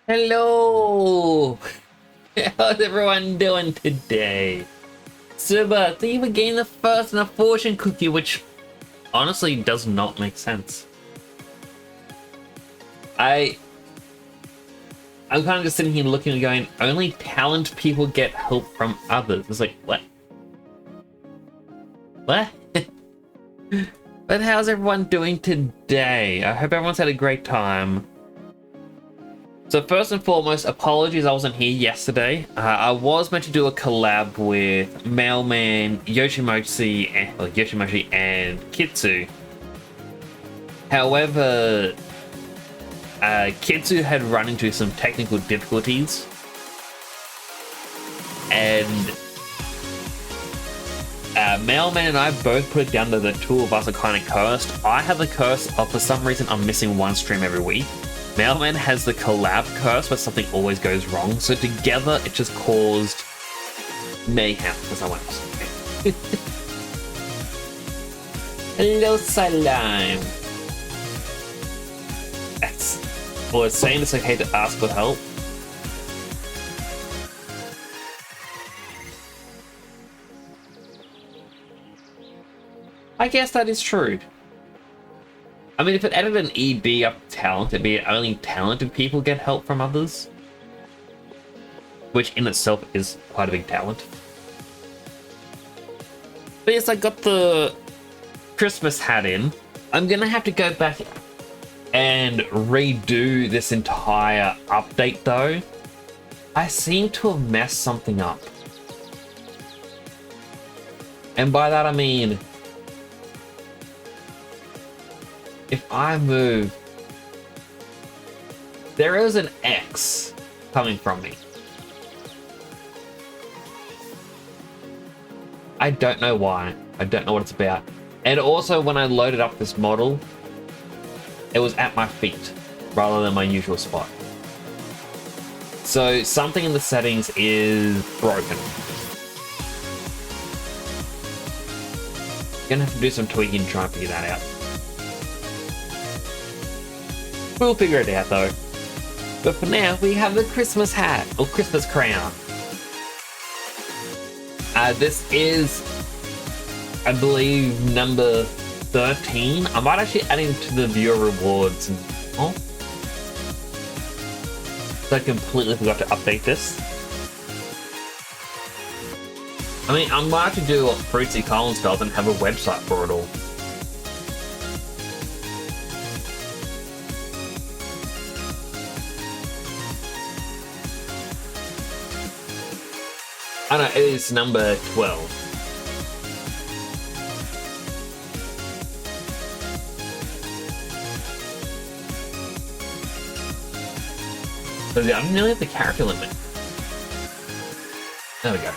Hello! How's everyone doing today? Suba, thank you for getting the first in a fortune cookie, which honestly does not make sense. I'm kind of just sitting here looking and going, only talented people get help from others. It's like, what? What? But how's everyone doing today? I hope everyone's had a great time. So first and foremost, apologies I wasn't here yesterday. I was meant to do a collab with Mailman, Yoshimoshi, and Kitsu. However, Kitsu had run into some technical difficulties, and Mailman and I both put it down to the two of us are kind of cursed. I have the curse of, for some reason, I'm missing one stream every week. Mailman has the collab curse where something always goes wrong, so together it just caused mayhem for someone else. Hello, Salam. That's... Well, it's saying it's okay to ask for help. I guess that is true. I mean, if it added an ED up talent, it'd be only talented people get help from others. Which in itself is quite a big talent. But yes, I got the Christmas hat in. I'm gonna have to go back and redo this entire update though. I seem to have messed something up. And by that I mean, if I move, there is an X coming from me. I don't know why. I don't know what it's about. And also, when I loaded up this model, it was at my feet rather than my usual spot. So something in the settings is broken. Gonna have to do some tweaking to try and figure that out. We'll figure it out though. But for now, we have the Christmas hat, or Christmas crown. This is, I believe, number 13. I might actually add into the viewer rewards. Oh. So I completely forgot to update this. I mean, I might have to do what Fruitsy Collins does and have a website for it all. I know, it is number 12. So yeah, I'm nearly at the character limit. There we go.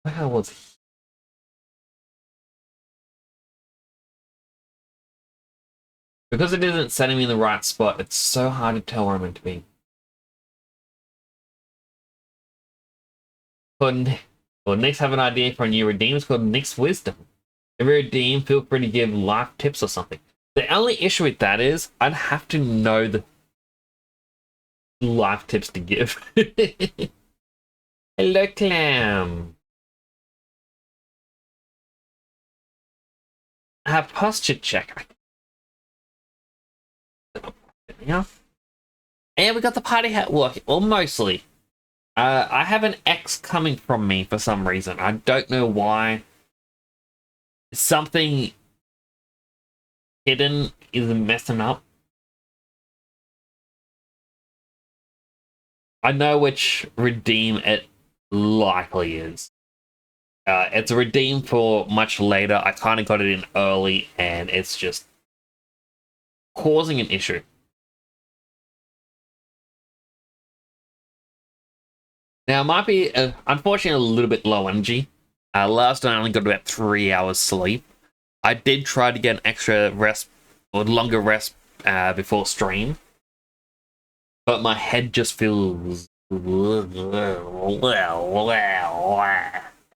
Where the hell was he? Because it isn't setting me in the right spot, it's so hard to tell where I'm meant to be. Well, Nick's have an idea for a new redeem. It's called Nick's Wisdom. Every redeem, feel free to give life tips or something. The only issue with that is I'd have to know the life tips to give. Hello, Clam. Posture check. And we got the party hat working, well, mostly. I have an X coming from me for some reason. I don't know why. Something hidden is messing up. I know which redeem it likely is. It's a redeem for much later. I kind of got it in early, and it's just causing an issue. Now, it might be, unfortunately, a little bit low energy. Last night I only got about 3 hours sleep. I did try to get an extra rest, or longer rest, before stream. But my head just feels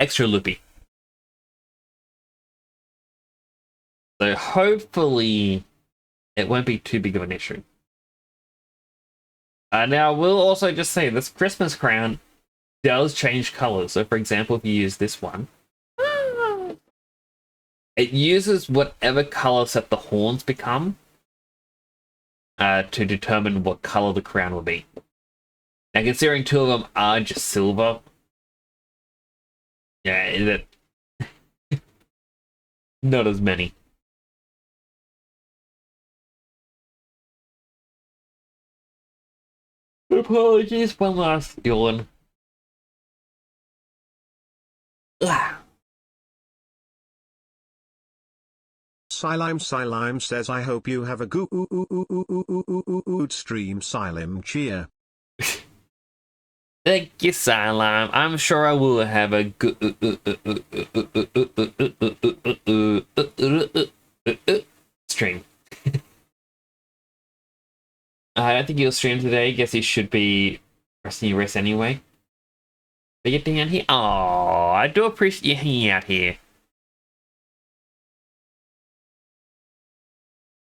extra loopy. So hopefully it won't be too big of an issue. Now, we'll also just say this Christmas crown does change colors. So, for example, if you use this one, it uses whatever color set the horns become to determine what color the crown will be. Now, considering two of them are just silver, yeah, not as many. Apologies, one last yawn. Silime says, I hope you have a good stream. Silime cheer. Thank you, Silime. I'm sure I will have a good stream. I don't think he'll stream today. Guess he should be resting your wrist anyway. But get down here. Oh, I do appreciate you hanging out here.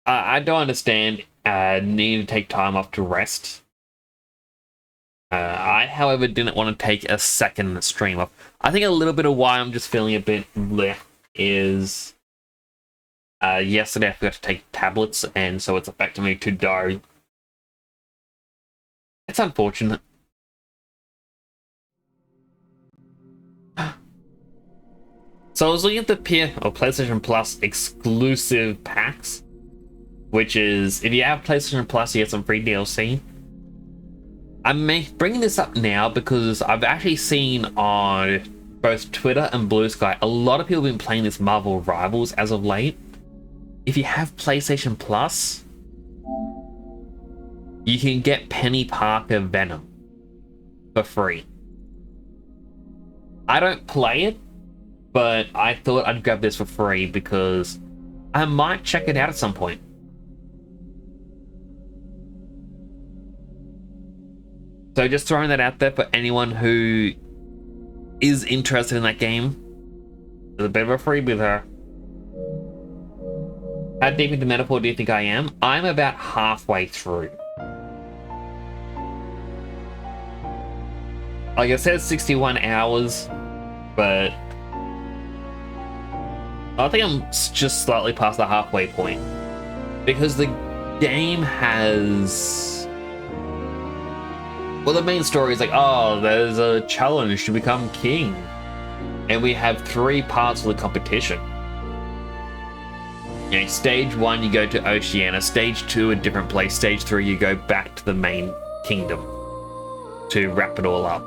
I don't understand needing to take time off to rest. I, however, didn't want to take a second stream off. I think a little bit of why I'm just feeling a bit bleh is yesterday I forgot to take tablets, and so it's affecting me to die. It's unfortunate. So I was looking at the PlayStation Plus exclusive packs, which is, if you have PlayStation Plus, you get some free DLC. I'm bringing this up now because I've actually seen on both Twitter and Blue Sky, a lot of people have been playing this Marvel Rivals as of late. If you have PlayStation Plus, you can get Penny Parker Venom for free. I don't play it, but I thought I'd grab this for free because I might check it out at some point. So just throwing that out there for anyone who is interested in that game. There's a bit of a freebie there. How deep into Metaphor do you think I am? I'm about halfway through. Like I said, 61 hours, but I think I'm just slightly past the halfway point. Because the game has... Well, the main story is like, oh, there's a challenge to become king. And we have 3 parts of the competition. You know, stage 1, you go to Oceania. Stage 2, a different place. Stage 3, you go back to the main kingdom to wrap it all up.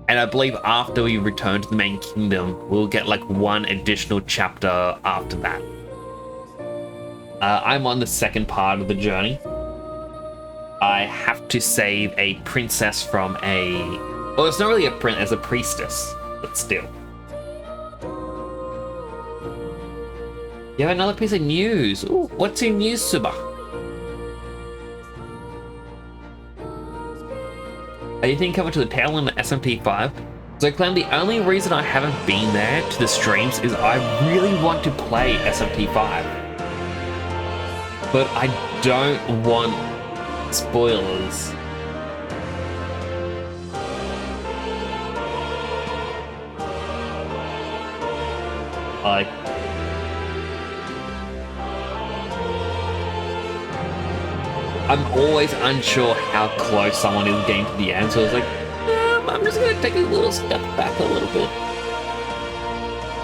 And I believe after we return to the main kingdom, we'll get like 1 additional chapter after that. I'm on the second part of the journey. I have to save a princess from a... Well, it's not really a princess, a priestess, but still. You have another piece of news. Ooh, what's your news, Suba? Are you thinking coming to the tail end of SMT5? So, Clan, the only reason I haven't been there to the streams is I really want to play SMT5. But I don't want spoilers. Like, I'm always unsure how close someone is getting to the end, so I was like, I'm just gonna take a little step back a little bit.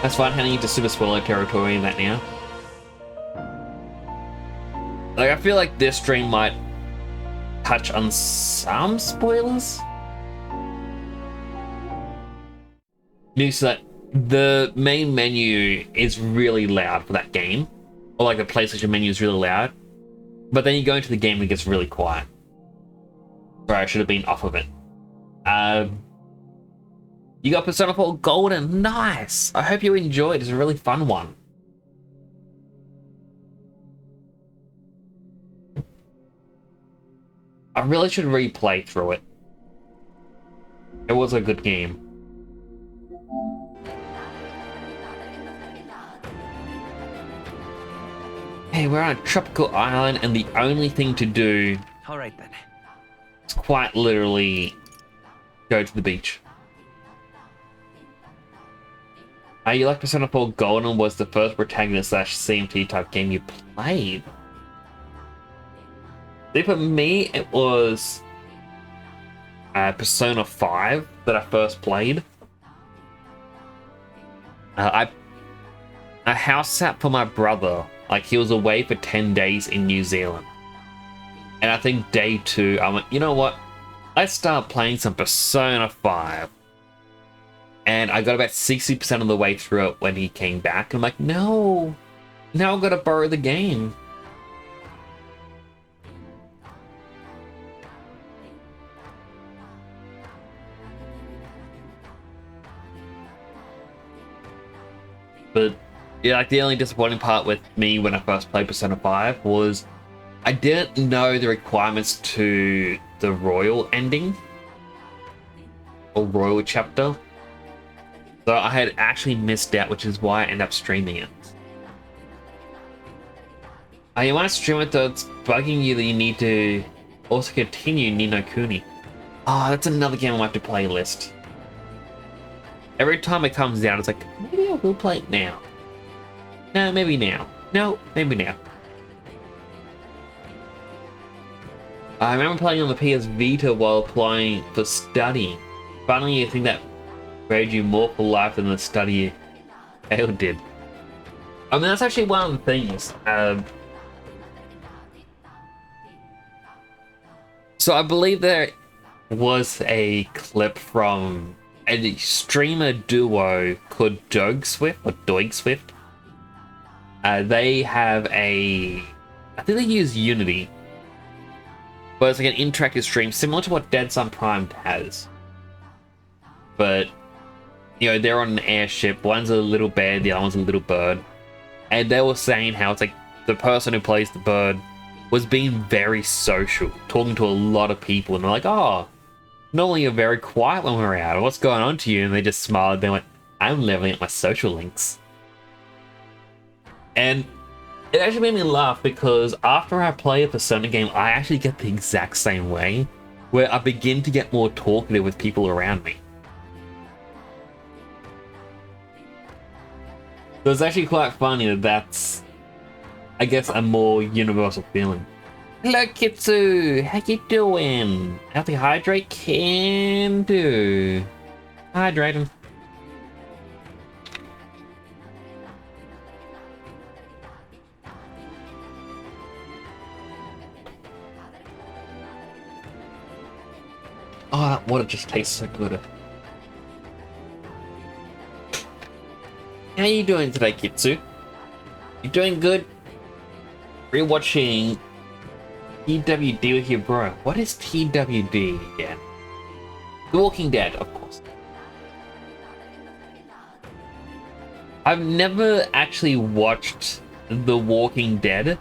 That's fine, heading into super spoiler territory in that now. Like, I feel like this stream might touch on some spoilers. News that the main menu is really loud for that game. Or like the PlayStation menu is really loud. But then you go into the game and it gets really quiet. Sorry, I should have been off of it. You got Persona 4 Golden. Nice! I hope you enjoyed. It's a really fun one. I really should replay through it. It was a good game. hey, we're on a tropical island, and the only thing to do All right then. is quite literally go to the beach. You like Persona 4 Golden was the first protagonist / CMT type game you played. See, for me, it was Persona 5 that I first played. I house sat for my brother. Like, he was away for 10 days in New Zealand. And I think day 2, I went, you know what? Let's start playing some Persona 5. And I got about 60% of the way through it when he came back. And I'm like, no, now I've got to borrow the game. But yeah, like the only disappointing part with me when I first played Persona 5 was I didn't know the requirements to the Royal ending or Royal chapter. So I had actually missed out, which is why I ended up streaming it. You want to stream it though, it's bugging you that you need to also continue Ni no Kuni. Oh, that's another game I might have to play list. Every time it comes down, it's like, maybe I will play it now. No, maybe now. No, maybe now. I remember playing on the PS Vita while applying for studying. Finally, I think that made you more for life than the study Hale did. I mean, that's actually one of the things. So I believe there was a clip from a streamer duo called Doig Swift or Doig Swift. They have I think they use Unity, but it's like an interactive stream similar to what Dead Sun Prime has. But you know, they're on an airship. One's a little bear, the other one's a little bird, and they were saying how it's like the person who plays the bird was being very social, talking to a lot of people, and they're like, "Oh, normally you're very quiet when we're out. What's going on to you?" And they just smiled. They went, "I'm leveling up my social links." And it actually made me laugh because after I play a Persona game, I actually get the exact same way, where I begin to get more talkative with people around me. So it's actually quite funny that that's, I guess, a more universal feeling. Hello, Kitsu! How you doing? Healthy hydrate can do. Hydrating. Oh, that water just tastes so good. How you doing today, Kitsu? You doing good? Rewatching TWD with your bro. What is TWD again? The Walking Dead, of course. I've never actually watched The Walking Dead.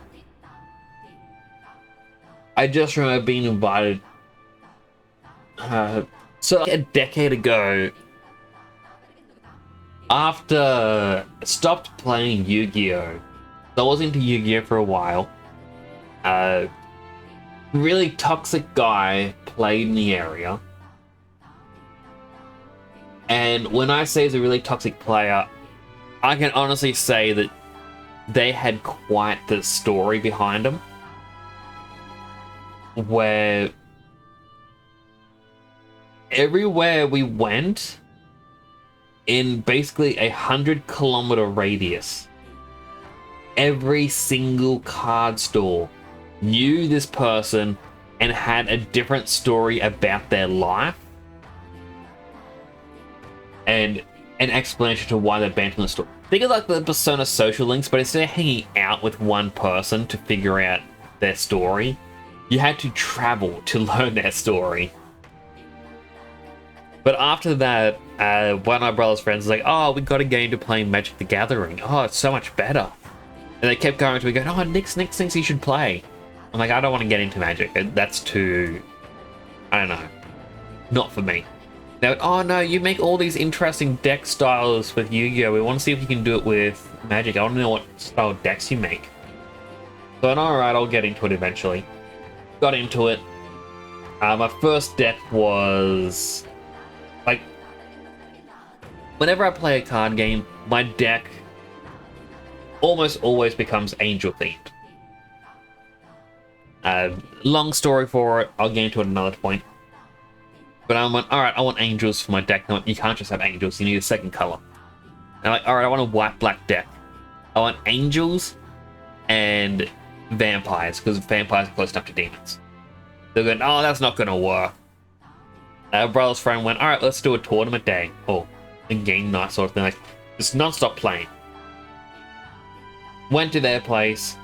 I just remember being invited. So like a decade ago, after I stopped playing Yu-Gi-Oh! So I was into Yu-Gi-Oh! For a while. Really toxic guy played in the area. And when I say he's a really toxic player, I can honestly say that they had quite the story behind them. Where everywhere we went, in basically 100-kilometer radius, every single card store knew this person and had a different story about their life and an explanation to why they're banned from the store. Think of like the Persona social links, but instead of hanging out with one person to figure out their story, you had to travel to learn their story. But after that, one of my brother's friends was like, "Oh, we got a game to play Magic the Gathering. Oh, it's so much better." And they kept going to me going, "Oh, Nick's thinks you should play." I'm like, I don't want to get into Magic. That's too, I don't know, not for me. They went, "Oh no, you make all these interesting deck styles with Yu-Gi-Oh! We want to see if you can do it with Magic. I want to know what style decks you make." So, alright, I'll get into it eventually. Got into it. My first deck was... like... whenever I play a card game, my deck almost always becomes Angel-themed. Long story for it, I'll get into it at another point. But I went, alright, I want angels for my deck. No, you can't just have angels, you need a second color. And I'm like, alright, I want a white-black deck. I want angels and vampires, because vampires are close enough to demons. They're going, oh, that's not gonna work. Brother's friend went, alright, let's do a tournament day. Or a game night sort of thing, like, just non-stop playing. Went to their place.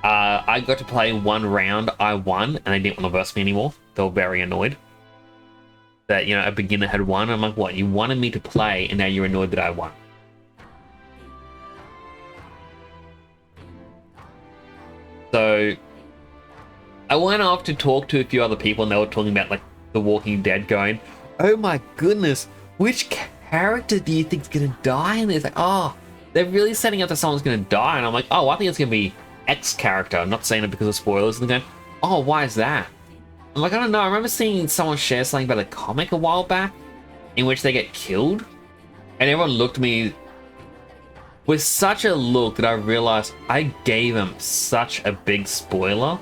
I got to play one round, I won, and they didn't want to verse me anymore. They were very annoyed that, you know, a beginner had won. I'm like, what? You wanted me to play, and now you're annoyed that I won. So, I went off to talk to a few other people, and they were talking about, like, The Walking Dead, going, oh my goodness, which character do you think's gonna die? And it's like, oh, they're really setting up that someone's gonna die. And I'm like, oh, I think it's gonna be X character. I'm not saying it because of spoilers. And they're going, oh, why is that? I'm like, I don't know. I remember seeing someone share something about a comic a while back in which they get killed. And everyone looked at me with such a look that I realized I gave them such a big spoiler.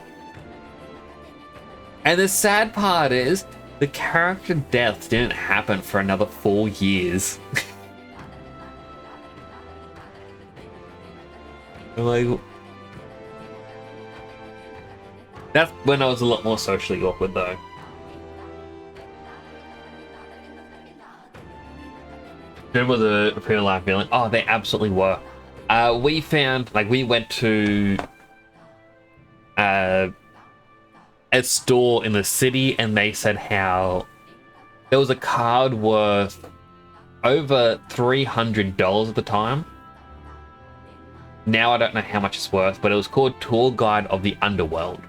And the sad part is, the character deaths didn't happen for another 4 years. I'm like... that's when I was a lot more socially awkward, though. It was a pretty live feeling. Oh, they absolutely were. We found, like, we went to a store in the city, and they said how there was a card worth over $300 at the time. Now I don't know how much it's worth, but it was called Tour Guide of the Underworld.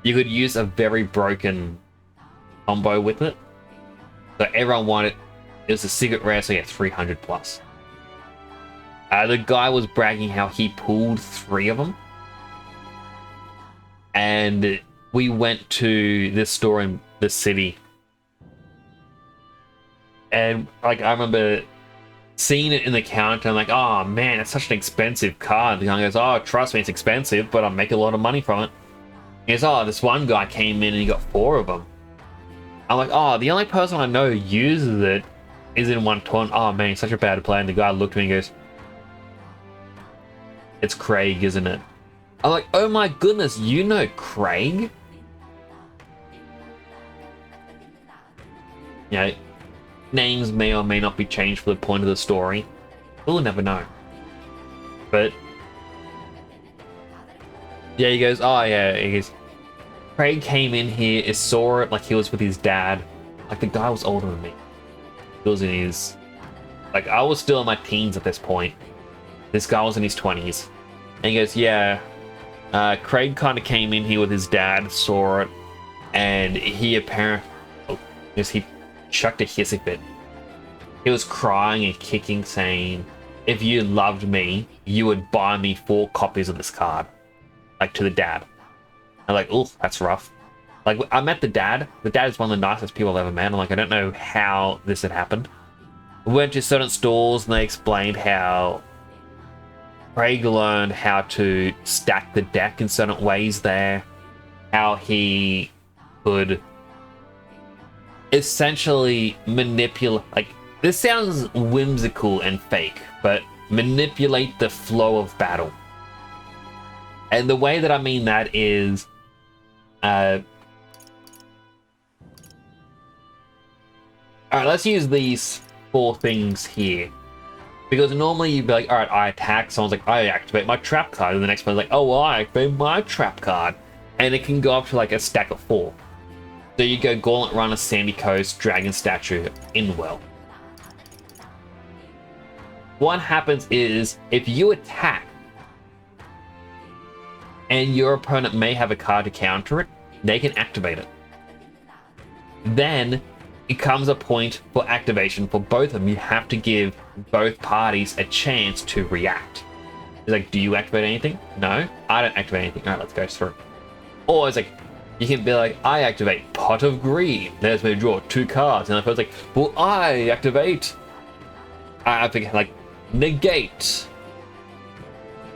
You could use a very broken combo with it. So everyone wanted, it was a secret rare, so yeah, 300 plus. The guy was bragging how he pulled 3 of them. And we went to this store in the city. And like, I remember seeing it in the counter, I'm like, oh man, it's such an expensive card. The guy goes, oh, trust me, it's expensive, but I'll make a lot of money from it. He goes, oh, this one guy came in and he got 4 of them. I'm like, oh, the only person I know who uses it is in one tournament. Oh man, he's such a bad player. And the guy looked at me and goes, it's Craig, isn't it? I'm like, oh my goodness, you know Craig? You know, names may or may not be changed for the point of the story. We'll never know. But yeah, he goes, oh yeah, he goes, Craig came in here, saw it like he was with his dad. Like, the guy was older than me. He was in his, like, I was still in my teens at this point. This guy was in his 20s. And he goes, yeah, Craig kind of came in here with his dad, saw it, and he apparently, he chucked a hissy fit. He was crying and kicking, saying, if you loved me, you would buy me 4 copies of this card. Like, to the dad. I'm like, oh, that's rough. Like, I met the dad. The dad is one of the nicest people I've ever met. I'm like, I don't know how this had happened. We went to certain stores and they explained how Craig learned how to stack the deck in certain ways there. How he could essentially manipulate, like, this sounds whimsical and fake, but manipulate the flow of battle. And the way that I mean that is, alright, let's use these 4 things here. Because normally you'd be like, alright, I attack, someone's like, I activate my trap card, and the next one's like, oh, well, I activate my trap card. And it can go up to like a stack of 4. So you go Gauntlet Runner, Sandy Coast, Dragon Statue, Inwell. What happens is, if you attack, and your opponent may have a card to counter it, they can activate it. Then it comes a point for activation for both of them. You have to give both parties a chance to react. He's like, do you activate anything? No, I don't activate anything. All right, let's go through. Or it's like, you can be like, I activate Pot of Greed. There's me to draw 2 cards. And the person's like, well, I activate. I think like negate.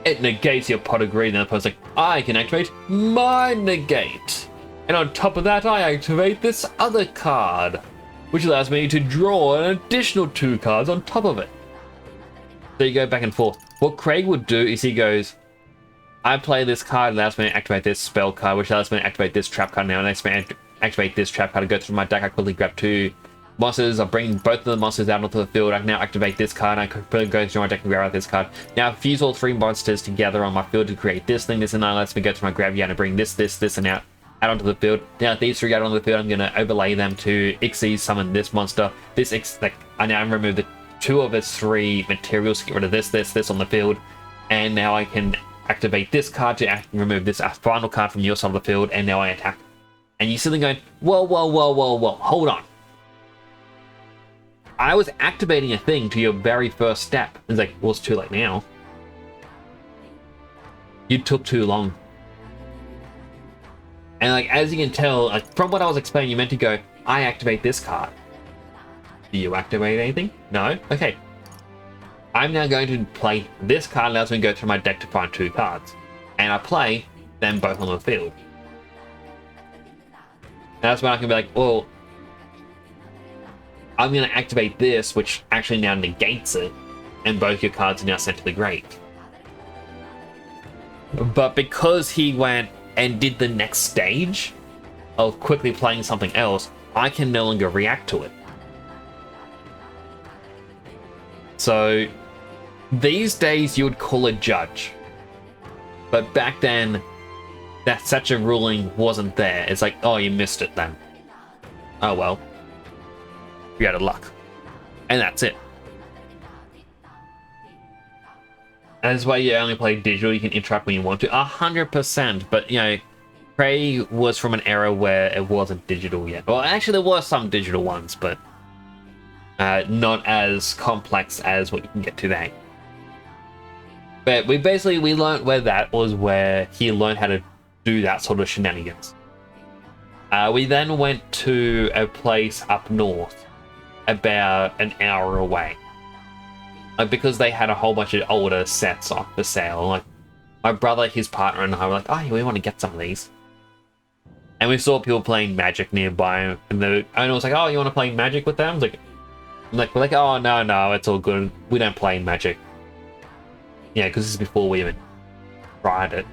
It negates your Pot of Greed. And the person's like, I can activate my negate. And on top of that, I activate this other card, which allows me to draw an additional 2 cards on top of it. So you go back and forth. What Craig would do is he goes, I play this card, allows me to activate this spell card, which allows me to activate this trap card now, and allows me to activate this trap card to go through my deck. I quickly grab 2 monsters, I bring both of the monsters out onto the field. I can now activate this card, and I quickly go through my deck and grab out this card. Now I fuse all 3 monsters together on my field to create this thing, this, and that lets me go to my graveyard and bring this, and out onto the field. Now these 3 out onto the field, I'm going to overlay them to Xyz summon this monster. I now remove the 2 of its 3 materials to get rid of this on the field, and now I can activate this card to remove this final card from your side of the field, and now I attack. And you're sitting going, whoa, hold on. I was activating a thing to your very first step. It's like, well, it's too late now. You took too long. And like, as you can tell, like, from what I was explaining, you meant to go, I activate this card. Do you activate anything? No? Okay. I'm now going to play this card, allows me to go through my deck to find 2 cards. And I play them both on the field. That's when I can be like, well, I'm going to activate this, which actually now negates it, and both your cards are now sent to the grave. But because he went and did the next stage of quickly playing something else, I can no longer react to it. So these days you would call a judge, but back then that such a ruling wasn't there. It's like, oh, you missed it then. Oh well, you're out of luck, and that's it. And that's why you only play digital. You can interact when you want to, 100%. But you know, Prey was from an era where it wasn't digital yet. Well, actually there were some digital ones, but not as complex as what you can get today. But we learned where that was where he learned how to do that sort of shenanigans. We then went to a place up north, about an hour away. Because they had a whole bunch of older sets on for sale. Like, my brother, his partner, and I were like, oh, yeah, we want to get some of these. And we saw people playing Magic nearby, and the owner was like, oh, you want to play Magic with them? We're like, oh, no, it's all good. We don't play Magic. Yeah, because this is before we even tried it.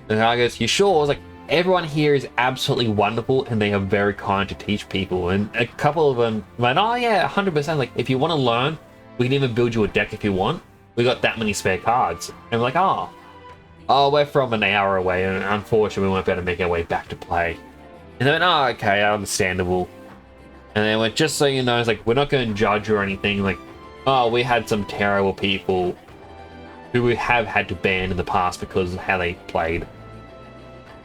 And I goes, you sure? I was like, everyone here is absolutely wonderful, and they are very kind to teach people. And a couple of them went, oh, yeah, 100%. Like, if you want to learn, we can even build you a deck if you want. We got that many spare cards. And we're like, oh, we're from an hour away, and unfortunately we won't be able to make our way back to play. And they went, oh, okay, understandable. And they went, just so you know, it's like, we're not going to judge or anything. Like, oh, we had some terrible people who we have had to ban in the past because of how they played.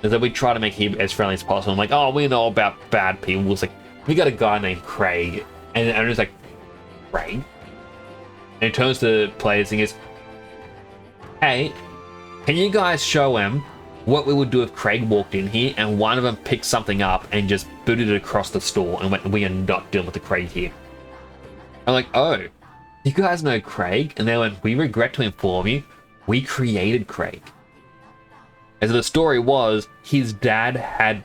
And then we try to make him as friendly as possible. I'm like, oh, we know about bad people. It's like, we got a guy named Craig. And I'm just like, Craig? And he turns to the players and goes, hey, can you guys show him what we would do if Craig walked in here and one of them picked something up and just booted it across the store and went, we are not dealing with the Craig here. I'm like, oh, you guys know Craig? And they went, we regret to inform you, we created Craig. As the story was, his dad had,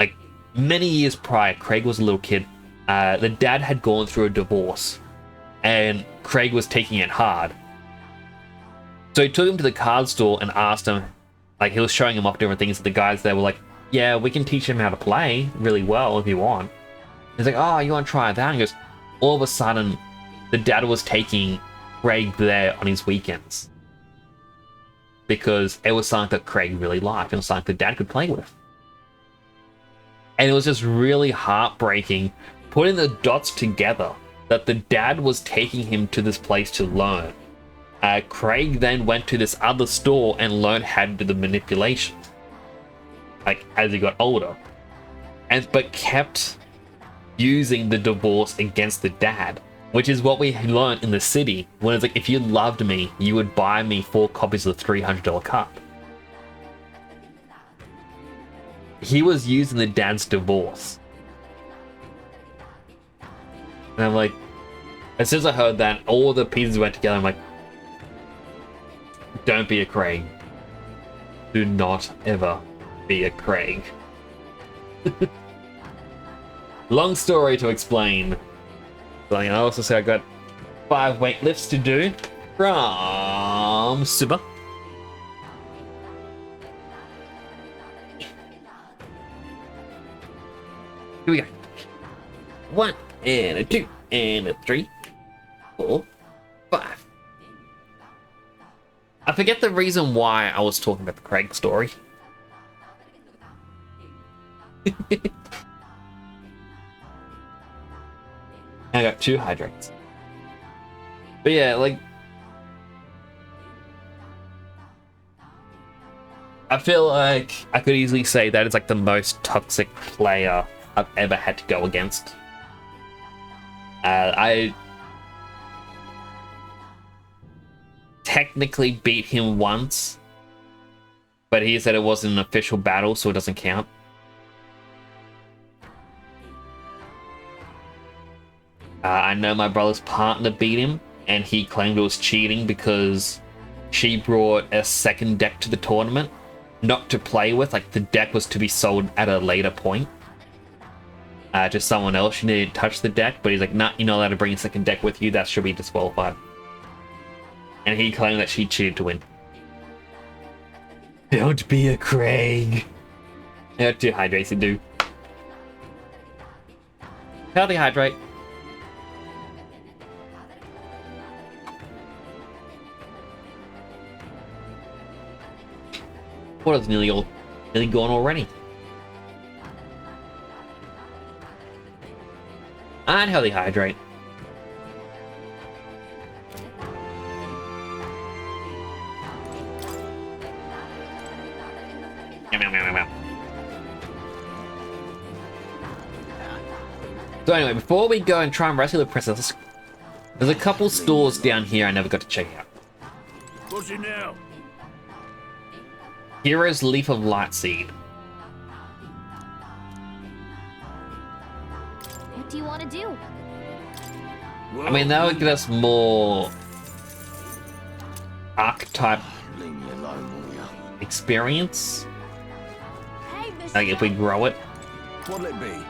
like, many years prior, Craig was a little kid, the dad had gone through a divorce and Craig was taking it hard. So he took him to the card store and asked him, like, he was showing him off different things. The guys there were like, yeah, we can teach him how to play really well if you want. He's like, oh, you want to try that? And he goes, all of a sudden, the dad was taking Craig there on his weekends. Because it was something that Craig really liked. It was something the dad could play with. And it was just really heartbreaking putting the dots together that the dad was taking him to this place to learn. Craig then went to this other store and learned how to do the manipulation, like, as he got older, but kept using the divorce against the dad Which is what we learned in the city, when it's like, if you loved me, you would buy me 4 copies of the $300 cup. He was using the dad's divorce. And I'm like, as soon as I heard that, all the pieces went together. I'm like, don't be a Craig. Do not ever be a Craig. Long story to explain. But I also say I got 5 weight lifts to do from Suba. Here we go. 1 and a 2 and a 3, 4, 5. I forget the reason why I was talking about the Craig story. I got 2 hydrates. But yeah, like, I feel like I could easily say that it's like the most toxic player I've ever had to go against. I technically beat him once, but he said it wasn't an official battle, so it doesn't count. I know my brother's partner beat him, and he claimed it was cheating because she brought a second deck to the tournament, not to play with. Like, the deck was to be sold at a later point to someone else. She didn't touch the deck, but he's like, nah, you're not allowed to bring a second deck with you. That should be disqualified. And he claimed that she cheated to win. Don't be a Craig. I got 2 hydrates to do. Healthy hydrate. Water's nearly gone already. And healthy hydrate. So anyway, before we go and try and rescue the princess, there's a couple stores down here I never got to check out. What's it now? Hero's Leaf of Light Seed. What do you want to do? I mean, that would get us more archetype Leave me alone, will ya? Hey, experience. mister. Like if we grow it. What'll it be?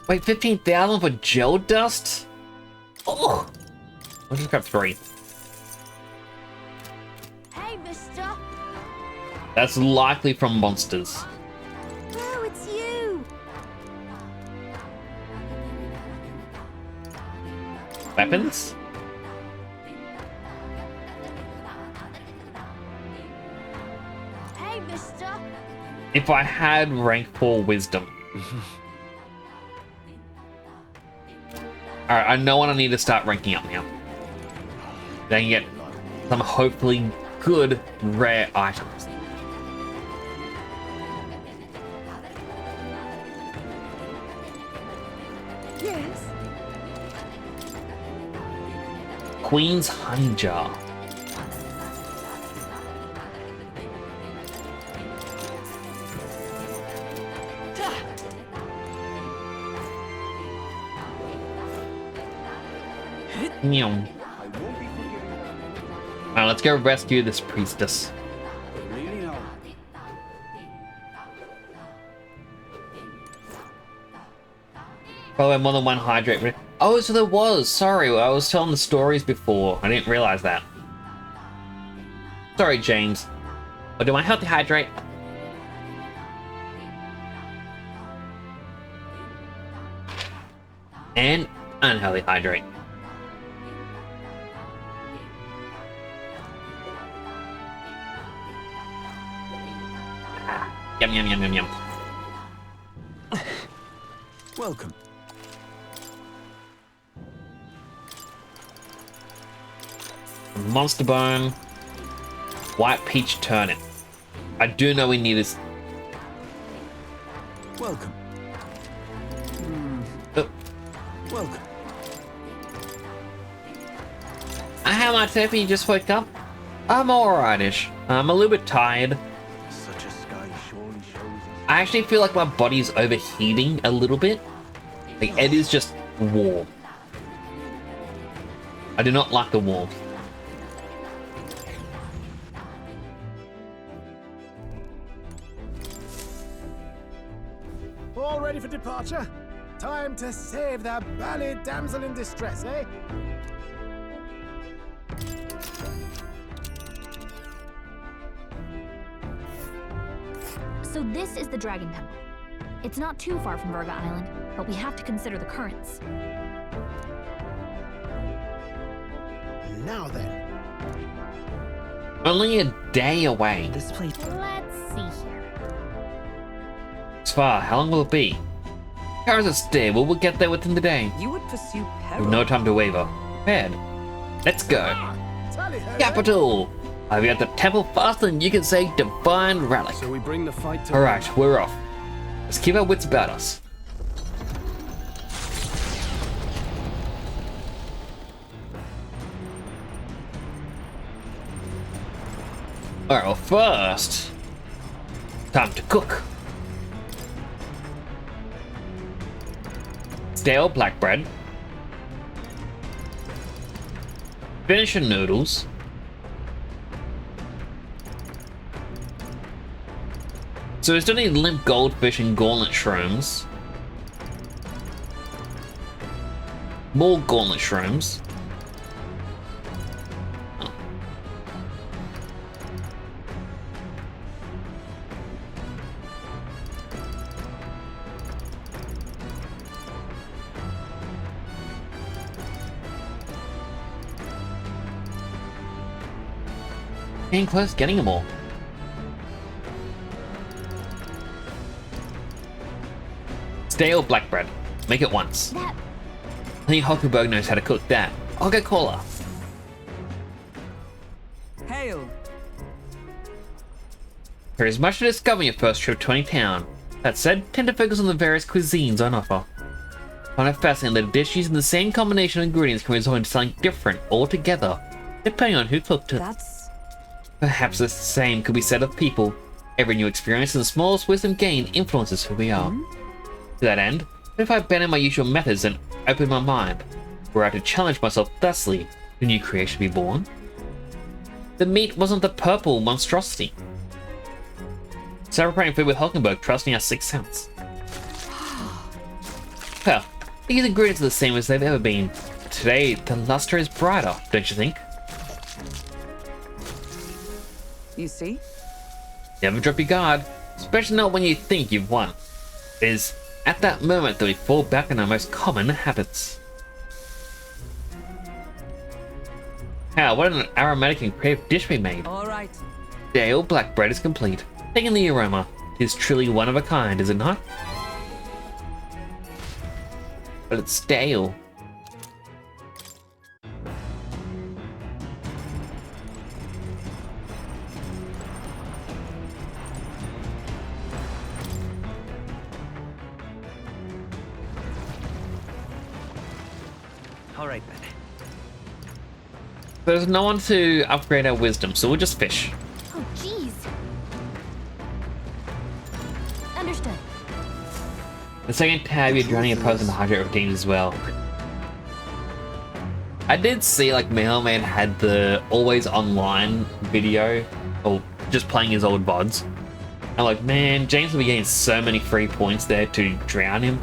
Wait, 15,000 for gel dust? Oh! I'll just grab 3. Hey, mister. That's likely from monsters. Oh, it's you. Weapons? Hey, mister. If I had rank 4 wisdom. Alright, I know what I need to start ranking up now. Then get some hopefully good rare items. Yes. Queen's Honey Jar. Alright, let's go rescue this priestess. Really no. Probably more than 1 hydrate. Oh, so there was. Sorry, I was telling the stories before. I didn't realize that. Sorry, James. I'll do my healthy hydrate. And unhealthy hydrate. Yum, yum, yum, yum, yum. Welcome. Monster Bone. White Peach Turnip. I do know we need this. Welcome. Oh. Welcome. How much have you just woke up? I'm alrightish. I'm a little bit tired. Such a sky surely shows us. I actually feel like my body's overheating a little bit. Like, it is just warm. I do not like the warmth. All ready for departure? Time to save the bally damsel in distress, eh? So this is the Dragon Temple. It's not too far from Virga Island, but we have to consider the currents. Now then, Only a day away. this place. Let's see here. It's far. How long will it be? Cars are stable. We'll get there within the day. You would pursue peril. With no time to waver. Prepared. Let's go. Tally ho, eh? Capital. I'll be at the temple faster than you can say divine relic. So we bring the fight to. Alright, we're off. Let's keep our wits about us. Alright, well first, time to cook. Stale black bread. Finisher noodles. So we still need limp goldfish and gauntlet shrooms. More gauntlet shrooms. Oh. Getting close, getting them all. Stale black bread. Make it once. That I think Huckleberg knows how to cook that. I'll go call her. Hail. There is much to discover on your first trip to any town. That said, tend to focus on the various cuisines on offer. I find it fascinating that a dish using the same combination of ingredients can result in something different altogether, depending on who cooked it. That's Perhaps the same could be said of people. Every new experience and the smallest wisdom gained influences who we are. To that end, if I abandon my usual methods and open my mind, were I to challenge myself thusly, a new creation be born? The meat wasn't the purple monstrosity. Celebrating food with Hulkenberg, trusting our sixth sense. Well, these ingredients are the same as they've ever been. Today, the luster is brighter, don't you think? you see? Never drop your guard, especially not when you think you've won. It is at that moment that we fall back on our most common habits. How, what an aromatic and creative dish we made. All right. Stale black bread is complete. Taking the aroma, it is truly one of a kind, is it not? But it's stale. All right then. There's no one to upgrade our wisdom, so we'll just fish. Oh, jeez. Understood. The second tab, you're drowning a person in hydrate routines as well. I did see like Mailman had the always online video, or just playing his old VODs. I'm like, man, James will be getting so many free points there to drown him.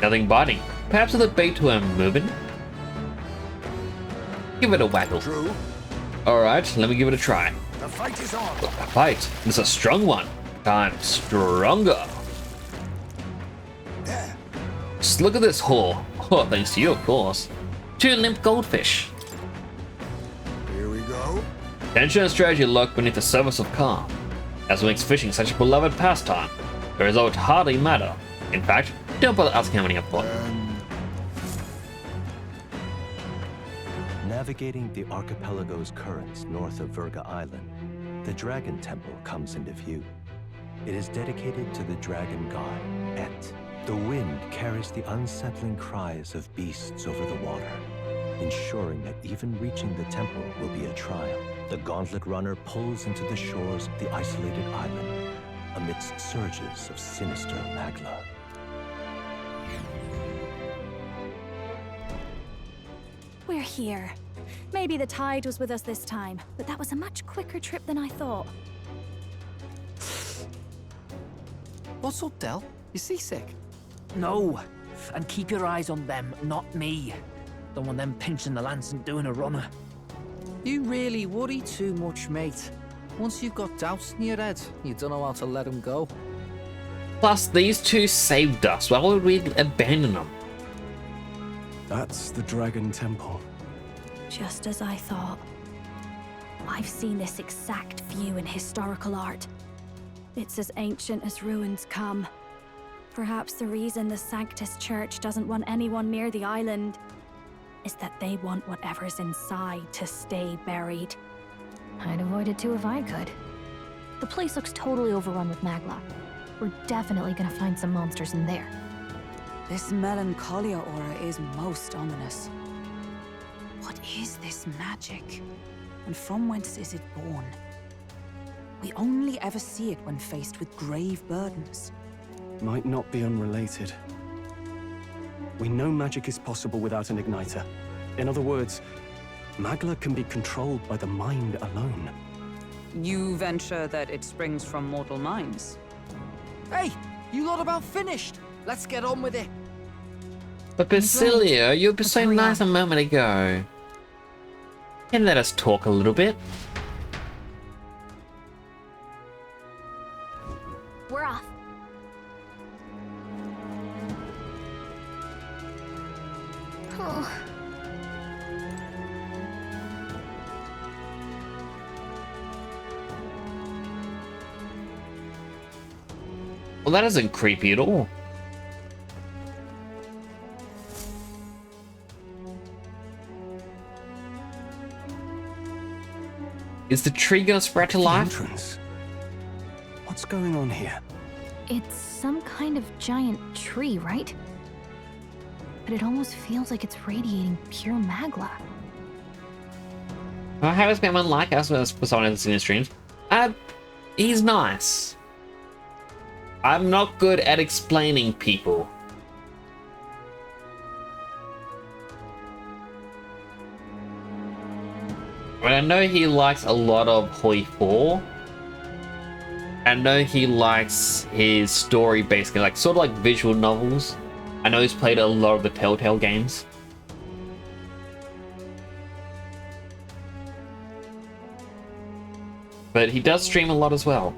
Nothing biting. Perhaps with a bait to a moving? Give it a waggle. True. Alright, let me give it a try. The fight is on. A fight. It's a strong one. I'm stronger. There. Just look at this haul. Oh, thanks to you, of course. 2 limp goldfish. Here we go. Tension and strategy lurk beneath the surface of calm. As what makes fishing such a beloved pastime, the result hardly matter. In fact, don't bother asking how many I've caught. Now navigating the archipelago's currents north of Virga Island, the Dragon Temple comes into view. It is dedicated to the dragon god, Et. The wind carries the unsettling cries of beasts over the water, ensuring that even reaching the temple will be a trial. The gauntlet runner pulls into the shores of the isolated island amidst surges of sinister magla. We're here. Maybe the tide was with us this time, but that was a much quicker trip than I thought. What's up, Del? You seasick? No. And keep your eyes on them, not me. Don't want them pinching the lance and doing a runner. You really worry too much, mate. Once you've got doubts in your head, you don't know how to let them go. Plus, these two saved us. Why would we abandon them? That's the Dragon Temple. Just as I thought. I've seen this exact view in historical art. It's as ancient as ruins come. Perhaps the reason the Sanctus Church doesn't want anyone near the island is that they want whatever's inside to stay buried. I'd avoid it too if I could. The place looks totally overrun with magla. We're definitely gonna find some monsters in there. This melancholia aura is most ominous. What is this magic? And from whence is it born? We only ever see it when faced with grave burdens. Might not be unrelated. We know magic is possible without an igniter. In other words, magla can be controlled by the mind alone. You venture that it springs from mortal minds? Hey, you lot about finished. Let's get on with it. But Basilio, you were so nice a moment ago. Can you let us talk a little bit? We're off. Oh. Well, that isn't creepy at all. Is the tree gonna spread to life? Entrance. What's going on here? It's some kind of giant tree, right? But it almost feels like it's radiating pure magla. How does Batman like us for someone else in the streams? He's nice. I'm not good at explaining people. But I know he likes a lot of Hoi 4. I know he likes his story basically, like sort of like visual novels. I know he's played a lot of the Telltale games. But he does stream a lot as well.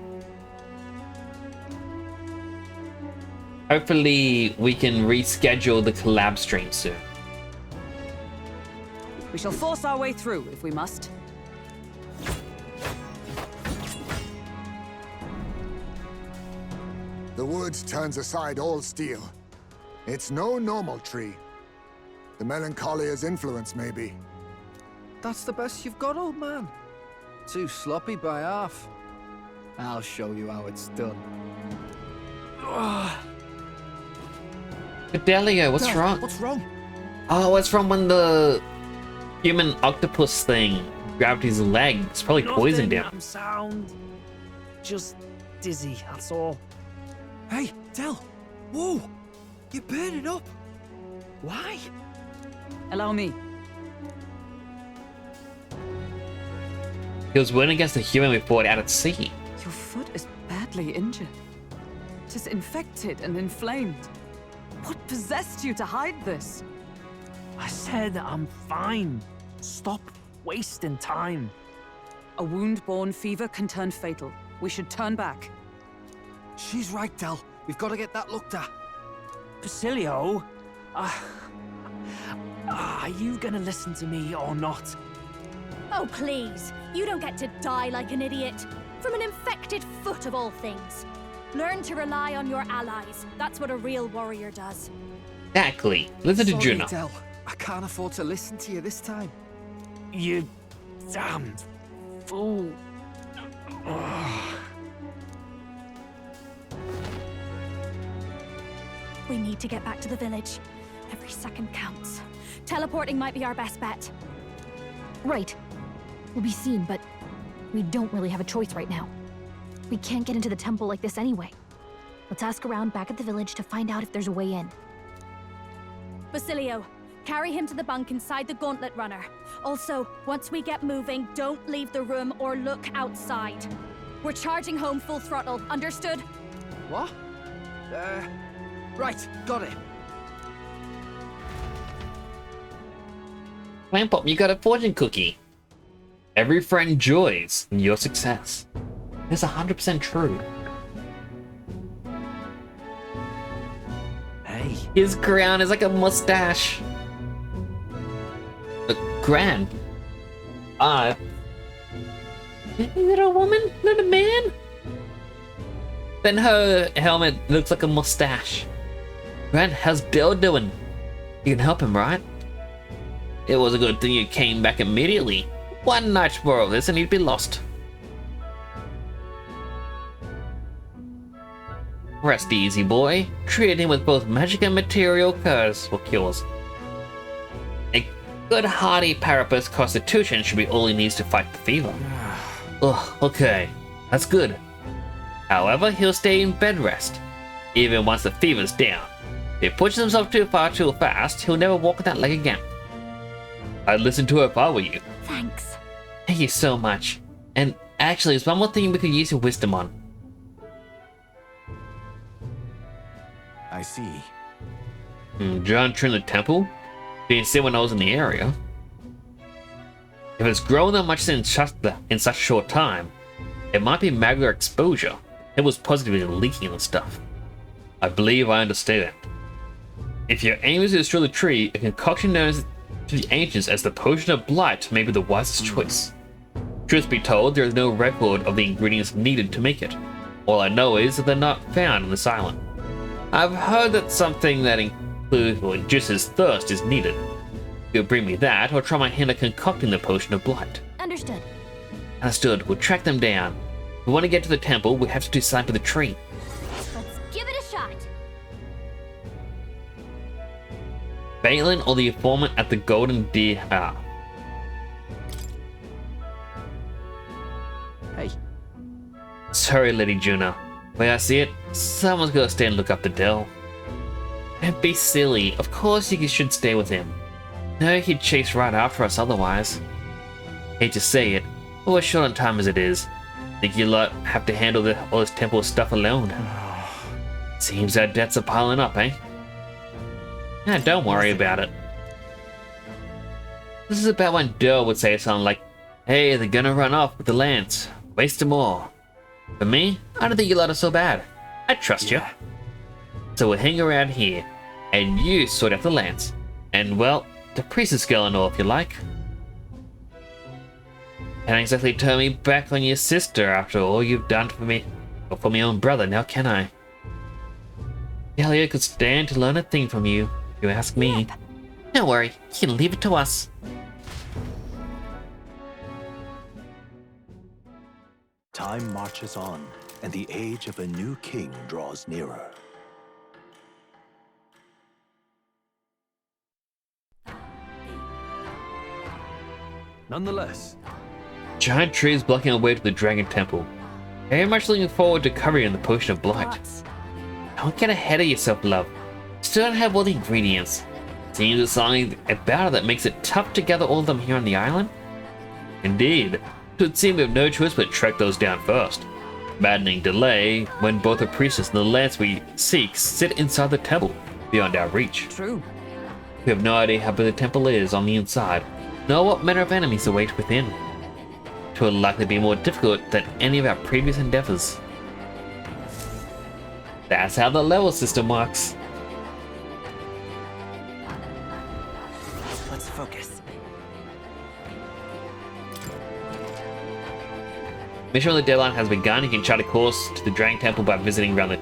Hopefully we can reschedule the collab stream soon. We shall force our way through if we must. The woods turns aside all steel. It's no normal tree. The melancholia's influence, maybe. That's the best you've got, old man. Too sloppy by half. I'll show you how it's done. Fidelio, what's wrong? What's wrong? Oh, it's from when the human octopus thing grabbed his leg. It's probably poisoned him. I'm sound. Just dizzy, that's all. Hey, Del. Whoa! You're burning up. Why? Allow me. He was winning against the human we fought out at sea. Your foot is badly injured. It is infected and inflamed. What possessed you to hide this? I said I'm fine. Stop wasting time. A wound-borne fever can turn fatal. We should turn back. She's right, Del. We've got to get that looked at. Basilio? Are you gonna listen to me or not? Oh, please. You don't get to die like an idiot. From an infected foot of all things. Learn to rely on your allies. That's what a real warrior does. Exactly. Listen to Sorry, Juno. Del. I can't afford to listen to you this time. You damned fool. We need to get back to the village. Every second counts. Teleporting might be our best bet. Right. We'll be seen, but we don't really have a choice right now. We can't get into the temple like this anyway. Let's ask around back at the village to find out if there's a way in. Basilio, carry him to the bunk inside the gauntlet runner. Also, once we get moving, don't leave the room or look outside. We're charging home full throttle, understood? What? Right, got it. Clam you got a fortune cookie. Every friend joys in your success. It's 100% true. Hey. His crown is like a mustache. Grand. Is it a woman? Not a man? Then her helmet looks like a mustache. Grant, how's Bill doing? You can help him, right? It was a good thing you came back immediately. One night more of this and he'd be lost. Rest easy, boy. Treat him with both magic and material cures. A good hearty Parapus constitution should be all he needs to fight the fever. Ugh, okay. That's good. However, he'll stay in bed rest, even once the fever's down. If he pushes himself too far too fast, he'll never walk that leg again. I'd listen to her if I were you. Thanks. Thank you so much. And actually, there's one more thing we could use your wisdom on. I see. John trimmed the temple? Didn't see when I was in the area. If it's grown that much in such a short time, it might be magma exposure. It was positively leaking and stuff. I believe I understand. If your aim is to destroy the tree, a concoction known to the ancients as the Potion of Blight may be the wisest choice. Truth be told, there is no record of the ingredients needed to make it. All I know is that they're not found on this island. I've heard that something that includes or induces thirst is needed. You'll bring me that, or try my hand at concocting the Potion of Blight. Understood. Understood. We'll track them down. If we want to get to the temple, we have to decipher the tree. Let's give it a shot. Balin or the informant at the Golden Deer. Hey. Sorry, Lady Juna. The way I see it, someone's gotta stay and look up the Dell. Don't be silly. Of course you should stay with him. No, he'd chase right after us otherwise. Hate to say it, but we're short on time as it is. Think you lot have to handle all this temple stuff alone. Seems our debts are piling up, eh? Nah, don't worry about it. This is about when Dell would say something like, hey, they're gonna run off with the lance. Waste them all. For me, I don't think you lot are so bad. I trust you. So we'll hang around here, and you sort out the lance. And well, the priest is going all if you like. Can't exactly turn me back on your sister after all you've done for me, or for my own brother, now can I? Gallia could stand to learn a thing from you, if you ask me. Don't worry, you can leave it to us. Time marches on, and the age of a new king draws nearer. Nonetheless, Giant trees blocking our way to the Dragon Temple. Very much looking forward to covering the Potion of Blight. Don't get ahead of yourself, love. Still don't have all the ingredients. Seems there's something about it that makes it tough to gather all of them here on the island. Indeed, it would seem we have no choice but to track those down first. Maddening delay when both the priestess and the lance we seek sit inside the temple, beyond our reach. True. We have no idea how big the temple is on the inside, nor what manner of enemies await within. It will likely be more difficult than any of our previous endeavors. That's how the level system works. Let's focus. Mission on the deadline has begun. You can chart a course to the Dragon Temple by visiting around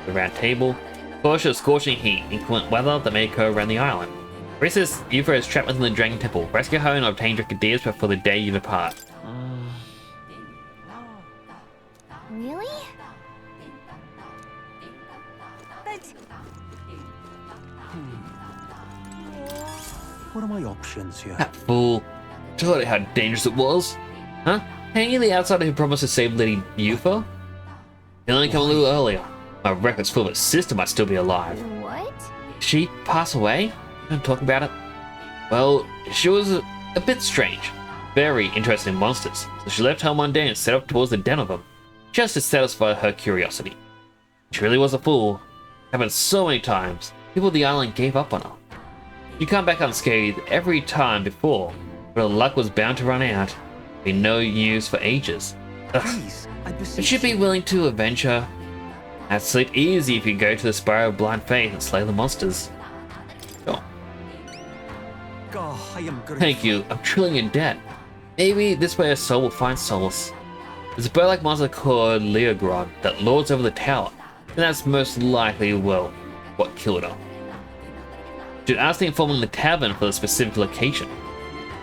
the round table. Caution of scorching heat, inclement weather that may occur around the island. Princess Euphra is trapped within the Dragon Temple. Rescue her and obtain Dracadias before the day you depart. Really? What are my options here? That fool. Told you how dangerous it was. Huh? Hanging the outsider who promised to save Lady Euphra? He only come a little earlier. My record's full, but sister might still be alive. What? She passed away? Don't talk about it. Well, she was a bit strange. Very interested in monsters. So she left home one day and set off towards the den of them. Just to satisfy her curiosity. She really was a fool. Happened so many times. People of the island gave up on her. She come back unscathed every time before, but her luck was bound to run out. Been no news for ages. Please, I But beseech she'd be you. willing to avenge her. I'd sleep easy if you go to the Spire of Blind Faith and slay the monsters. Sure. Oh, I am grateful. Thank you, I'm truly in debt. Maybe this way a soul will find solace. There's a bird-like monster called Leogrod that lords over the tower, and that's most likely, well, what killed her. Should ask the informant in the tavern for the specific location.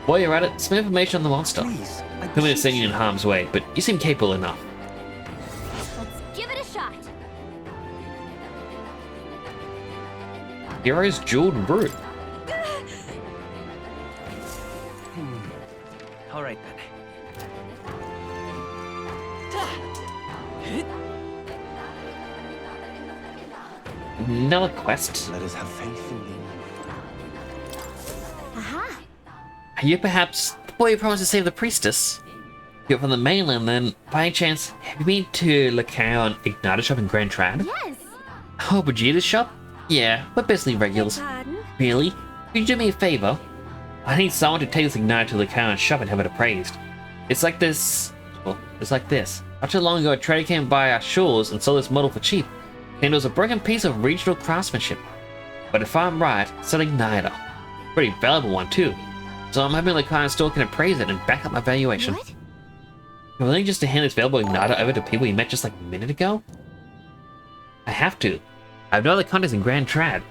While you're at it, some information on the monster. Please, I Come in to beseech send you in you. harm's way, but you seem capable enough. Let's give it a shot. Hero's jeweled root. All right then. Another quest. Let us have faith in you. Aha! Are you perhaps the boy who promised to save the priestess? You're from the mainland, then by any chance, have you been to Lacan Igniter shop in Grand Trad? Yes! Oh, Vegeta's shop? Yeah, we're basically regulars. Pardon? Really? Could you do me a favor? I need someone to take this Igniter to Lacan shop and have it appraised. It's like this. Well, it's like this. Not too long ago, a trader came by our shores and sold this model for cheap. And it was a broken piece of regional craftsmanship. But if I'm right, it's an Igniter. Pretty valuable one, too. So I'm hoping the kind store can appraise it and back up my valuation. What? You're willing just to hand this valuable Igniter over to people you met just like a minute ago? I have to. I have no other contacts in Grand Trad.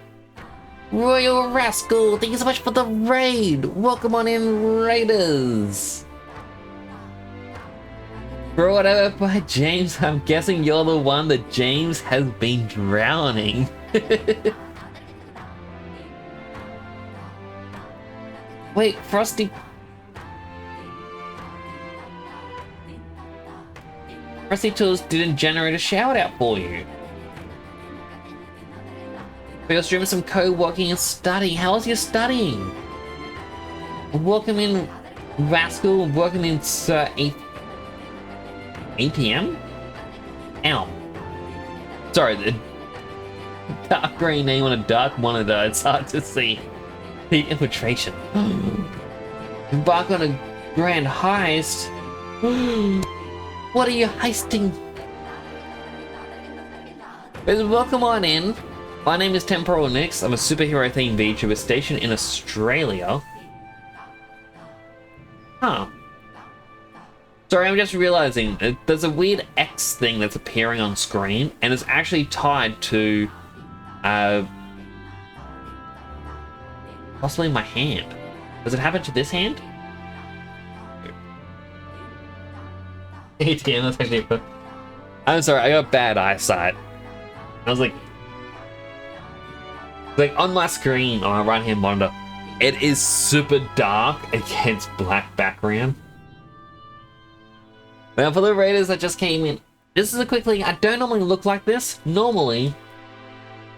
Royal Rascal, thank you so much for the raid! Welcome on in, Raiders! Brought over by James, I'm guessing you're the one that James has been drowning. Wait, Frosty... Frosty Tools didn't generate a shout out for you. But you're streaming some co-working and studying. How is your studying? Welcome in, Rascal. Welcome in, Sir ATM? Ow. Sorry, the dark green name on a dark monitor. It's hard to see. The infiltration. Embark on a grand heist. What are you heisting? But welcome on in. My name is Temporal Nix. I'm a superhero themed VTuber stationed in Australia. Huh. Sorry, I'm just realizing there's a weird X thing that's appearing on screen, and it's actually tied to possibly my hand. Does it happen to this hand? ATM, that's actually a... I'm sorry, I got bad eyesight. I was like on my screen on my right hand monitor, it is super dark against black background. Now for the raiders that just came in, this is a quick thing. I don't normally look like this. Normally,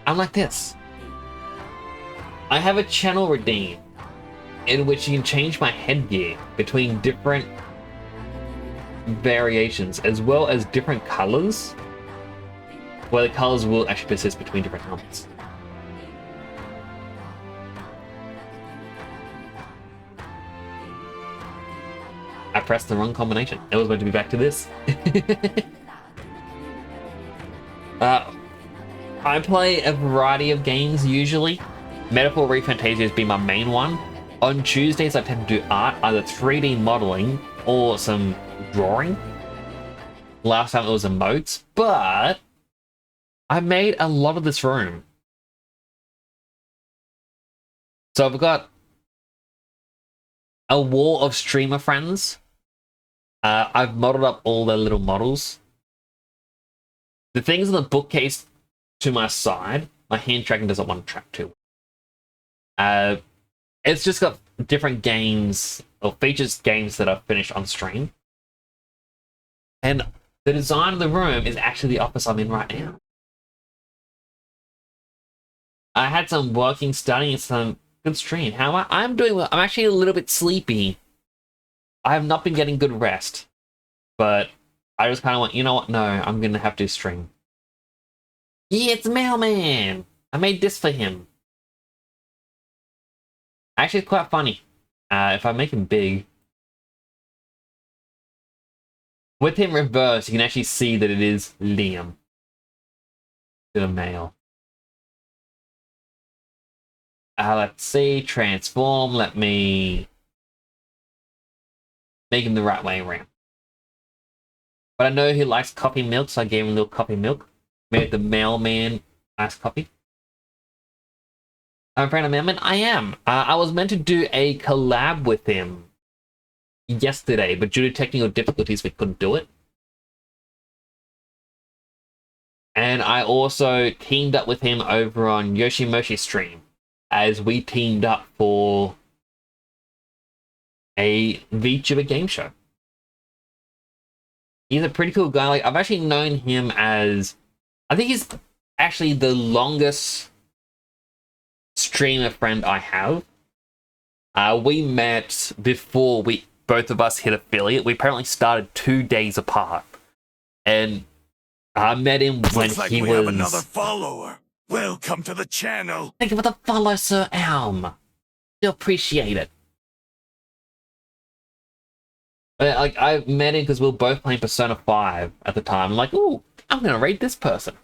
I'm like this. I have a channel redeem in which you can change my headgear between different variations as well as different colors, where the colors will actually persist between different helmets. I pressed the wrong combination. It was meant to be back to this. I play a variety of games usually. Metaphor Refantazio has been my main one. On Tuesdays I tend to do art, either 3D modeling or some drawing. Last time it was emotes, but I made a lot of this room. So I've got a wall of streamer friends. I've modeled up all their little models. The things in the bookcase to my side, my hand tracking doesn't want to track to. It's just got different games or features games that I've finished on stream. And the design of the room is actually the office I'm in right now. I had some working, studying, some good stream. How am I? I'm doing well. I'm actually a little bit sleepy. I have not been getting good rest. But I just kind of went, you know what? No, I'm going to have to stream. Yeah, it's Mailman! I made this for him. Actually, it's quite funny. If I make him big. With him reversed, you can actually see that it is Liam. The mail. Let's see. Transform. Let me make him the right way around. But I know he likes coffee milk, so I gave him a little coffee milk. Made the mailman iced coffee. I'm a friend of Mailman. I am. I was meant to do a collab with him yesterday, but due to technical difficulties, we couldn't do it. And I also teamed up with him over on Yoshimoshi's stream, as we teamed up for a VTuber game show. He's a pretty cool guy. Like, I've actually known him as... I think he's actually the longest streamer friend I have. We met before both of us hit affiliate. We apparently started 2 days apart. And I met him when Looks like he we was... have another follower. Welcome to the channel. Thank you for the follow, Sir Elm. Do appreciate it. But, like, I met him because we were both playing Persona 5 at the time. I'm like, ooh, I'm gonna raid this person.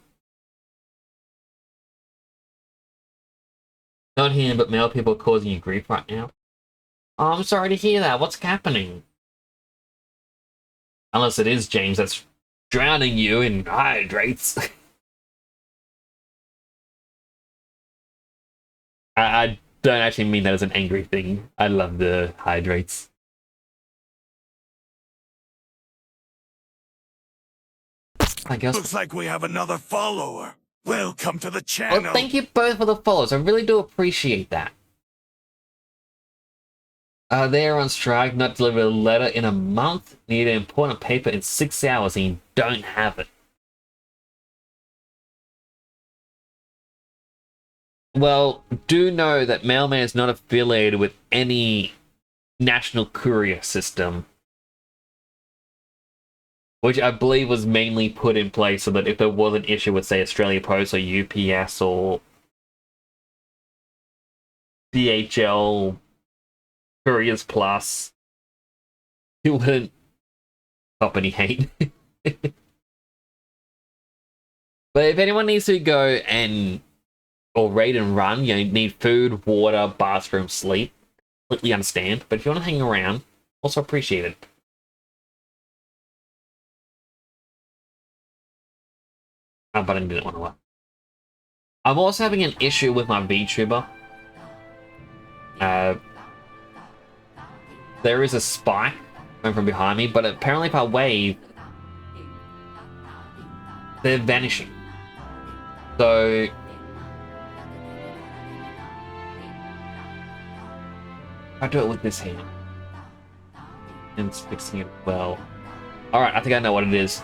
Not him, but male people are causing you grief right now. Oh, I'm sorry to hear that. What's happening? Unless it is James that's drowning you in hydrates. I don't actually mean that as an angry thing. I love the hydrates. I guess. Looks like we have another follower. Welcome to the channel. Well, thank you both for the follows. I really do appreciate that. They are on strike, not delivered a letter in a month. Need an important paper in 6 hours and you don't have it. Well, do know that Mailman is not affiliated with any national courier system, which I believe was mainly put in place so that if there was an issue with, say, Australia Post or UPS or DHL Couriers Plus, it wouldn't stop any hate. But if anyone needs to go and or raid and run, you need food, water, bathroom, sleep, completely understand. But if you want to hang around, also appreciate it. Oh, but I didn't want to work. I'm also having an issue with my VTuber. There is a spike coming from behind me, but apparently if I wave, they're vanishing. So I do it with this hand. And it's fixing it well. Alright, I think I know what it is.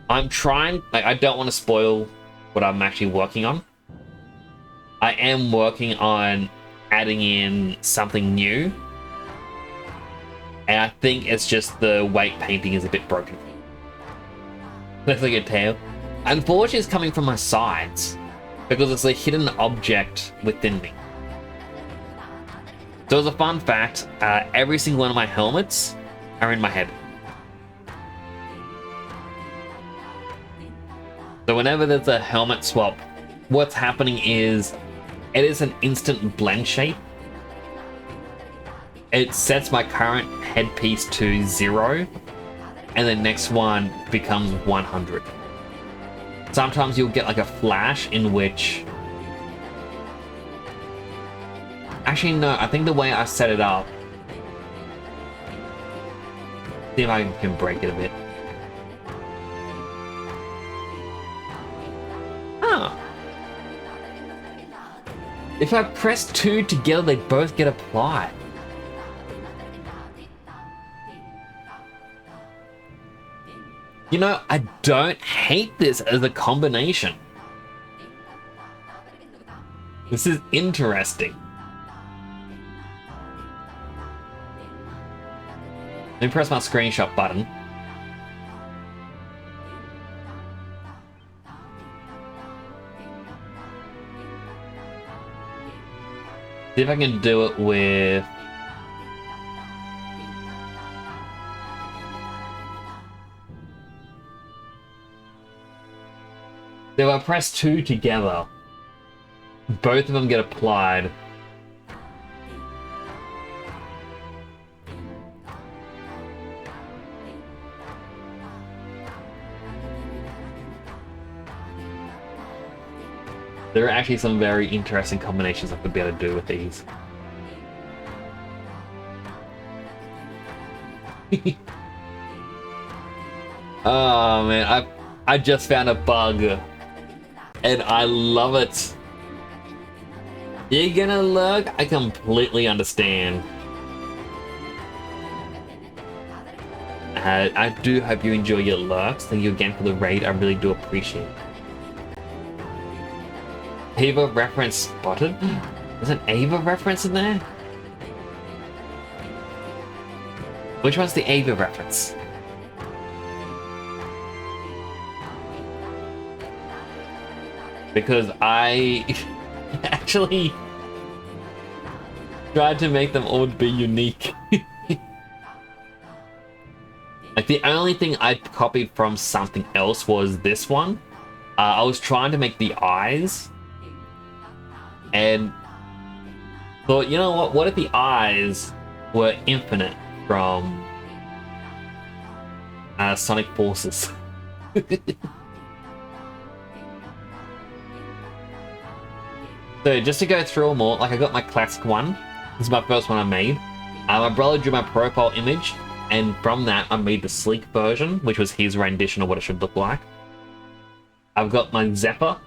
I'm trying, like, I don't want to spoil what I'm actually working on. I am working on adding in something new. And I think it's just the weight painting is a bit broken. Looks like a tail. Unfortunately, it's coming from my sides because it's a hidden object within me. So as a fun fact, every single one of my helmets are in my head. So whenever there's a helmet swap, what's happening is it is an instant blend shape. It sets my current headpiece to 0, and the next one becomes 100. Sometimes you'll get like a flash in which... Actually, no, I think the way I set it up... See if I can break it a bit. Ah. If I press 2 together, they both get applied. You know, I don't hate this as a combination. This is interesting. Let me press my screenshot button. See if I can do it with... If I press 2 together, both of them get applied. There are actually some very interesting combinations I could be able to do with these. Oh man, I just found a bug. And I love it. You're gonna lurk? I completely understand. I do hope you enjoy your lurks. Thank you again for the raid. I really do appreciate it. Ava reference spotted? There's an Ava reference in there? Which one's the Ava reference? Because I actually tried to make them all be unique. Like the only thing I copied from something else was this one. I was trying to make the eyes and thought, you know what if the eyes were infinite from Sonic Forces? So just to go through them all, like I got my classic one. This is my first one I made. My brother drew my profile image, and from that I made the sleek version, which was his rendition of what it should look like. I've got my Zephyr,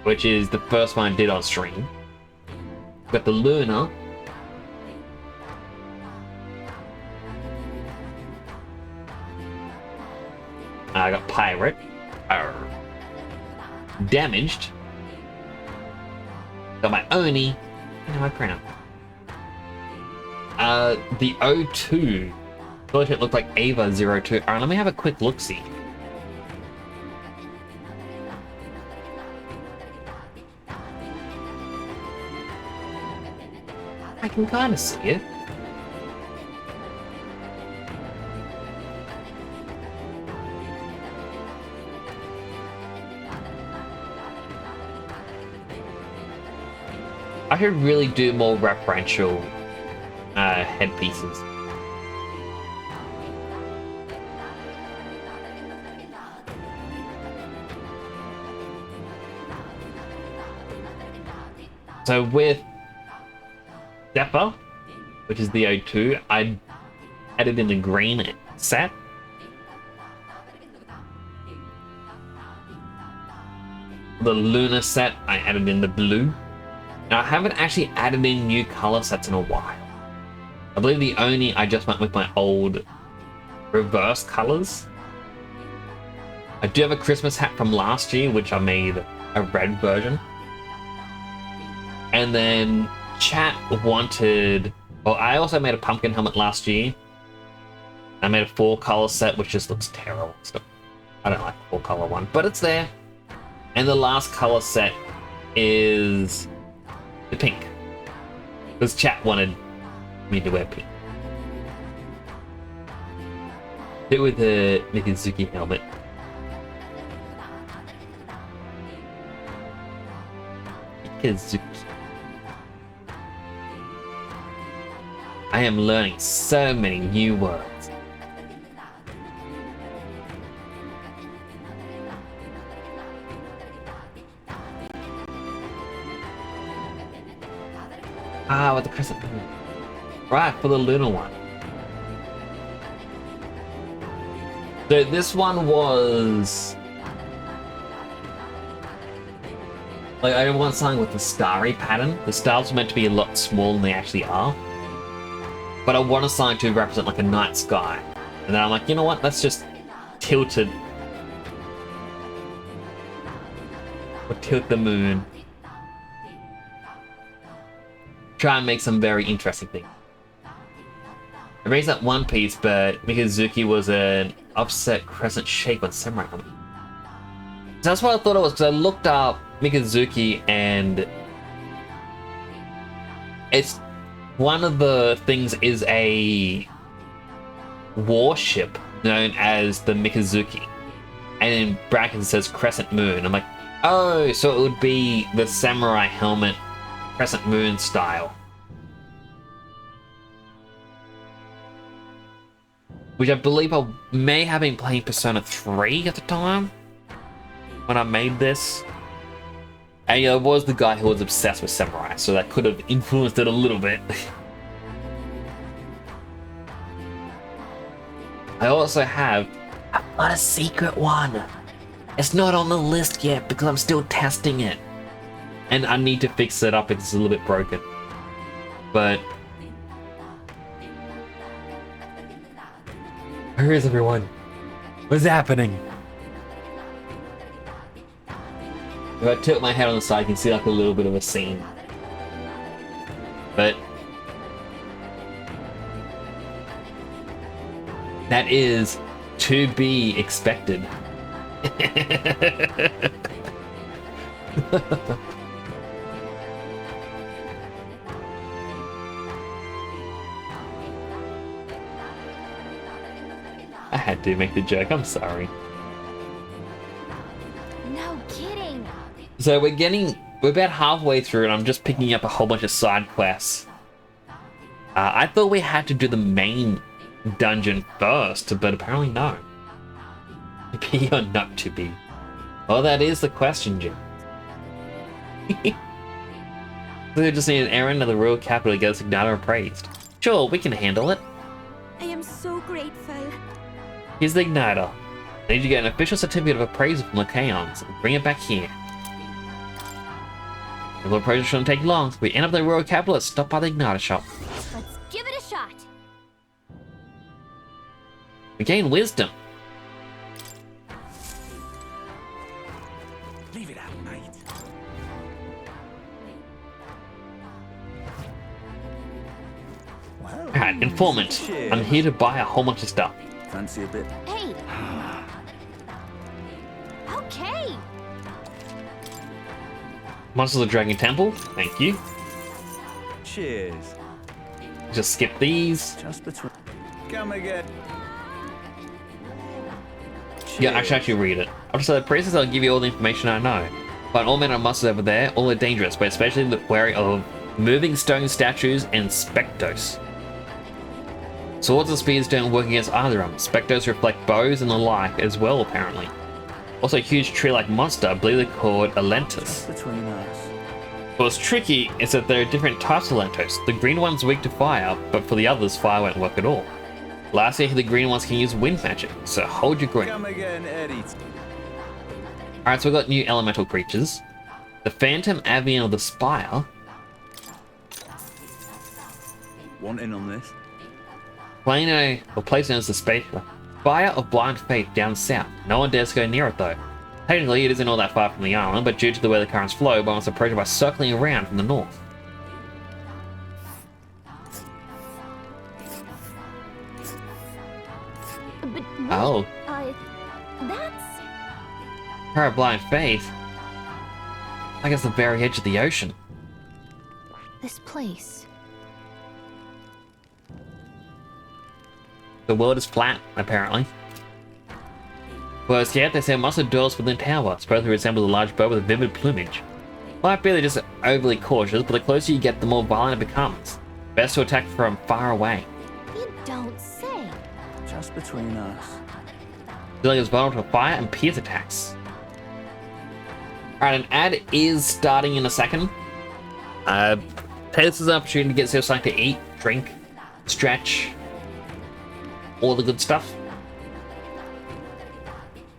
which is the first one I did on stream. I've got the Luna. I got Pirate. Damaged. Got my Oni. And my crown. The O2. Thought it looked like Ava 02. Alright, let me have a quick look-see. I can kind of see it. I should really do more referential headpieces. So with Zephyr, which is the O2, I added in the green set. The Luna set, I added in the blue. Now, I haven't actually added in new color sets in a while. I believe the Oni I just went with my old reverse colors. I do have a Christmas hat from last year, which I made a red version. And then chat wanted... Well, I also made a pumpkin helmet last year. I made a 4-color set, which just looks terrible. So I don't like the 4-color one, but it's there. And the last color set is the pink. Because chat wanted me to wear pink. Do it with the Mikazuki helmet. Mikazuki. I am learning so many new words. Ah, with the crescent moon. Right, for the lunar one. So this one was... like, I want something with the starry pattern. The stars were meant to be a lot smaller than they actually are. But I want a sign to represent like a night sky. And then I'm like, you know what, let's just tilt it. Or tilt the moon. Try and make some very interesting things. I raised that one piece, but Mikazuki was an upset crescent shape on samurai helmet. So that's what I thought it was, because I looked up Mikazuki and it's one of the things is a warship known as the Mikazuki, and in brackets it says crescent moon. I'm like, oh, so it would be the samurai helmet crescent moon style, which I believe I may have been playing Persona 3 at the time when I made this. And yeah, it was the guy who was obsessed with samurai, so that could have influenced it a little bit. I also have... I've got a secret one. It's not on the list yet because I'm still testing it. And I need to fix it up, it's a little bit broken. But... where is everyone? What's happening? If I tilt my head on the side, you can see like a little bit of a scene. But... that is to be expected. I had to make the joke, I'm sorry. No kidding. So we're about halfway through and I'm just picking up a whole bunch of side quests. I thought we had to do the main dungeon first, but apparently no. To be or not to be? Well, that is the question, Jim. So we just need an errand of the royal capital to get us Igniter appraised. Sure, we can handle it. I am so grateful. Here's the Igniter. I need you to get an official certificate of appraisal from the Kaons and bring it back here. The appraisal shouldn't take long, so if we end up in the royal capital, let's stop by the Igniter shop. Let's give it a shot. We gain wisdom. Leave it out, mate. Alright, informant. I'm here to buy a whole bunch of stuff. Fancy a bit? Hey. Okay. Monsters of the Dragon Temple, thank you. Cheers. Just skip these. Just between. Come again. Yeah, I should actually read it. After the priestess, I'll give you all the information I know. Find all men of monsters over there, all are dangerous, but especially wary of moving stone statues and spectos. Swords and spears don't work against either of them. Spectos reflect bows and the like as well, apparently. Also, a huge tree-like monster, I believe they're called Alentus. Between us. What's tricky is that there are different types of Alentos. The green one's weak to fire, but for the others, fire won't work at all. Lastly, the green ones can use wind magic, so hold your ground. Come again, Eddie. Alright, so we've got new elemental creatures. The Phantom Avian of the Spire. Want in on this? Plano, or place known as the Spire of Blind Faith down south. No one dares go near it though. Technically, it isn't all that far from the island, but due to the way the currents flow, one must approach it by circling around from the north. But Oh. that's... Her Blind Faith? I guess the very edge of the ocean. This place. The world is flat, apparently. Well, scared they say monster dwells within the tower, supposed to resemble a large bird with a vivid plumage. Might be they're just overly cautious, but the closer you get, the more violent it becomes. Best to attack from far away. You don't say. Just between us. Dealing is vulnerable to fire and pierce attacks. Alright, an ad is starting in a second. Take this as an opportunity to get yourself something to eat, drink, stretch, all the good stuff.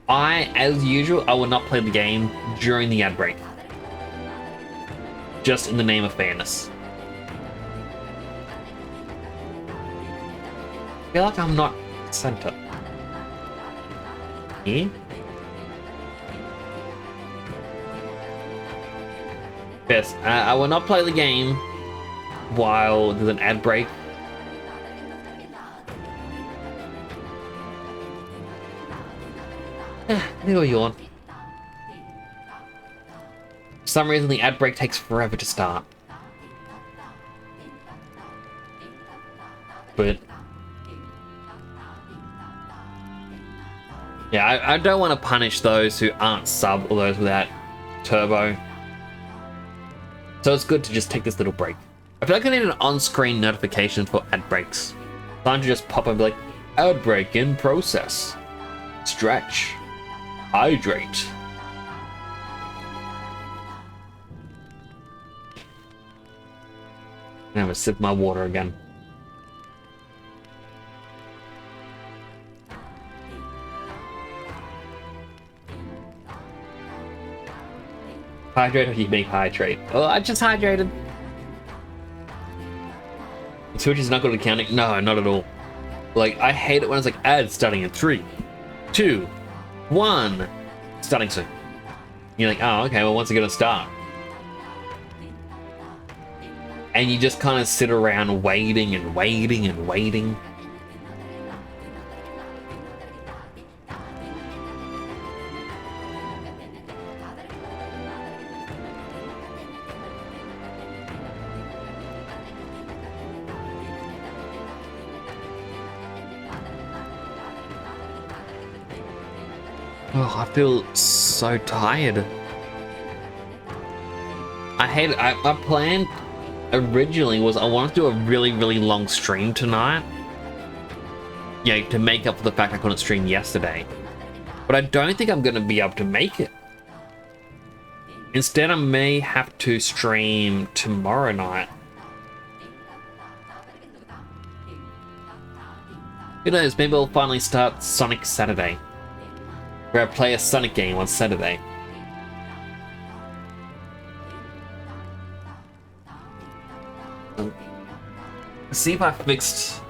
As usual, I will not play the game during the ad break. Just in the name of fairness. I feel like I'm not center. Here? Yes, I will not play the game while there's an ad break. There you yawn. For some reason, the ad break takes forever to start. But yeah, I don't want to punish those who aren't sub or those without turbo. So it's good to just take this little break. I feel like I need an on-screen notification for ad breaks. Time to just pop up and be like, ad break in process. Stretch. Hydrate. I'm gonna sip my water again. Hydrate or you make hydrate? Oh, I just hydrated. Switch is not good at counting? No, not at all. Like, I hate it when it's like ads starting in 3, 2, 1. Starting soon. You're like, oh, okay, well, when's it gonna start? And you just kind of sit around waiting and waiting and waiting. Oh, I feel so tired. I hate it. My plan originally was I wanted to do a really, really long stream tonight. Yeah, to make up for the fact I couldn't stream yesterday. But I don't think I'm going to be able to make it. Instead, I may have to stream tomorrow night. Who knows, maybe I'll finally start Sonic Saturday. Where I play a Sonic game on Saturday. Let's see if I fixed...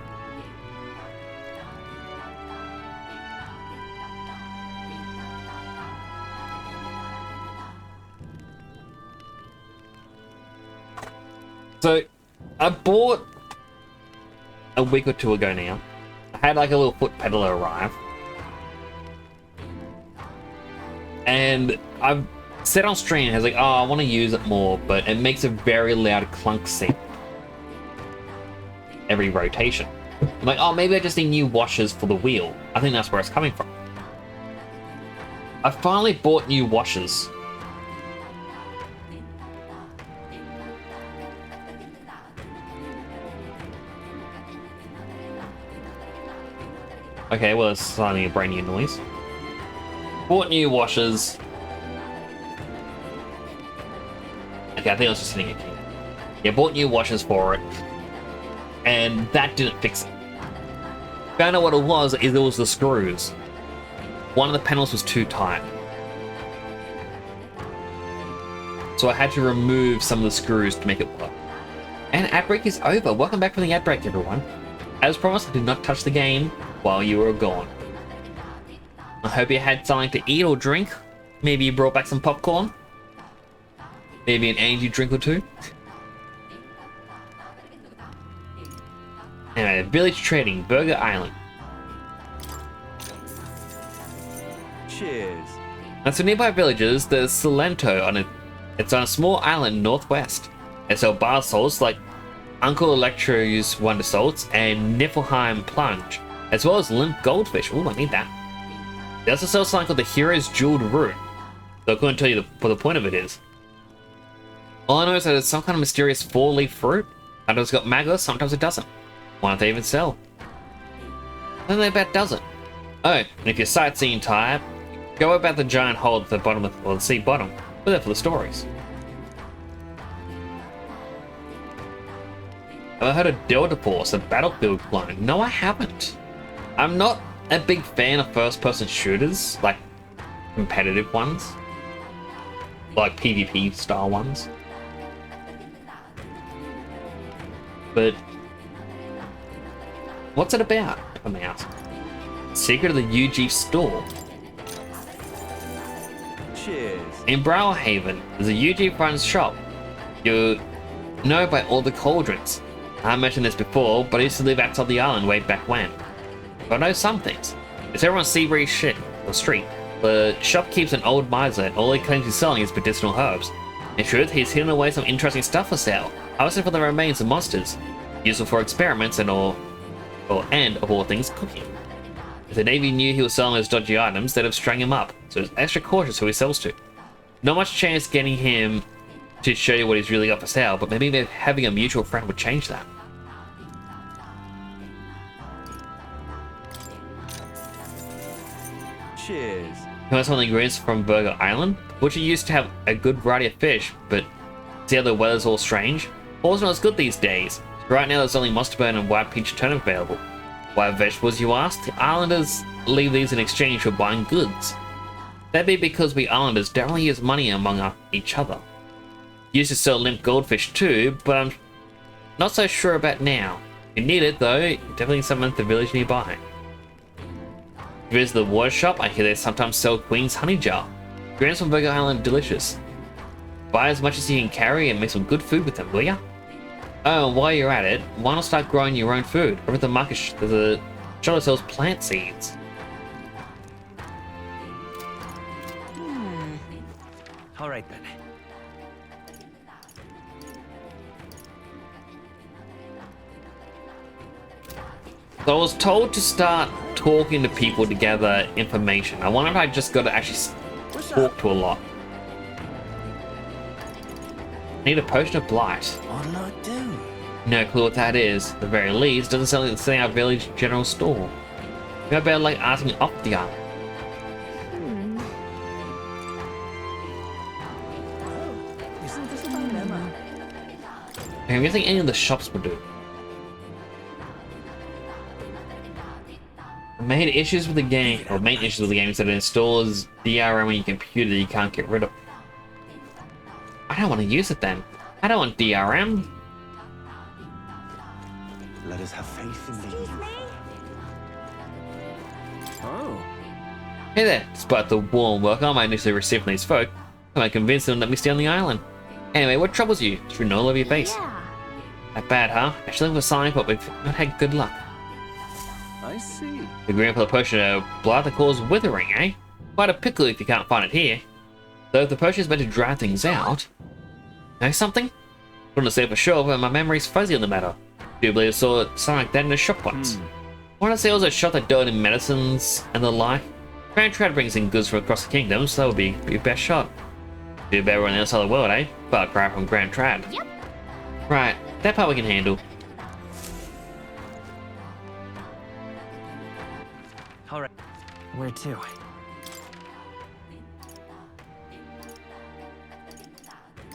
So, I bought a week or two ago now. I had like a little foot pedaler arrive. And I've said on stream, I was like, oh, I want to use it more, but it makes a very loud clunk sound every rotation. I'm like, oh, maybe I just need new washers for the wheel. I think that's where it's coming from. I finally bought new washers. Okay, well, it's starting a brand new noise. Bought new washers. Okay, I think I was just hitting it. Yeah, bought new washers for it. And that didn't fix it. Found out what it was, is it was the screws. One of the panels was too tight. So I had to remove some of the screws to make it work. And ad break is over. Welcome back from the ad break, everyone. As promised, I did not touch the game while you were gone. I hope you had something to eat or drink. Maybe you brought back some popcorn. Maybe an energy drink or two. Anyway, village trading, Burger Island. Cheers. Now, so nearby villages, there's Salento it's on a small island northwest. They sell bar salts like Uncle Electro's Wonder Salts and Niflheim Plunge, as well as limp goldfish. Ooh, I need that. They also sell something called the Hero's Jeweled Root. So I couldn't tell you what the point of it is. All I know is that it's some kind of mysterious 4-leaf fruit. Sometimes it's got maggots, sometimes it doesn't. Why don't they even sell? Then they about doesn't. Oh, and if you're sightseeing tired, go about the giant hole at the bottom of the sea bottom. We're there for the stories. Have I heard of Delta Force, a battlefield clone? No, I haven't. I'm not a big fan of first-person shooters, like competitive ones. Like PvP style ones. But what's it about, if I may ask? Secret of the UG store. Cheers. In Browerhaven, there's a UG friend's shop. You know by all the cauldrons. I mentioned this before, but I used to live outside the island way back when. But I know some things. It's everyone's Seabury shit, or street. The shop keeps an old miser, and all he claims he's selling is medicinal herbs. In truth, he's hidden away some interesting stuff for sale. Harvesting for the remains of monsters. Useful for experiments and of all things, cooking. If the Navy knew he was selling those dodgy items, they'd have strung him up, so it's extra cautious who he sells to. Not much chance getting him to show you what he's really got for sale, but maybe having a mutual friend would change that. Cheers. He wants some of the ingredients from Burger Island, which used to have a good variety of fish, but see how the weather's all strange? All's not as good these days. Right now there's only mustard and white peach turnip available. Why vegetables, you ask? The islanders leave these in exchange for buying goods. That'd be because we islanders don't really use money among each other. Used to sell limp goldfish too, but I'm not so sure about now. If you need it though, definitely summon the village nearby. If you visit the water shop, I hear they sometimes sell Queen's honey jar. Grants from Burger Island delicious. Buy as much as you can carry and make some good food with them, will ya? Oh, and while you're at it, why not start growing your own food? Over at the market, there's a shop that sells plant seeds. All right then. So I was told to start talking to people to gather information. I wonder if I just got to actually talk to a lot. Need a potion of blight. What'll I do? No clue what that is. At the very least, doesn't sound like it's in our village general store. Maybe I better like asking up the island. I'm guessing any of the shops would do. The main issues with the game, or main issues with the game, is that it installs DRM on your computer that you can't get rid of. I don't want to use it then. I don't want DRM. Let us have faith in the youth. Oh. Hey there, despite the warm welcome I initially received from these folk, I convinced them to let me stay on the island. Anyway, what troubles you? It's written all over your face. Yeah. That bad, huh? Actually, we're signing, but we've not had good luck. I see. The green for the potion of blood that causes withering, eh? Quite a pickle if you can't find it here. Though if the potion is meant to dry things out. Know something? Couldn't say for sure, but my memory's fuzzy on the matter. Do believe I saw something like that in a shop once. Want to say it was a shop that dealt in medicines and the like? Grand Trad brings in goods from across the kingdom, so that would be your best shot. Do better on the other side of the world, eh? But cry from Grand Trad. Yep. Right, that part we can handle. All right. Where to?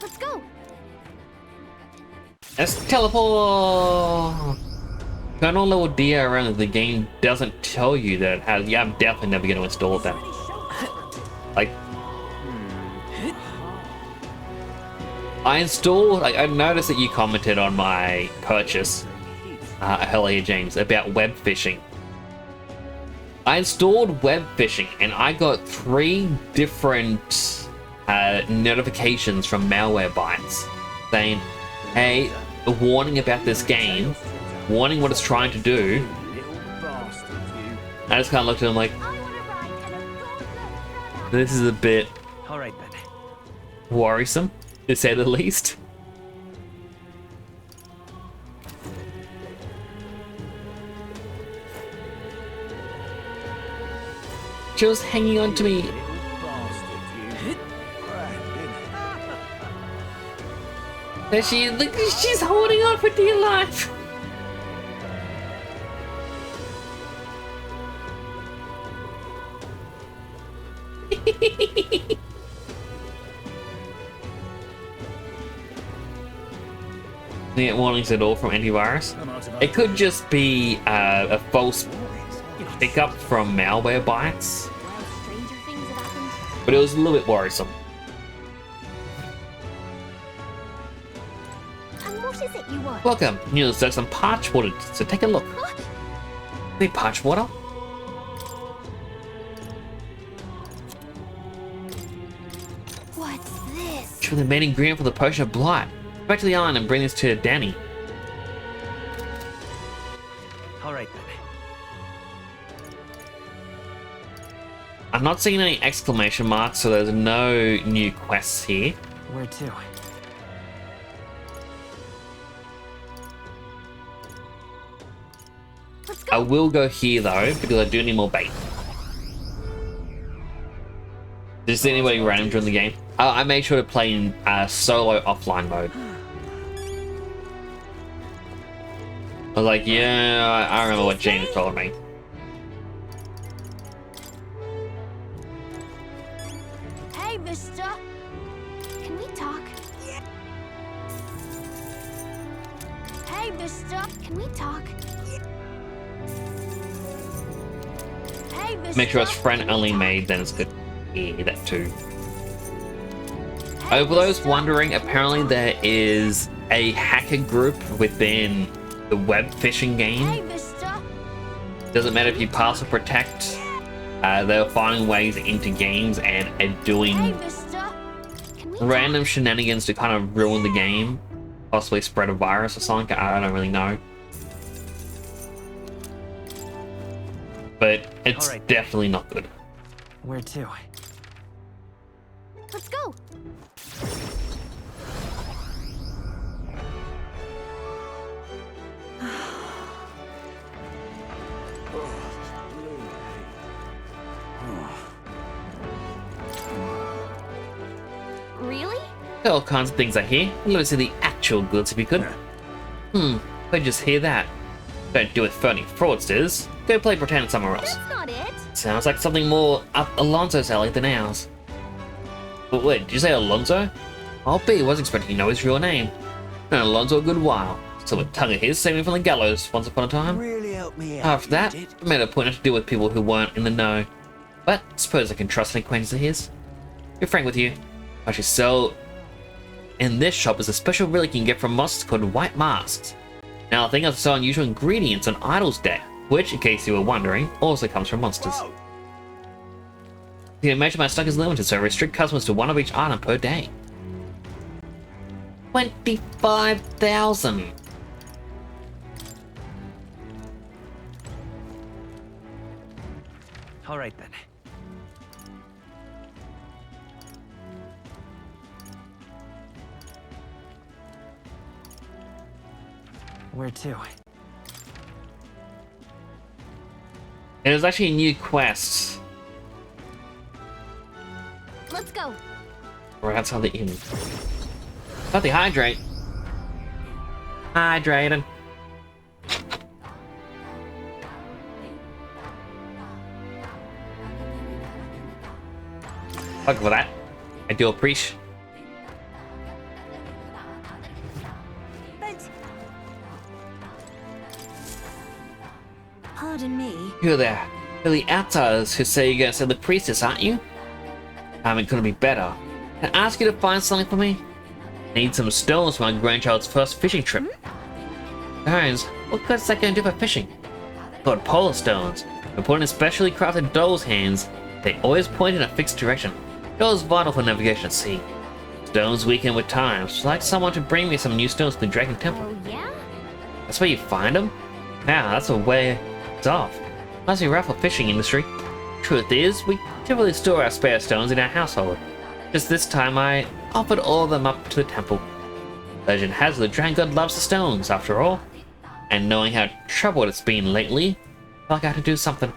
Let's go. Let's teleport! Colonel level DRM that the game doesn't tell you that it has. Yeah, I'm definitely never going to install that. Like, I installed. Like, I noticed that you commented on my purchase, Hello here, James, about web phishing. I installed web phishing, and I got 3 different notifications from Malwarebytes saying, "Hey, a warning about this game, warning what it's trying to do." I just kind of looked at him like, this is a bit worrisome, to say the least. Just hanging on to me. There she is. Look, she's holding on for dear life. You get warnings at all from antivirus? It could just be a false pickup from malware bites, Stranger things have happened. but it was a little bit worrisome. And what is it you want? Welcome. You know, there's some parch water, so take a look. Need parch water? What's this? Choose the main ingredient for the potion of blight. Go back to the island and bring this to Danny. All right then. I'm not seeing any exclamation marks, so there's no new quests here. Where to? Let's I go. will go here though, because I do need more bait. Did you see anybody random during the game? I made sure to play in solo offline mode. I was like, yeah, I remember what James told me. Hey, mister. Can we talk? Hey, mister. Can we talk? Hey, mister. Make sure it's friend only made, then it's good. Yeah, that too. For those wondering, apparently there is a hacker group within the web phishing game. Hey, mister. Doesn't matter if you pass or protect. They're finding ways into games and are Hey, doing mister. Can we random shenanigans to kind of ruin the game. Possibly spread a virus or something. I don't really know. But it's Alright. definitely not good. Where to? Let's go. Really? There are all kinds of things I hear. Let's see the actual goods if you could. I just hear that. Don't do it with phony fraudsters. Go play pretend somewhere else. That's not it. Sounds like something more up Alonso's alley than ours. But wait, did you say Alonso? I'll be, was expecting to know his real name. Known Alonso a good while. So a tongue of his saved me from the gallows once upon a time. Really help me out. After that, I made a point not to deal with people who weren't in the know. But suppose I can trust an acquaintance of his. To be frank with you, I should sell in this shop is a special relic you can get from monsters called white masks. Now the thing is to sell unusual ingredients on Idol's deck, which, in case you were wondering, also comes from monsters. Whoa. The information my stock is limited, so I restrict customers to one of each item per day. 25,000! All right then. Where to? There's actually a new quest Let's go. right outside the inn. Got the hydrate. Hydrated. Fuck with that. I do appreciate. But... Pardon me. You there. You're the outsiders who say you're gonna sell the priestess, aren't you? Timing couldn't be better. Can I ask you to find something for me? I need some stones for my grandchild's first fishing trip. Stones? What good's that gonna do for fishing? Called polar stones. When put in specially crafted doll's hands, they always point in a fixed direction. Doll is vital for navigation at sea. Stones weaken with time, so I'd like someone to bring me some new stones to the Dragon Temple. Oh, yeah? That's where you find them? Now, that's a way it's off. Must be rough for fishing industry. Truth is, we typically store our spare stones in our household. Just this time, I offered all of them up to the temple. Legend has it the Dragon God loves the stones, after all. And knowing how troubled it's been lately, I felt like I had to do something.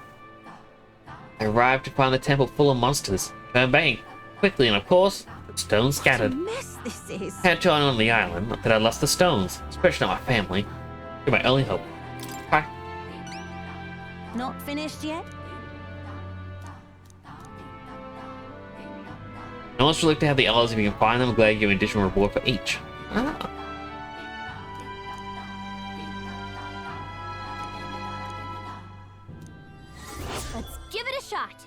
I arrived to find the temple full of monsters. Turned bang quickly, and of course, Stones scattered. What a mess this is. Had to on the island, not that I lost the stones, especially not my family. You're my only hope. Bye. Not finished yet? No one's really like to have the others if you can find them. I'm glad you give an additional reward for each. Ah. Let's give it a shot.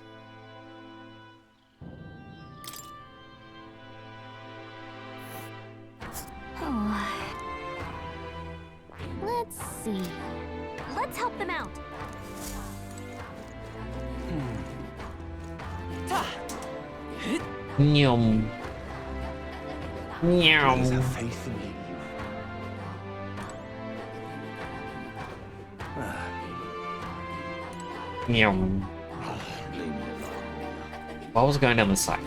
Oh. Let's see. Let's help them out. Nyum. Please have Nyum. faith in you. Nyum. What was going down the side?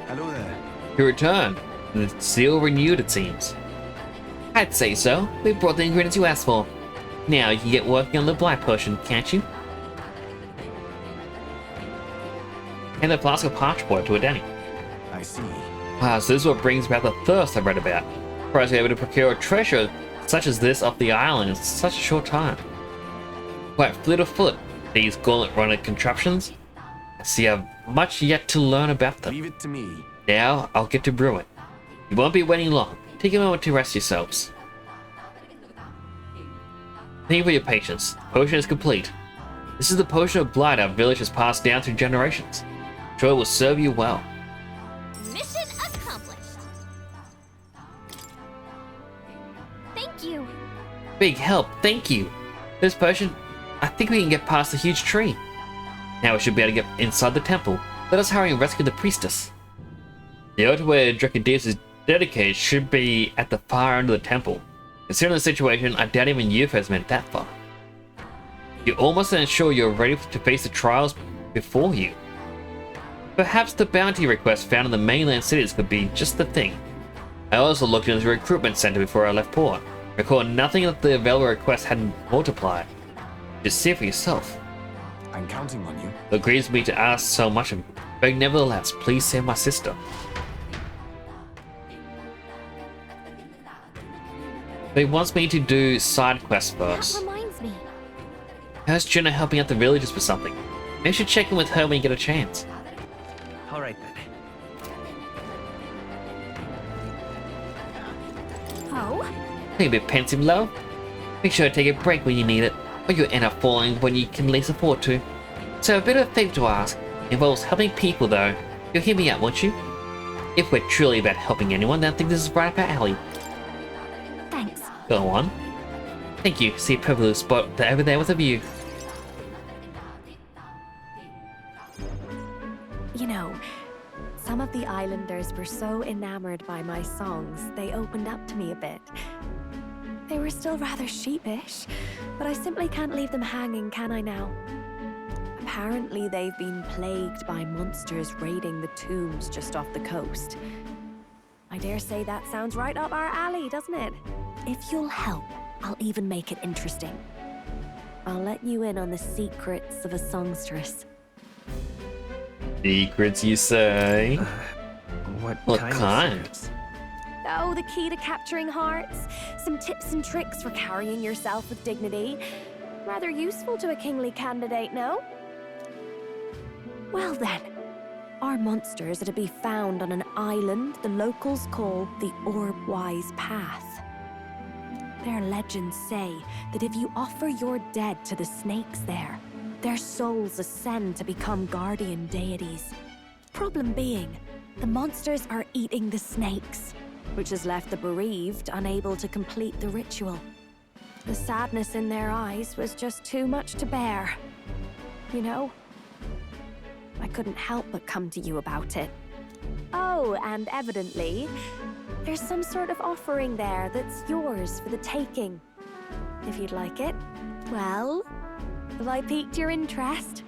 Hello there. You returned. The seal renewed, it seems. I'd say so. We brought the ingredients you asked for. Now you can get working on the black potion, can't you? And the flask of parched water to a Danny. I see. Ah, so this is what brings about the thirst I read about. Surprised you're able to procure a treasure such as this off the island in such a short time. Quite fleet of foot, these gauntlet-runner contraptions. I see I have much yet to learn about them. Leave it to me. Now I'll get to brewing. You won't be waiting long. Take a moment to rest yourselves. Thank you for your patience. The potion is complete. This is the potion of blood our village has passed down through generations. I'm sure it will serve you well. Mission accomplished. Thank you. Big help, thank you. This potion, I think we can get past the huge tree. Now we should be able to get inside the temple. Let us hurry and rescue the priestess. The altar where Dracondeus is dedicated should be at the far end of the temple. Considering the situation, I doubt even youth has made it that far. You almost ensure you're ready to face the trials before you. Perhaps the bounty requests found in the mainland cities could be just the thing. I also looked into the recruitment center before I left port. Recall nothing that the available requests hadn't multiplied. Just see it for yourself. I'm counting on you. It grieves me to ask so much of you, but nevertheless, please save my sister. But he wants me to do side quests first. That reminds me. How's Jenna helping out the villagers for something? Maybe you should check in with her when you get a chance. All right then. Oh? Be a bit pensive, love. Make sure to take a break when you need it, or you'll end up falling when you can least afford to. So a bit of a favor to ask. It involves helping people though. You'll hear me out, won't you? If we're truly about helping anyone, then I think this is right up our alley. Thanks. Go on. Thank you. See a perfect spot over there with a view. You know, some of the islanders were so enamored by my songs, they opened up to me a bit. They were still rather sheepish, but I simply can't leave them hanging, can I now? Apparently they've been plagued by monsters raiding the tombs just off the coast. I dare say that sounds right up our alley, doesn't it? If you'll help, I'll even make it interesting. I'll let you in on the secrets of a songstress. Secrets, you say? What kind? secrets? Oh, the key to capturing hearts. Some tips and tricks for carrying yourself with dignity. Rather useful to a kingly candidate, no? Well then, our monsters are to be found on an island the locals call the Orb-Wise Path. Their legends say that if you offer your dead to the snakes there, their souls ascend to become guardian deities. Problem being, the monsters are eating the snakes, which has left the bereaved unable to complete the ritual. The sadness in their eyes was just too much to bear. You know? I couldn't help but come to you about it. Oh, and evidently, there's some sort of offering there that's yours for the taking. If you'd like it. Well, have I piqued your interest?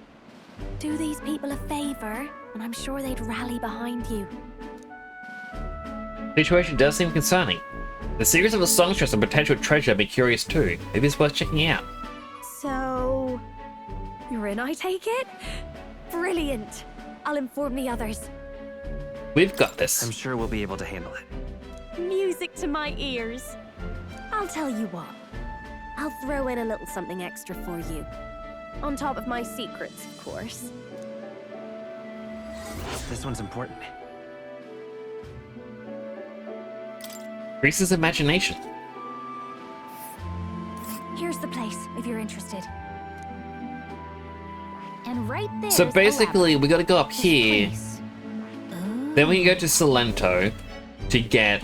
Do these people a favor, and I'm sure they'd rally behind you. The situation does seem concerning. The secrets of a songstress and potential treasure be curious too. Maybe it's worth checking out. So... you're in, I take it? Brilliant. I'll inform the others. We've got this. I'm sure we'll be able to handle it. Music to my ears. I'll tell you what. I'll throw in a little something extra for you. On top of my secrets, of course. This one's important. Reese's imagination. Here's the place, if you're interested. And right there. So basically, we gotta go up here. Then we can go to Salento to get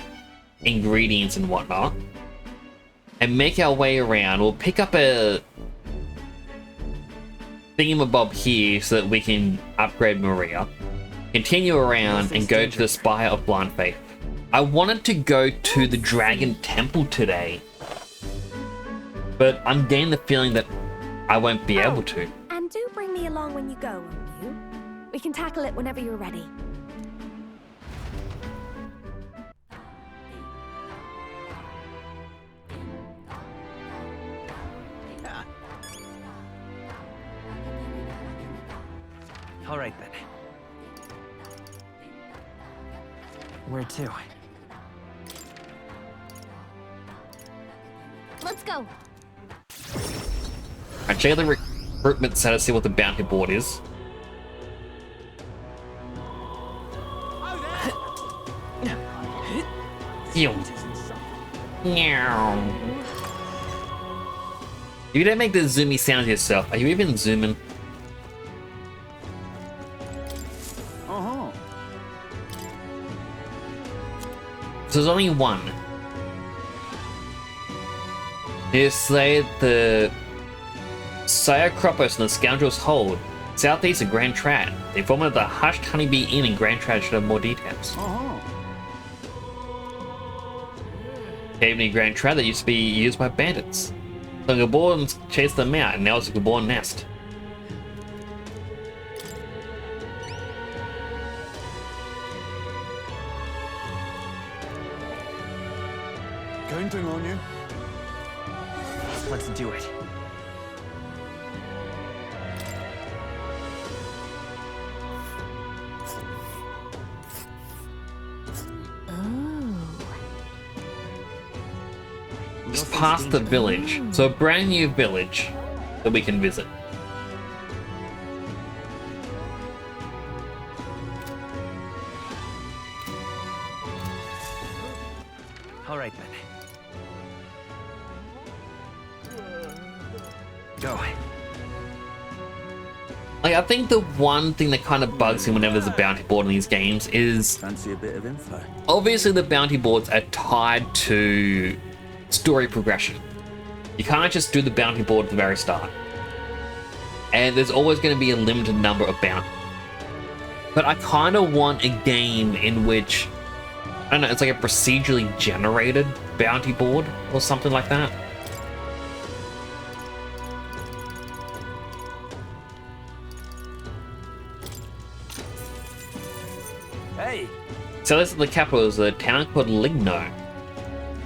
ingredients and whatnot. And make our way around. We'll pick up a thingamabob here so that we can upgrade Maria. Continue around and go to the Spire of Blind Faith. I wanted to go to the Dragon Temple today, but I'm getting the feeling that I won't be able to. And do bring me along when you go, won't you? We can tackle it whenever you're ready. All right then. Where to? Let's go. I check the recruitment center to see what the bounty board is. Ew. Meow. If you don't make the zoomy sounds yourself, are you even zooming? So there's only one. You slay the Cycropus and the Scoundrel's Hold, southeast of Grand Trad. They form the Hushed Honeybee Inn in Grand Trad should have more details. Cave near Grand Trad that used to be used by bandits. The Gaborans chased them out, and now it's a Gaborn nest. Counting on you. Let's do it. Just past the village. So a brand new village that we can visit. All right then. Go. Like, I think the one thing that kind of bugs me whenever there's a bounty board in these games is Fancy a bit of info. obviously the bounty boards are tied to story progression. You can't just do the bounty board at the very start. And there's always going to be a limited number of bounty. But I kind of want a game in which, I don't know, it's like a procedurally generated bounty board or something like that. Hey! So this is the capital, is a town called Ligno.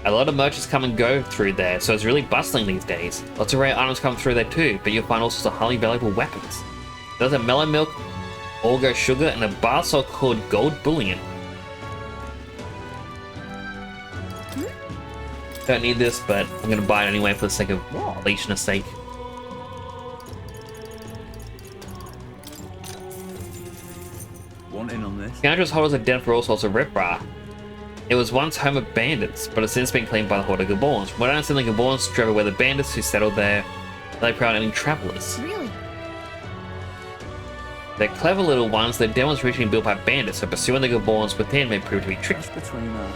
A lot of merchants come and go through there, so it's really bustling these days. Lots of rare items come through there too, but you'll find all sorts of highly valuable weapons. There's a melon milk, Orgo sugar, and a bar salt called gold bullion. Don't need this, but I'm gonna buy it anyway for the sake of leishness sake. Want in on this? Scoundrel's Hold is a den for all sorts of riprap. It was once home of bandits, but has since been claimed by the Horde of Gaborns. What I understand, the Gaborns drove away the bandits who settled there. They proud any travelers. Really? They're clever little ones. Their den was originally built by bandits, so pursuing the Gaborns within may prove to be tricky. That's between us.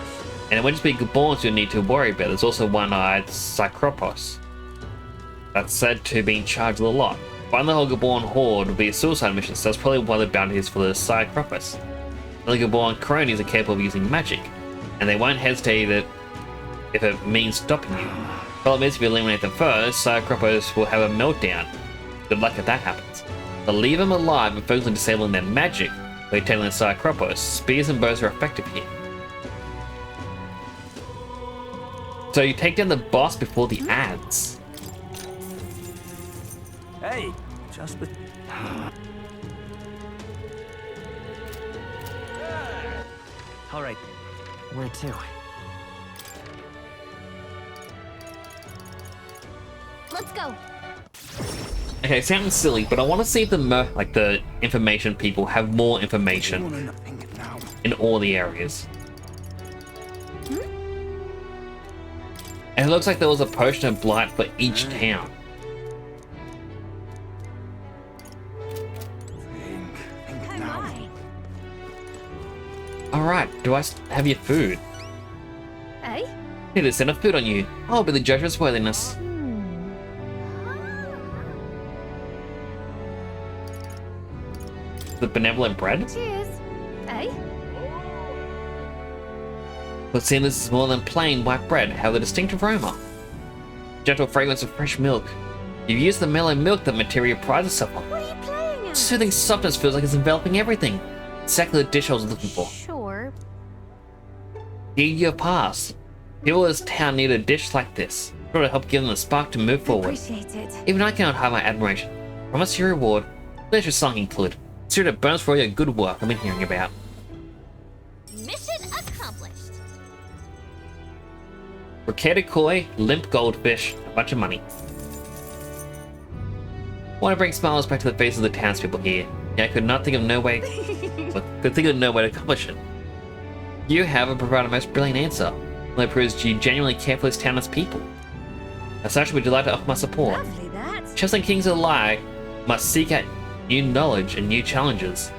And it won't just be Gaborns you need to worry about. There's also one-eyed Cycropos that's said to be in charge of the lot. Find the whole Gaborn horde will be a suicide mission, so that's probably one of the bounties for the Cycropos. The Gaborn cronies are capable of using magic, and they won't hesitate if it means stopping you. Problem is, if you eliminate them first, Cycropos will have a meltdown. Good luck if that happens. But leave them alive and focus on disabling their magic by tackling Cycropos. Spears and bows are effective here. So you take down the boss before the ads. Hey, just the... All right. Where to? Let's go. Okay, it sounds silly, but I want to see if the information people have more information in all the areas. And it looks like there was a potion of blight for each town. Alright, do I have your food? Hey? Here to send a food on you. I'll be the judge of its worthiness. The benevolent bread? Cheers. Hey? But seeing this is more than plain white bread, have a distinct aroma. Gentle fragrance of fresh milk. You've used the mellow milk that materia prides itself on. What are you playing at? Soothing softness feels like it's enveloping everything. Exactly the dish I was looking for. Sure. Here you have passed. People of this town need a dish like this. Sure to help give them the spark to move forward. Appreciate it. Even I cannot hide my admiration. Promise your reward. Let your song include. Consider it a bonus for all your good work I've been hearing about. Mission accomplished. Brocaded koi, limp goldfish, a bunch of money. Want to bring smiles back to the faces of the townspeople here. Yeah, I could not think of no way. Could think of no way to accomplish it. You have provided a most brilliant answer. Well, it proves you genuinely care for this town as people. As such, we'd like to offer my support. Lovely, that. Chess and kings alike must seek out new knowledge and new challenges.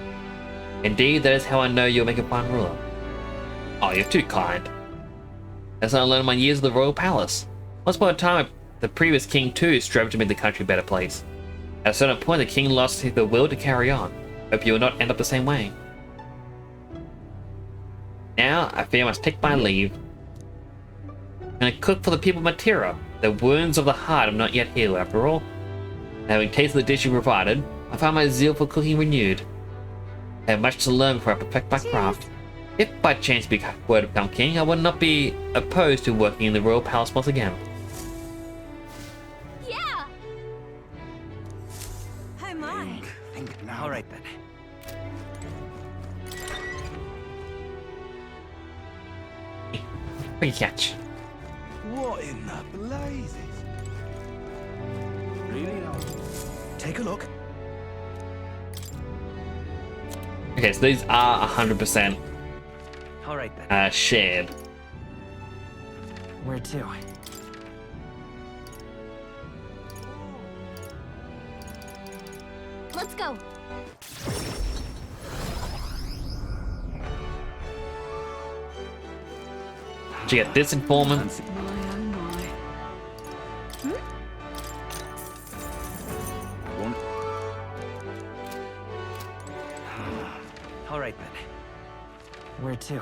Indeed, that is how I know you'll make a fine ruler. Oh, you're too kind. That's what I learned in my years of the royal palace. Once upon a time, the previous king too strove to make the country a better place. At a certain point, the king lost the will to carry on. Hope you will not end up the same way. Now, I fear I must take my leave. I'm gonna cook for the people of Matera. The wounds of the heart have not yet healed, after all. Having tasted the dish you provided, I find my zeal for cooking renewed. I have much to learn before I perfect my craft. If by chance you were to become king, I would not be opposed to working in the royal palace once again. Yeah. Oh my. All right then. Free catch. What in the blazes? Really? Take a look. Okay, so these are 100% All right then. shared. Where to? Let's go. Did you get this informant? All right then. Where to?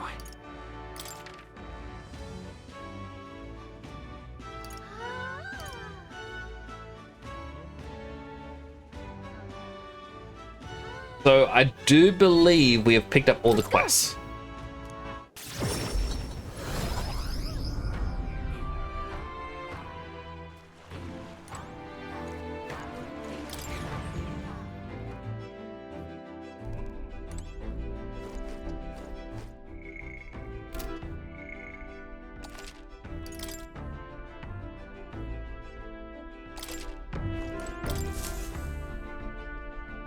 So I do believe we have picked up all the quests.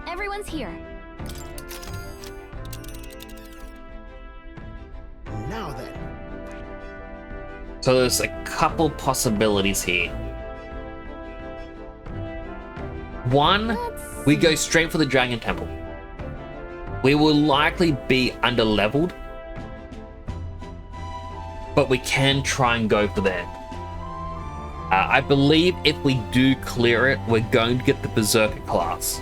Everyone's here. Now then. So there's a couple possibilities here. One, we go straight for the Dragon Temple. We will likely be underleveled, but we can try and go for that. I believe if we do clear it, we're going to get the Berserker class.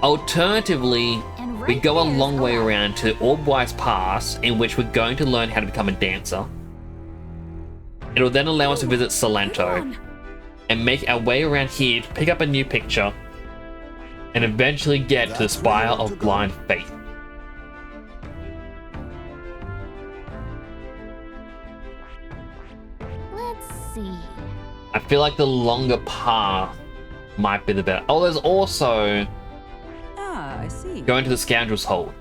Alternatively, we go a long way around to Orbwise Pass, in which we're going to learn how to become a dancer. It'll then allow us to visit Salento and make our way around here to pick up a new picture and eventually get to the Spire of Blind Faith. see. I feel like the longer path might be the better. Oh, there's also Ah, I see. going to the Scoundrel's Hold,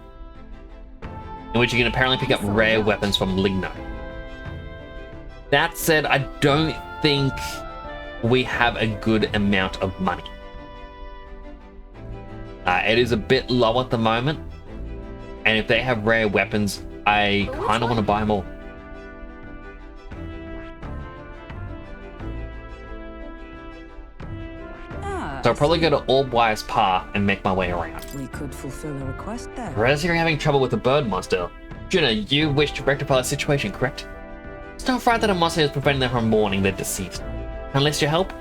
in which you can apparently pick up rare weapons from Ligno. That said, I don't think we have a good amount of money. It is a bit low at the moment, and if they have rare weapons, I kind of want to buy more. So I'll probably go to Orbwire's Path and make my way around. We could fulfill a request there. Rez, you're having trouble with the bird monster. Juna, you wish to rectify the situation, correct? It's not right that a monster is preventing them from mourning their deceased. Unless you help?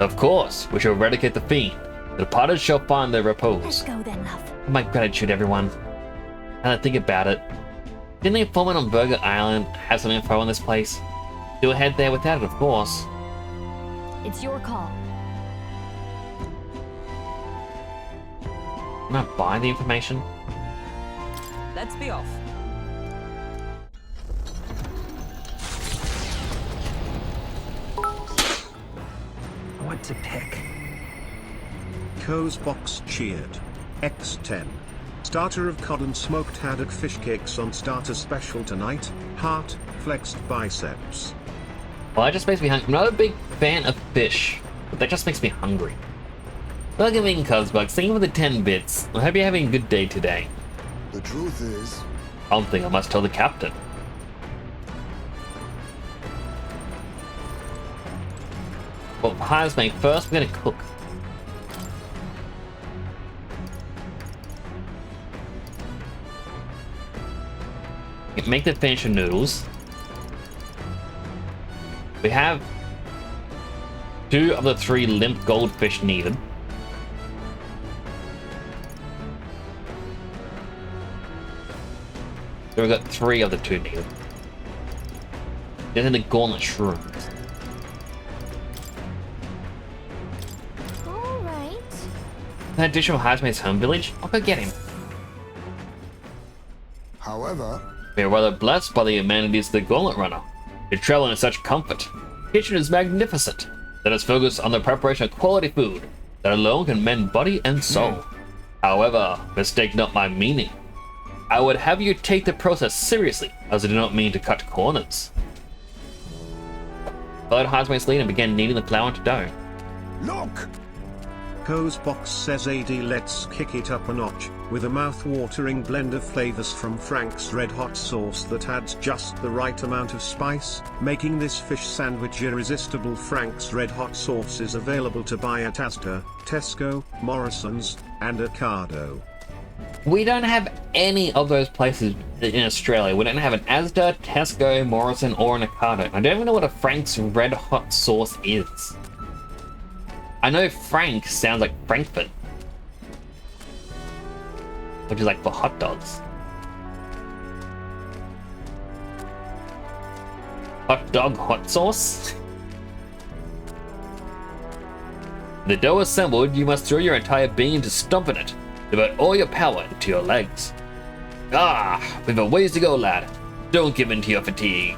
Of course, we shall eradicate the fiend. The departed shall find their repose. Let's go then, love. My gratitude, everyone. Now that I think about it, didn't the informant on Virga Island have some info on this place? Do head there without it, of course. It's your call. Can I buy the information? Let's be off. What to pick? Co's box cheered. X10. Starter of cod and smoked haddock fish cakes on starter special tonight. Heart, flexed biceps. Well, that just makes me hungry. I'm not a big fan of fish, but that just makes me hungry. Welcome in, Cosbugs. Thank you for the 10 bits. I hope you're having a good day today. The truth is, Something I must tell the captain. Well, hires me first. We're gonna cook. Make the finisher noodles. We have 2 of the 3 limp goldfish needed. So we've got 3 of the 2 needed. Then the gauntlet shrooms. Alright. That additional Hazmate's home village? I'll go get him. however, We are rather blessed by the amenities of the Gauntlet Runner. You travel in such comfort. The kitchen is magnificent. Let us focus on the preparation of quality food that alone can mend body and soul. However, mistake not my meaning. I would have you take the process seriously, as I do not mean to cut corners. Followed Hazmate's lead and began kneading the flour into dough. look! Co's box says AD let's kick it up a notch, with a mouth-watering blend of flavors from Frank's Red Hot sauce that adds just the right amount of spice, making this fish sandwich irresistible. Frank's Red Hot sauce is available to buy at Asda, Tesco, Morrison's, and Ocado. We don't have any of those places in Australia. We don't have an Asda, Tesco, Morrison, or an Ocado. I don't even know what a Frank's Red Hot sauce is. I know Frank sounds like Frankfurt, which is like for hot dogs. Hot dog hot sauce? The dough assembled, you must throw your entire being into stomping it. Devote all your power into your legs. Ah, we've a ways to go, lad. Don't give in to your fatigue.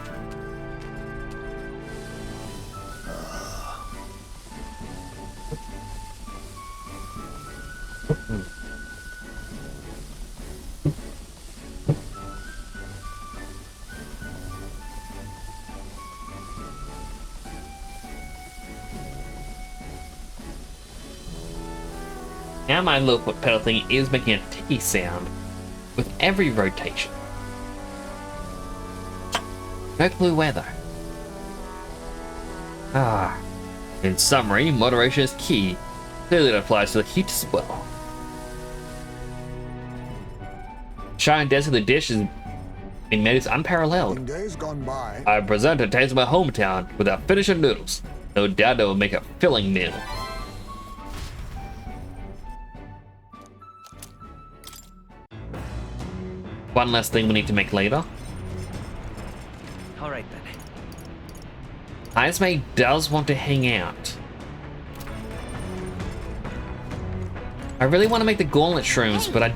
Now my little foot pedal thing is making a ticky sound with every rotation. No clue where though. In summary, moderation is key. Clearly it applies to the heat as well. Shine and density of the dish is being made is unparalleled. In days gone by, I present a taste of my hometown with our finisher noodles. No doubt it will make a filling meal. One last thing we need to make later. All right then. Hazmate does want to hang out. I really want to make the gauntlet shrooms, but I...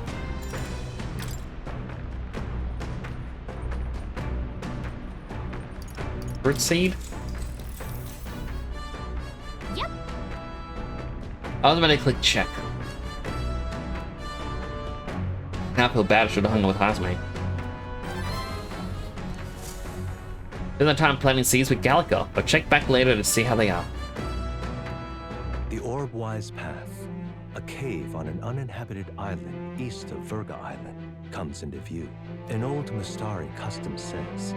Fruit seed? I was about to click check. Now I feel bad I should have hung with Hazme. Spend the time planting seeds with Gallica, but check back later to see how they are. The Orb-Wise Path, a cave on an uninhabited island east of Verga Island, comes into view. An old Mystari custom says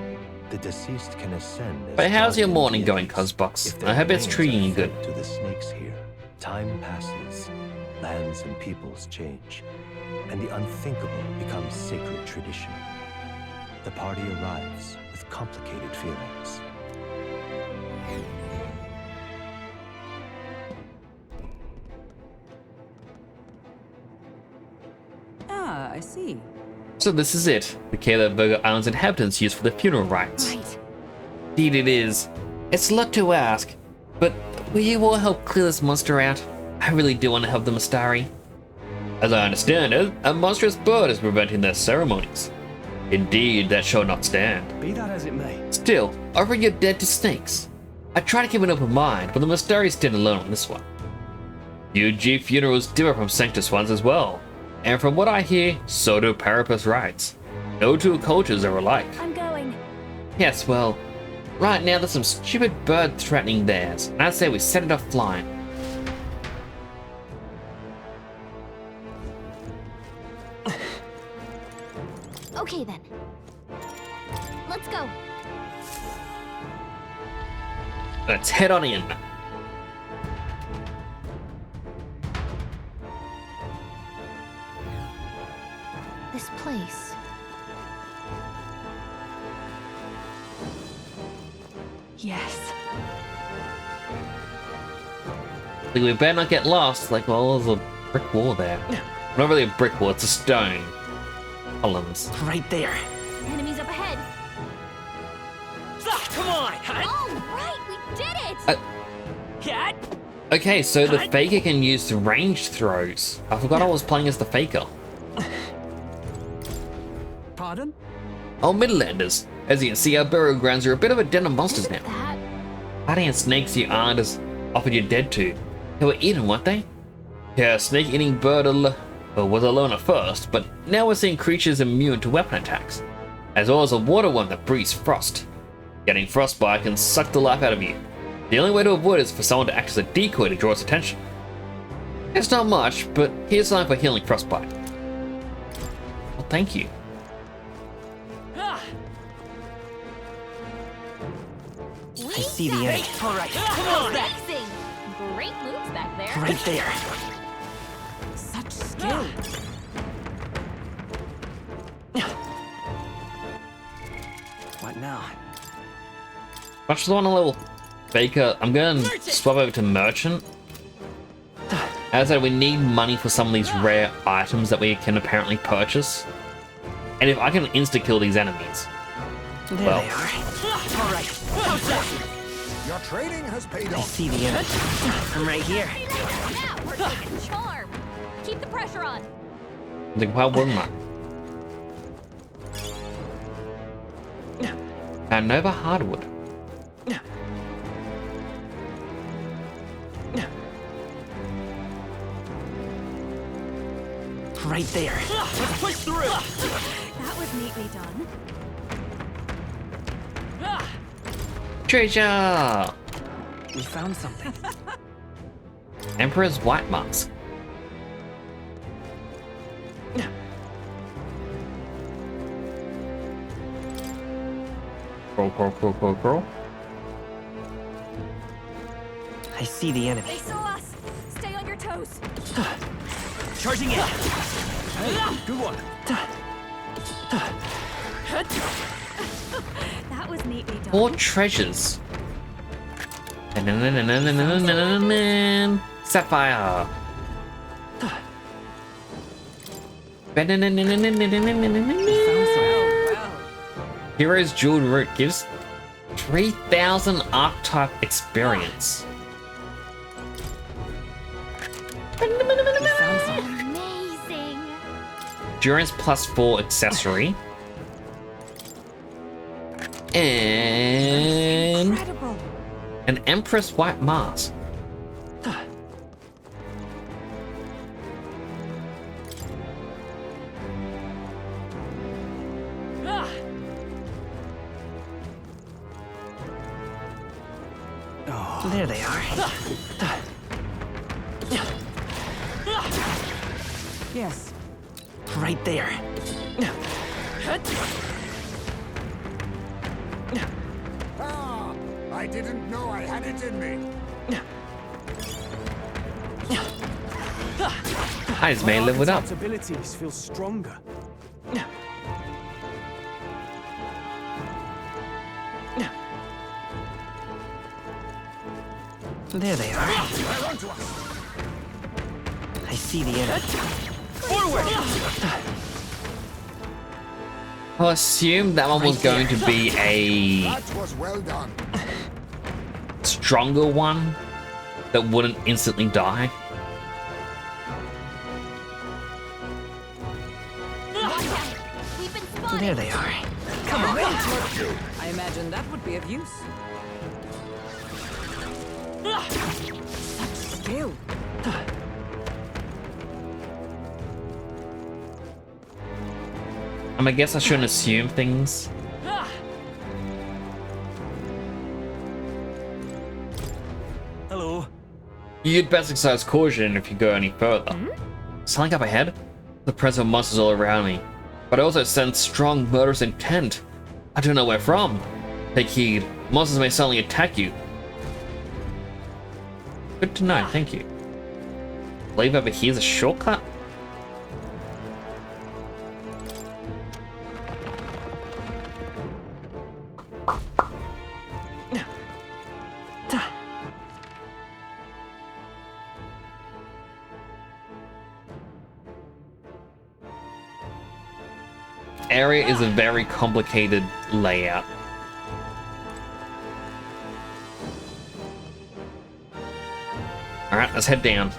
the deceased can ascend as But how's your guardian morning going, deities Cosbox? if their I hope it's remains treating are you good. fed to the snakes here. Time passes, lands and peoples change, and the unthinkable becomes sacred tradition. The party arrives with complicated feelings. Ah, I see. So this is it, the cave that Virgo Island's inhabitants use for the funeral rites. Right. Indeed it is. It's a lot to ask, but will you all help clear this monster out? I really do want to help the Mystari. As I understand it, a monstrous bird is preventing their ceremonies. Indeed, that shall not stand. Be that as it may. Still, offering your dead to snakes. I try to keep an open mind, but the Mystari stand alone on this one. UG funerals differ from Sanctus ones as well, and from what I hear, so do Parapus rites. No two cultures are alike. I'm going. Yes, well, right now there's some stupid bird threatening theirs, and I'd say we set it off flying. Okay then. Let's go. Let's head on in. This place. Yes. Like, we better not get lost. Like, well, there's a brick wall there. Not really a brick wall, it's a stone. Columns. Right there. Enemies up ahead. Ah, come on! All right, we did it. Cat! Okay, so the Faker can use ranged throws. I forgot I was playing as the Faker. Pardon? Oh, Midlanders. As you can see, our burial grounds are a bit of a den of monsters now. That Party and snakes you aren't as offered your dead to. They were eaten, weren't they? Yeah, snake-eating bird was alone at first, but now we're seeing creatures immune to weapon attacks, as well as a water one that breathes frost. Getting frostbite can suck the life out of you. The only way to avoid it is for someone to act as a decoy to draw its attention. It's not much, but here's something for healing frostbite. Well, thank you. I see the enemy. All right, come on! amazing. Great moves back there. Right there. Such skill. What now? Much as I want a little Faker, I'm going to swap over to Merchant. As I said, we need money for some of these rare items that we can apparently purchase. And if I can insta-kill these enemies, There well, they are. All right. How's that? Your trading has paid I off. see the enemy. I'm right here. Now we're taking charm. Keep the pressure on. like, why wouldn't I? Nova Hardwood. Right there. Let's push through. That was neatly done. Treasure! We found something. Emperor's White Mask. Crawl. I see the enemy. They saw us. Stay on your toes. Charging in. Good one. That was neatly done. More treasures. Sapphire. Hero's Jeweled Root gives 3,000 archetype experience. Amazing. Endurance +4 accessory. And Incredible. an Empress White Mask. There they are. Yes. Right there. Ah, I didn't know I had it in me. I just may live it up. Abilities feel stronger. There they are. I see the enemy. I'll assume that one was going to be a That was well done. stronger one that wouldn't instantly die. We've been spotted. There they are. Come on. I imagine that would be of use. Such skill. I guess I shouldn't assume things. Hello. You'd best exercise caution if you go any further. Something up ahead? The presence of monsters all around me. But I also sense strong murderous intent. I don't know where from. Take heed. Monsters may suddenly attack you. Good to know, thank you. I believe over here's a shortcut? Area is a very complicated layout. Alright, let's head down.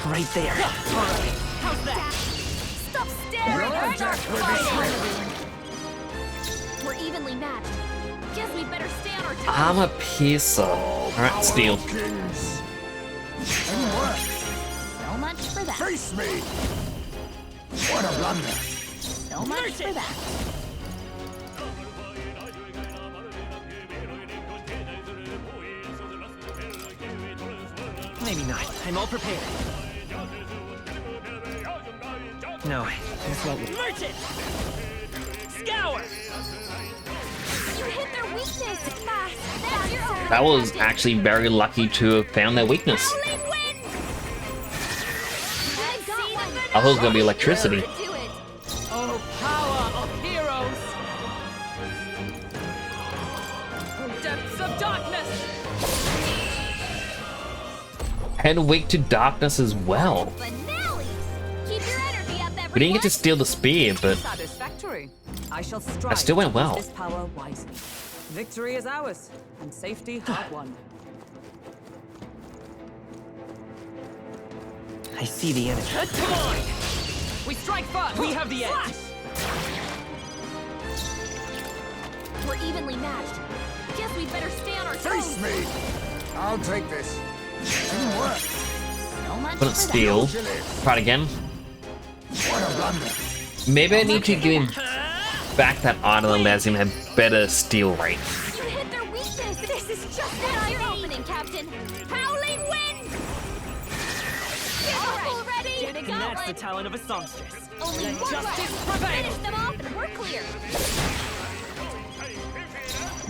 Right there. How's that? Stop staring! Your death will be swift. We're evenly matched. Guess we better stay on our toes. Armor piercer. Alright, steel. Kings. So much for that. Face me. What a blunder. So much for that. Maybe not. I'm all prepared. No, this won't work. Merchant! Scour! You hit their weakness! Fast! That's your own! That was actually very lucky to have found their weakness. Howling wind! I thought it was gonna be electricity. Do it! Oh, power of heroes! Oh, depths of darkness! And weak to darkness as well. Finale! Keep your energy up, everyone! We didn't get to steal the spear, but Satisfactory. I shall strive that still went to use well. this power wisely. Victory is ours, and safety hard won. I see the enemy. Come on! We strike first! We have the edge! We're evenly matched. Guess we better stay on our Face toes. me. I'll take this. Teamwork. So much couldn't for steal. Try it again. What a blunder. Maybe I need to give him back that item that allows him to have better steal rate. that. You hit their weakness. This is just that's your opening, Captain. Howling wind! All ready? And that's the talent of a songstress. Only Let one justice left. prevail. Finish them off and we're clear.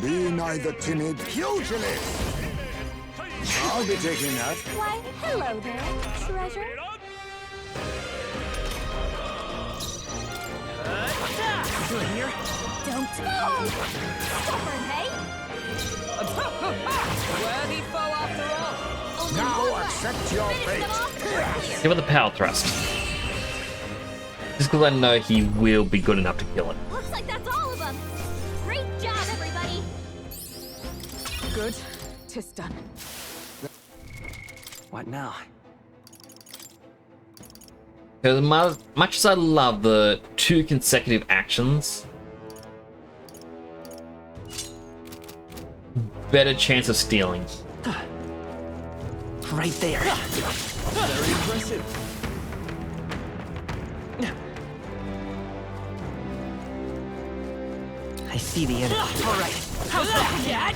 Be neither timid, pugilist. I'll be taking that. Why, hello there, treasure. Still here? Don't move! Stubborn, hey? Worthy foe after all. Only Now one left. accept your Finish them fate. off and we're clear. Give it the power thrust. Just because I know he will be good enough to kill it. Looks like that's all of them. Great job, everybody. Good. 'Tis done. What now? Because much as I love the 2 consecutive actions, better chance of stealing. Right there. Very impressive. I I see the enemy. All right. How's that, Dad?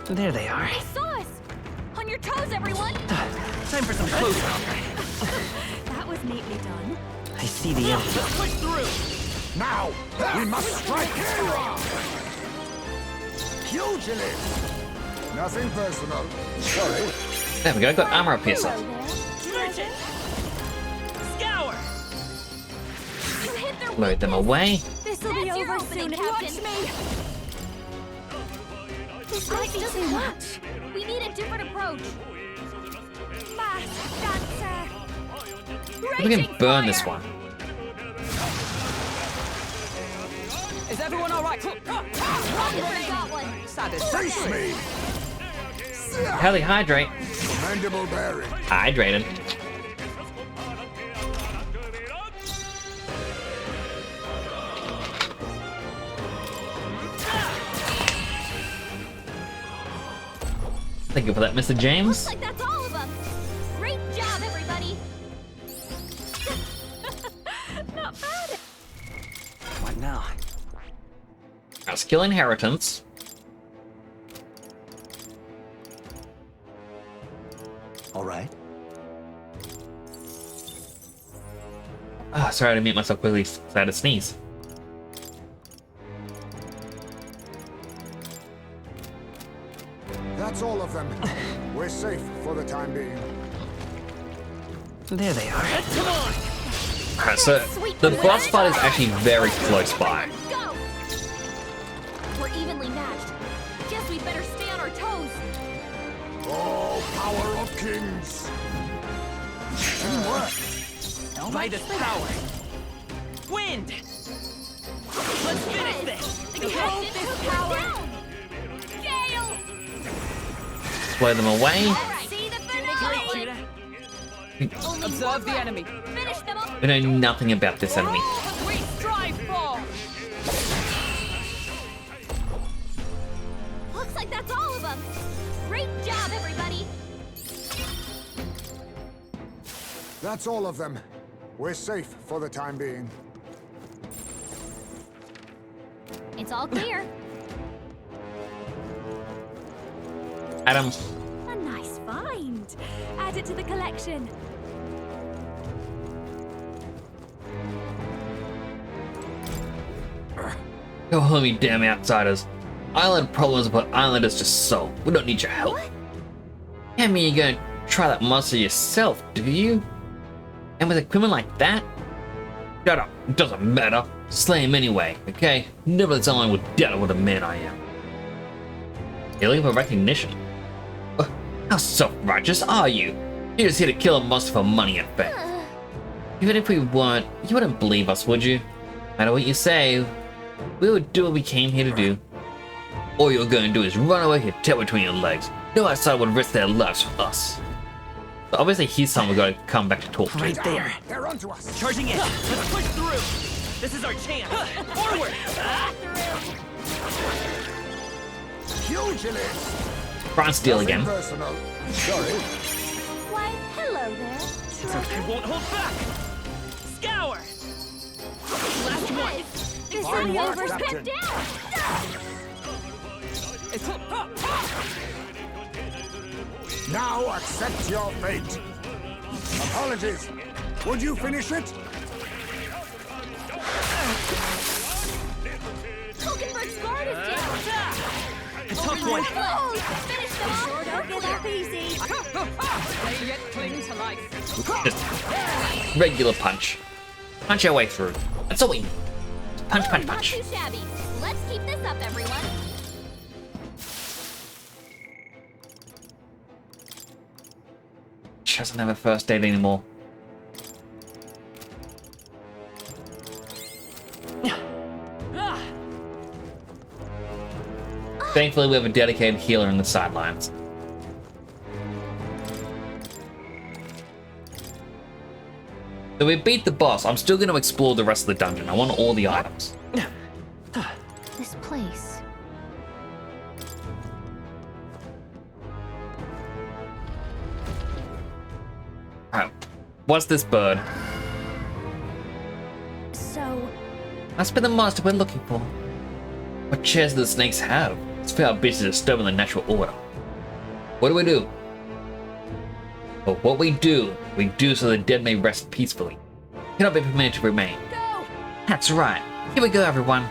There they are. They saw us! On your toes, everyone! Time for some close up. That was neatly done. I see the enemy. Push through! Now, we must strike here! Pugilist! Nothing personal. Sorry. There we go, got armor up here. Hello there. Search it! Scour! You hit their Load them away. This'll be That's your over opening, soon. Captain. Watch me! This might be too much. We need a different approach. Fast dancer! We can burn this one. Is everyone all right? Got one. Face me! How they hydrate? Commendable bearing. Hydrated. Thank you for that, Mr. James. Looks like that's all of them. Great job, everybody. Not bad. What now? Our skill inheritance. All right. Ah, sorry, I didn't mute myself quickly, so I had to sneeze. That's all of them. We're safe for the time being. There they are. Come on! Alright, so the boss fight is actually very close by. Go! We're evenly matched. Guess we better stay on our toes. Oh, power of kings! Teamwork! Midas power. Wind! Let's finish this! The captain took power. Gale! Blow them away. All right. See the finale. Judah. Only Observe one the left. enemy. Finish them up. We know nothing about this enemy. We strive for! Looks like that's all of them. Great job, everybody. That's all of them. We're safe for the time being. It's all clear. Adam, A nice find. Add it to the collection. go home, you damn outsiders. Island problems are what islanders just solve. We don't need your help. I mean, you're gonna try that monster yourself, do you? And with equipment like that? Shut up, it doesn't matter. Slay him anyway, okay? Never let someone would doubt what a man I am. You're looking for recognition? How self-righteous are you? You're just here to kill a monster for money, I bet. Even if we weren't, you wouldn't believe us, would you? No matter what you say, we would do what we came here to do. All you're going to do is run away with your tail between your legs. No outsider would risk their lives for us. But obviously he's someone we've got to come back to talk to. Right there. They're onto us. Charging in. Let's push through. This is our chance. Forward. Pugilist! Try and steal Nothing again. personal. Sorry. Why, hello there. I won't hold back. Scour. Last one. This Fine is work, over. Captain. Get down. Now accept your fate. Apologies. Would you finish it? Hulkenberg's guard is down. A tough one. Close. Finish them off. Don't give up easy. They yet cling to life. Just regular punch. Punch our way through. That's all we need. Punch, punch, Not punch. too shabby. Let's keep this up, everyone. She doesn't have a first date anymore. Thankfully, we have a dedicated healer in the sidelines. So we beat the boss. I'm still going to explore the rest of the dungeon. I want all the items. This place. Alright, what's this bird? Must be the monster we're looking for. What chance do the snakes have? It's fair busy disturbing the natural order. What do we do? Well, what we do so the dead may rest peacefully. Cannot be permitted to remain. Go! That's right. Here we go, everyone.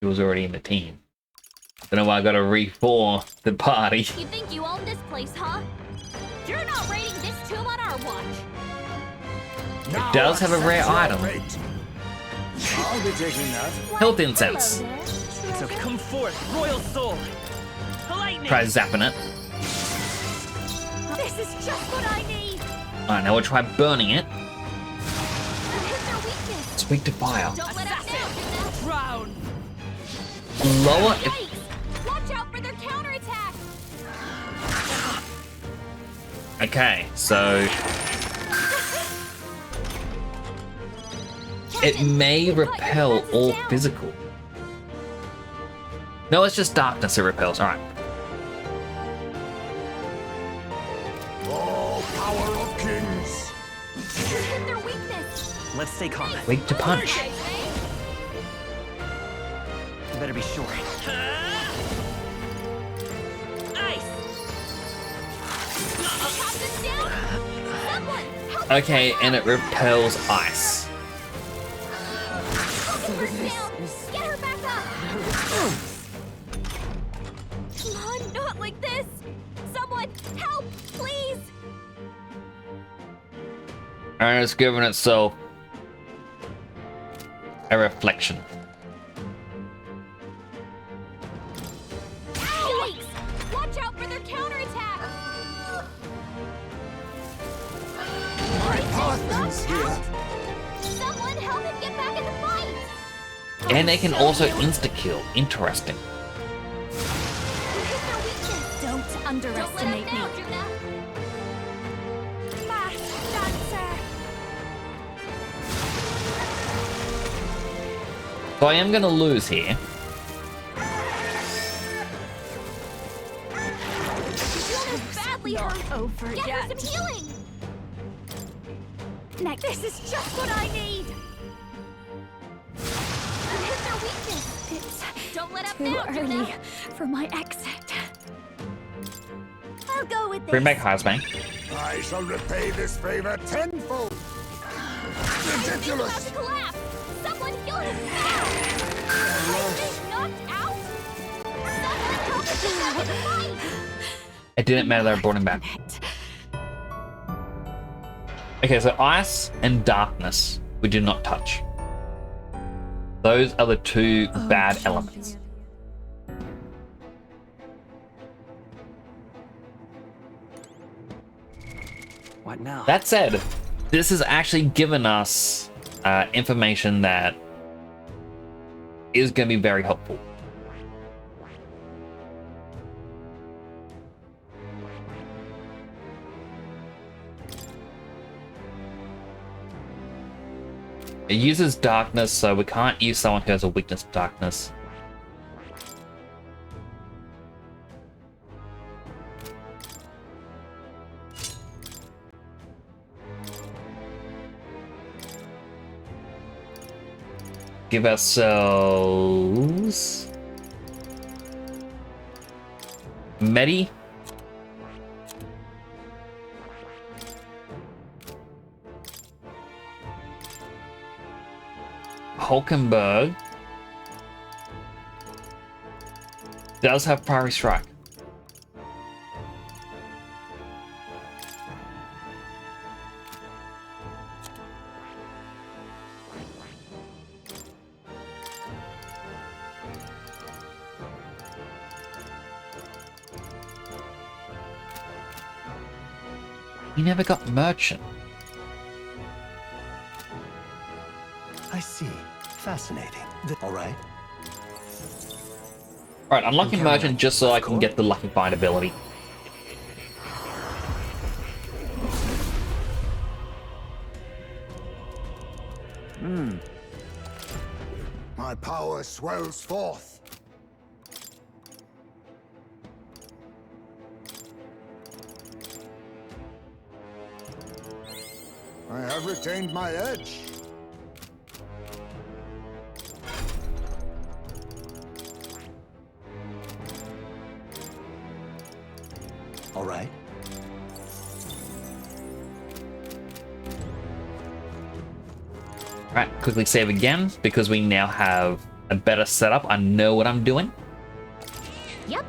He was already in the team. Don't know why I gotta reform the party. You think you own this place, huh? You're not raiding this tomb on our watch. It does have a rare item. I'll be taking that. Health incense. So come forth, royal soul. Lightning. Try zapping it. This is just what I need. Alright, now we'll try burning it. You hit their weakness. It's weak to fire. Don't let us down. Drown. Lower it. Yikes! Watch out for their counterattack. Okay, so it may repel all physical. No, it's just darkness it repels. Alright. Oh, power of kings! You hit their weakness. Let's stay calm. Weak to punch. You better be sure. Ice. Captain's down. Someone help. Okay, and it repels ice. Focus her down. Get her back up. Come on, not like this. Someone help, please. And it's given itself a reflection. Yikes! Watch out for their counterattack. My Parthians here! Someone help him get back in the fight. And they can also insta-kill. Interesting. You hit their weakness. Don't underestimate me. Don't let us down, Juna. Masked dancer. So I am gonna lose here. Juna's badly hurt. Over Get yet. her some healing. Next. This is just what I need. You hit their weakness. It's Don't let up too now, early Juna. for my exit. I'll go with this. Bring back Hazbang. I shall repay this favor tenfold! About Ridiculous! to collapse. Someone heal him now. He's knocked out. Someone help him get back in the fight. It didn't matter that I brought him back. Okay, so ice and darkness we did not touch. Those are the two bad elements. What now? That said, this has actually given us information that is going to be very helpful. It uses darkness, so we can't use someone who has a weakness to darkness. Give ourselves Medi. Hulkenberg does have Priority Strike. He never got Merchant. I see. Fascinating. All right. Alright, unlocking Merchant just so I can get the Lucky Find ability. My power swells forth. I have retained my edge. All right. Alright, quickly save again, because we now have a better setup. I know what I'm doing. Yep.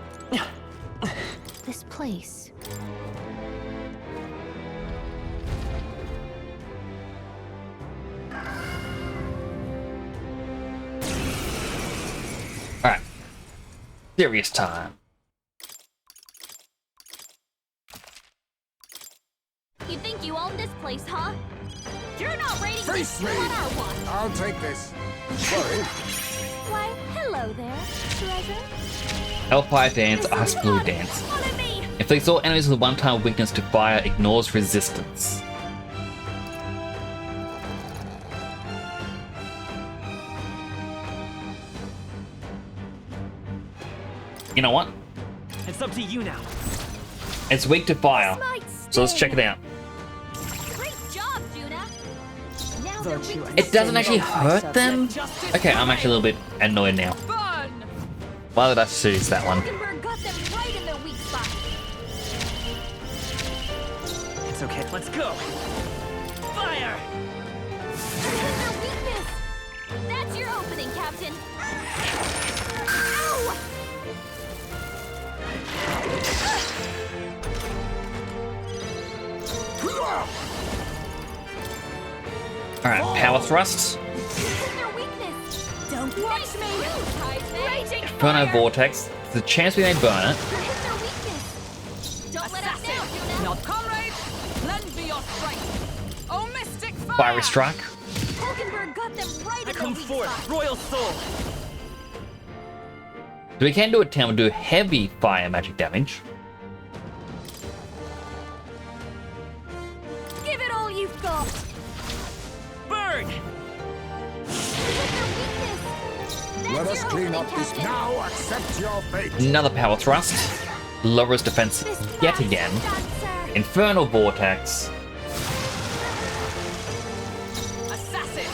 This place. Alright. Serious time. You think you own this place, huh? You're not raiding Face this me! on our watch. I'll take this. Sorry. Why, hello there, treasure. Hellfire dance, ice blue dance. Follow me. Inflicts all enemies with a one-time weakness to fire, ignores resistance. You know what? It's up to you now. It's weak to fire, so let's check it out. Great job, Judah. Now they're weak to It doesn't actually hurt them? Okay, I'm actually a little bit annoyed now. Why did I choose that one? Hulkenberg got them right in their weak spot. It's okay. Let's go. Fire! Here's their weakness. That's your opening, Captain. Ow! Alright, power thrusts. Here's their weakness. Don't watch me! Raging Inferno vortex. There's a chance we may burn it. Hit their weakness. Don't let us down, Judah. Now, comrades, lend me your strength. Oh, mystic fire! Fiery strike. Hulkenberg got them right in their Come weak forth, spot. royal soul. So we can do a 10, we'll do heavy fire magic damage. Give it all you've got. Burn! Hit their weakness. That's Let us your clean opening, up this Captain. now. Accept your fate. Another power thrust. Lowers defense This yet fast again. dancer. Infernal vortex. Assassin!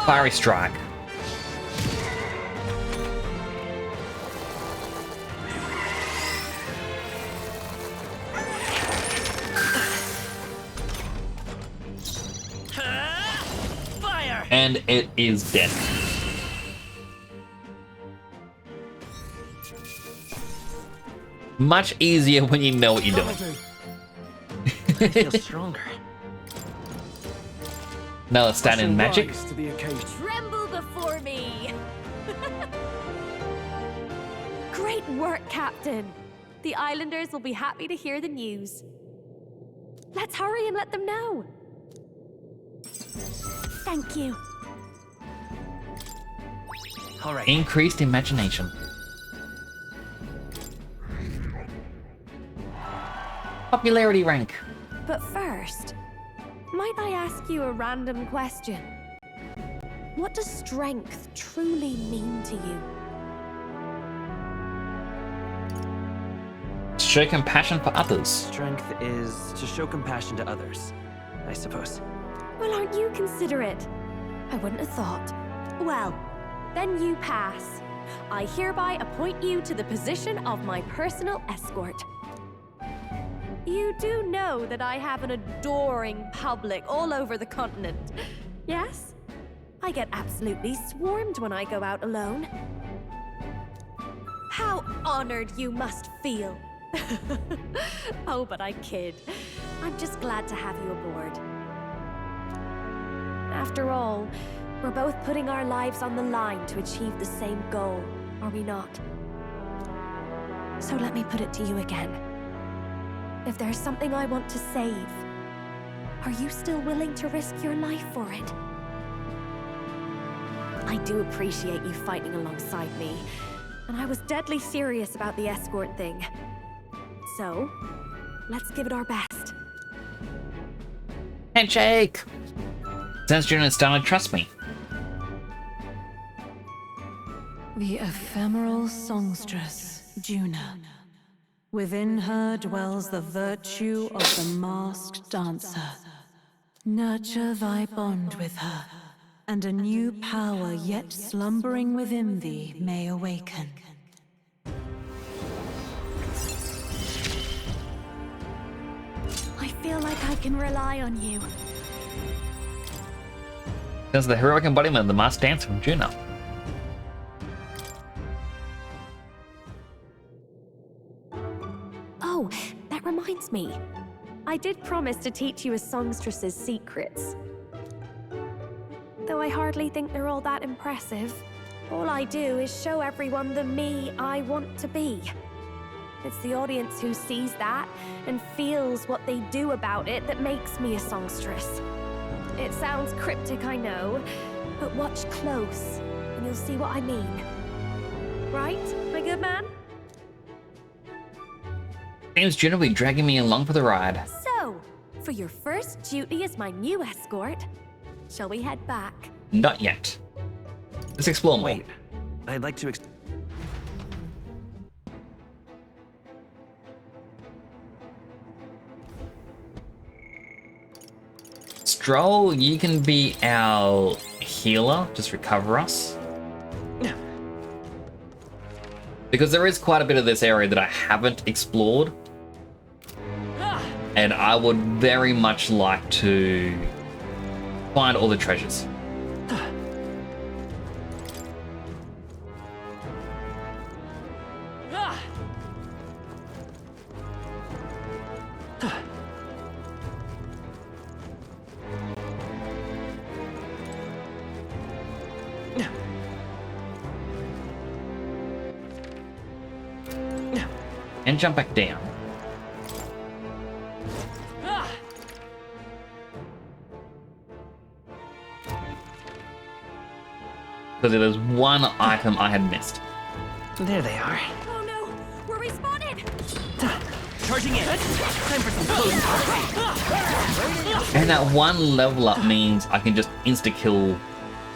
Fiery strike. Fire! And it is dead. Much easier when you know what you're doing. I feel stronger. Now let's stand in magic. Rise to the occasion. Tremble before me. Great work, Captain. The Islanders will be happy to hear the news. Let's hurry and let them know. Thank you. All right. Increased imagination. Popularity rank. But first, might I ask you a random question? What does strength truly mean to you? Show compassion for others. Strength is to show compassion to others, I suppose. Well, aren't you considerate? I wouldn't have thought. Well, then you pass. I hereby appoint you to the position of my personal escort. You do know that I have an adoring public all over the continent, yes? I get absolutely swarmed when I go out alone. How honored you must feel. Oh, but I kid. I'm just glad to have you aboard. After all, we're both putting our lives on the line to achieve the same goal, are we not? So let me put it to you again. If there's something I want to save, are you still willing to risk your life for it? I do appreciate you fighting alongside me, and I was deadly serious about the escort thing. So, let's give it our best. Handshake. Since Juna is starting to trust me. The ephemeral songstress, Juna. Within her dwells the virtue of the masked dancer. Nurture thy bond with her, and a new power yet slumbering within thee may awaken. I feel like I can rely on you. That's the heroic embodiment of the masked dancer from Juna. Oh, that reminds me. I did promise to teach you a songstress's secrets. Though I hardly think they're all that impressive. All I do is show everyone the me I want to be. It's the audience who sees that and feels what they do about it that makes me a songstress. It sounds cryptic, I know, but watch close and you'll see what I mean. Right, my good man? Seems Juna will be dragging me along for the ride. So, for your first duty as my new escort, shall we head back? Not yet. Let's explore more. Wait, I'd like to Stroll, you can be our healer, just recover us. Because there is quite a bit of this area that I haven't explored. And I would very much like to find all the treasures. And jump back down. Because there's one item I had missed. There they are. Oh no, we're respawning! Charging in. Time for some close. And that one level up means I can just insta-kill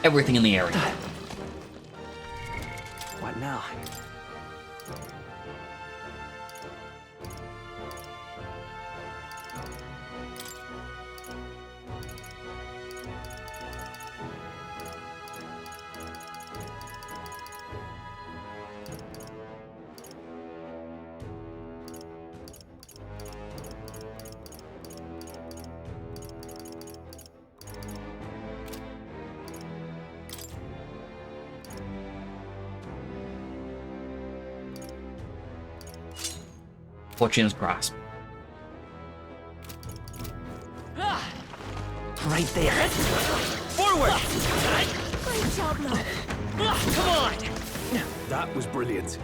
everything in the area. What now? Fortune's Grasp. Right there. Forward! Great job, Lo. Come on! That was brilliant.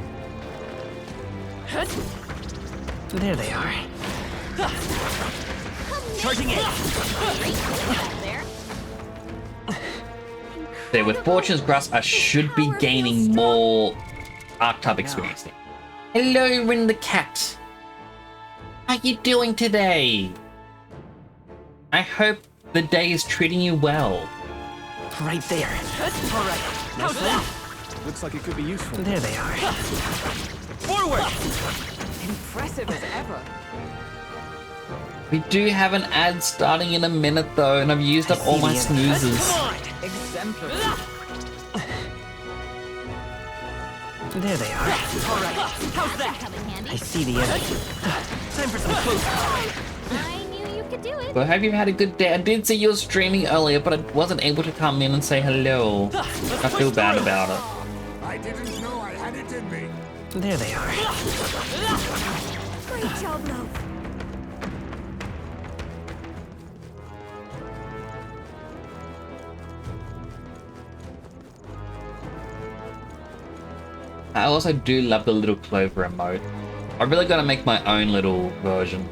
There they are. Charging in. There, with Fortune's Grasp, I should be gaining more archetype experience. Hello, Rin the cat. How you doing today? I hope the day is treating you well. Right there. All right. How's that? Looks like it could be useful. There they are. Forward! Impressive as ever. We do have an ad starting in a minute though, and I've used up all my snoozes. Come on! Exemplary. There they are. All right. How's that? I see the enemy. Time for some close. I knew you could do it. Well, I hope you've had a good day. I did see you were streaming earlier, but I wasn't able to come in and say hello. I feel bad about it. I didn't know I had it in me. There they are. Great job, Lo. I also do love the little clover emote. I really gotta make my own little version.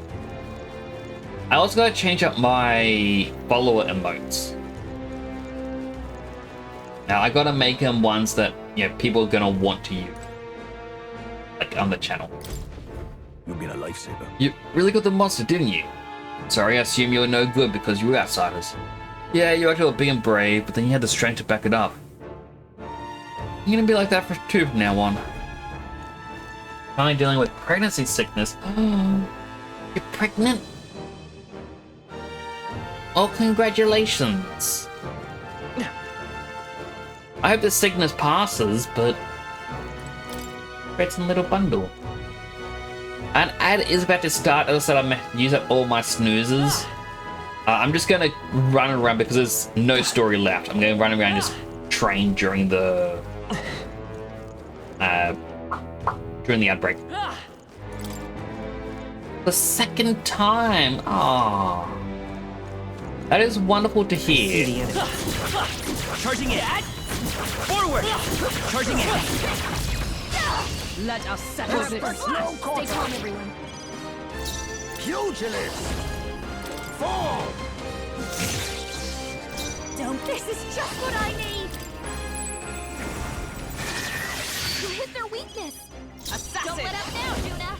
I also gotta change up my follower emotes. Now I gotta make them ones that, you know, people are gonna want to use. Like on the channel. You'll get a lifesaver. You really got the monster, didn't you? Sorry, I assume you were no good because you were outsiders. Yeah, you actually were being brave, but then you had the strength to back it up. You're gonna be like that for two from now on. Finally dealing with pregnancy sickness. You're pregnant? Oh, congratulations. I hope the sickness passes, but it's in a little bundle. An ad is about to start. As I said, I'm gonna use up all my snoozes. I'm just gonna run around because there's no story left. I'm gonna run around and just train during the ad break. The second time. Aww. That is wonderful to hear. Charging in. Forward. Charging in. Let us settle this. Stay calm, everyone. Pugilist! Fall! Don't. This is just what I need. You hit their weakness. Assassin! Don't let up now, Juna.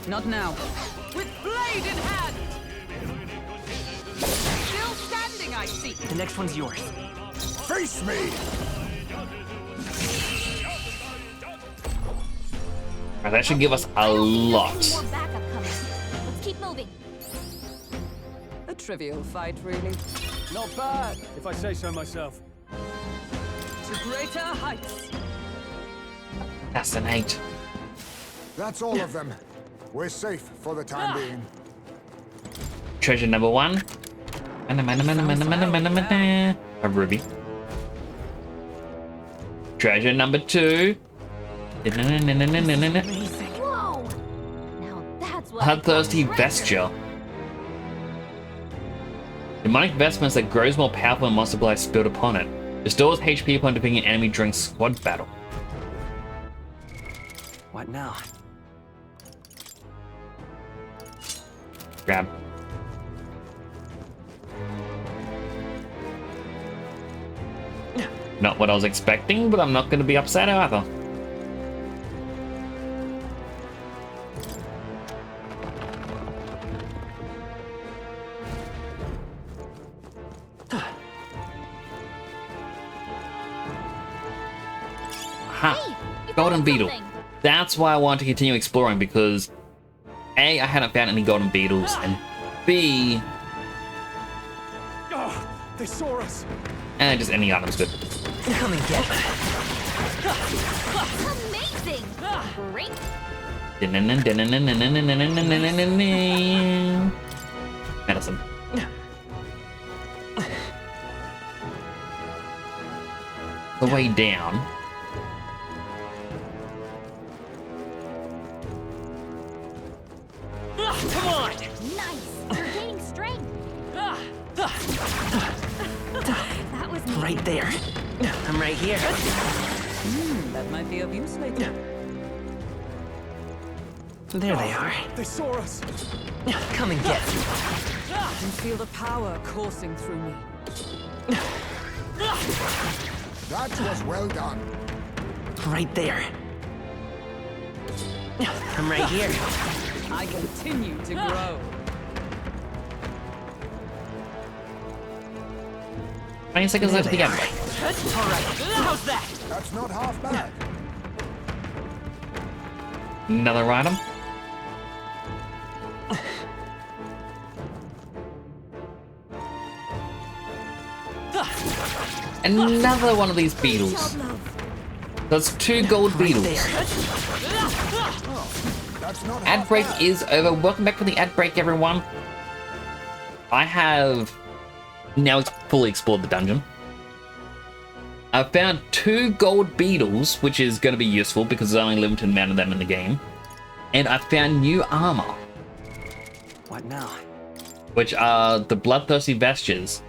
Not now. With blade in hand! Still standing, I see. The next one's yours. Face me! Alright, that should give us a lot. More backup coming. Let's keep moving. A trivial fight, really. Not bad. If I say so myself. To greater heights. Fascinate. That's all of them. We're safe for the time being. Treasure number 1. A ruby. Treasure number 2. Whoa! Now that's what Bloodthirsty vesture. Demonic vestments that grows more powerful when monster blood is spilled upon it. Restores HP upon defeating an enemy during squad battle. What now? Grab. Not what I was expecting, but I'm not going to be upset either. Ha! Hey, you Golden found beetle. something. That's why I want to continue exploring, because A, I hadn't found any golden beetles, and B, Oh, they saw us. and just any item's good. Come and get. Amazing. Great. Medicine. The way down. Come on. Nice. You're gaining strength. That was neat. Right there. I'm right here. That might be of use later. There they are. They saw us. Come and get. And feel the power coursing through me. That was well done. Right there. I'm right here. I continue to grow. 20 seconds left to the game. All right. How's that? That's not half bad. Another item. Another one of these beetles. That's 2 gold beetles. That's not Ad half break bad. is over. Welcome back from the ad break, everyone. I have now fully explored the dungeon. I found 2 gold beetles, which is going to be useful because there's only a limited amount of them in the game. And I found new armor, What now? which are the bloodthirsty vestures.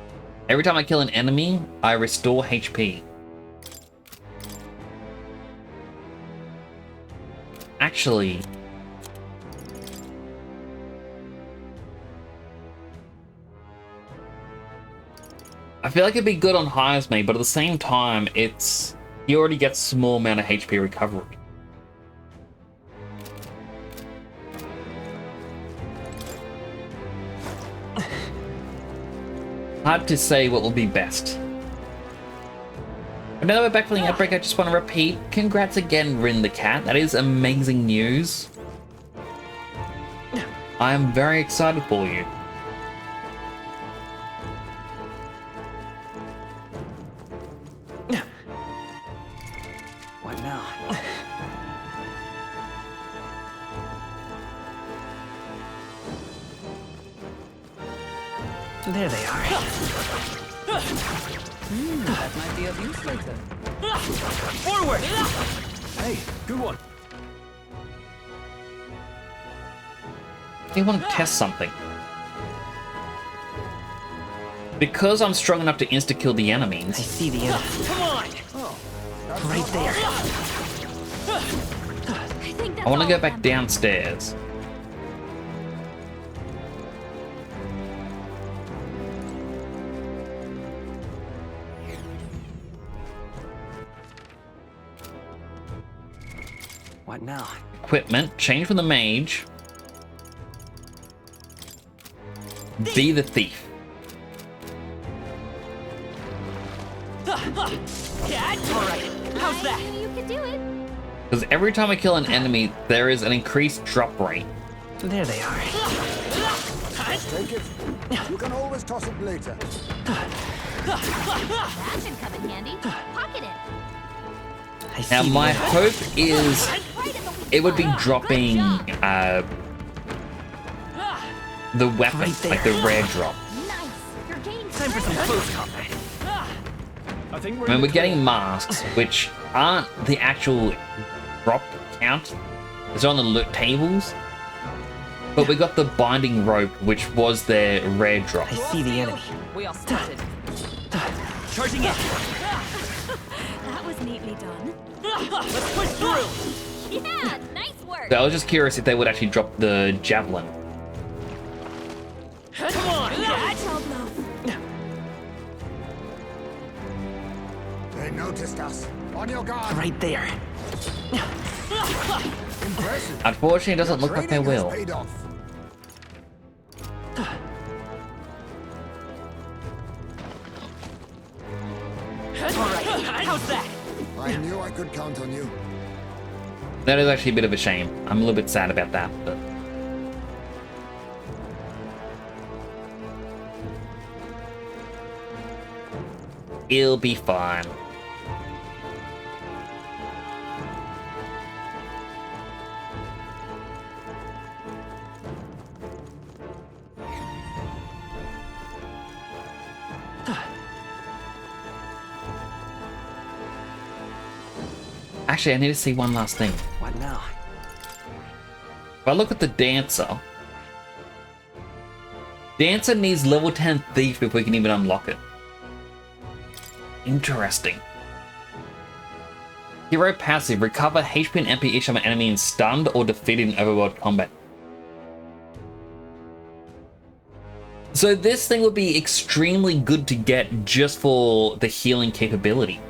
Every time I kill an enemy, I restore HP. Actually, I feel like it'd be good on hires me, but at the same time, it's you already get small amount of HP recovery. Hard to say what will be best. But now that we're back from the outbreak, I just want to repeat, congrats again, Rin the Cat. That is amazing news. I am very excited for you. What now? There they are. That might be of use later. Forward! Hey, good one. I want to test something. Because I'm strong enough to insta-kill the I enemies. see the enemy. Come on! Right there. I think that's I want to all go of back them. downstairs. What now? Equipment, change from the mage. Be the thief. Alright, how's that? I knew you could do it. Because every time I kill an enemy, there is an increased drop rate. There they are. Take it. You can always toss it later. That should come in handy. Pocket it. I see Now the my enemy. hope is Right at the weak it would be spot. dropping Good job. the weapon, Right there. like the rare drop. Nice. You're getting Time for some close combat. I think I mean, we're getting masks, which aren't the actual drop count. It's on the loot tables. But we got the binding rope, which was their rare drop. I see the enemy. We are spotted. Charging in. That was neatly done. Let's push through. Yeah, nice work. So I was just curious if they would actually drop the javelin. Come on, Dad. They noticed us. On your guard. Right there. Impressive. Unfortunately, it doesn't look like they Training has will. paid off. Alright, how's that? I knew I could count on you. That is actually a bit of a shame. I'm a little bit sad about that, but... It'll be fine. Actually, I need to see one last thing. What now? If I look at the Dancer, Dancer needs level 10 Thief before we can even unlock it. Interesting. Hero passive, recover HP and MP each time an enemy is stunned or defeated in overworld combat. So this thing would be extremely good to get just for the healing capability.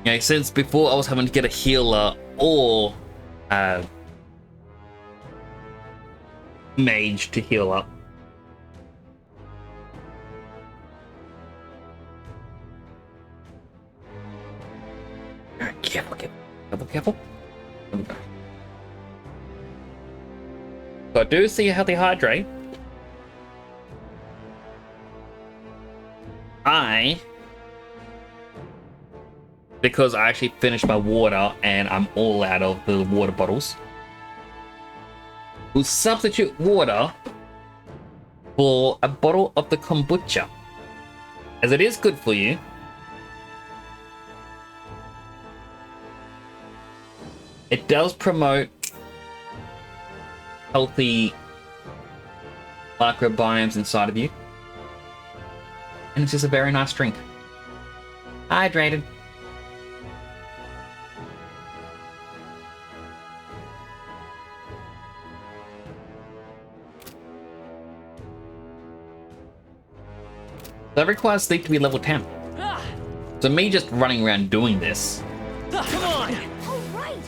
Yeah, since before I was having to get a healer or mage to heal up. Alright, careful. There we go. So I do see a healthy hydrate. Because I actually finished my water and I'm all out of the water bottles, we'll substitute water for a bottle of the kombucha, as it is good for you. It does promote healthy microbiomes inside of you, and it's just a very nice drink. Hydrated. That requires Sleep to be level 10. So me just running around doing this, Come on. All right.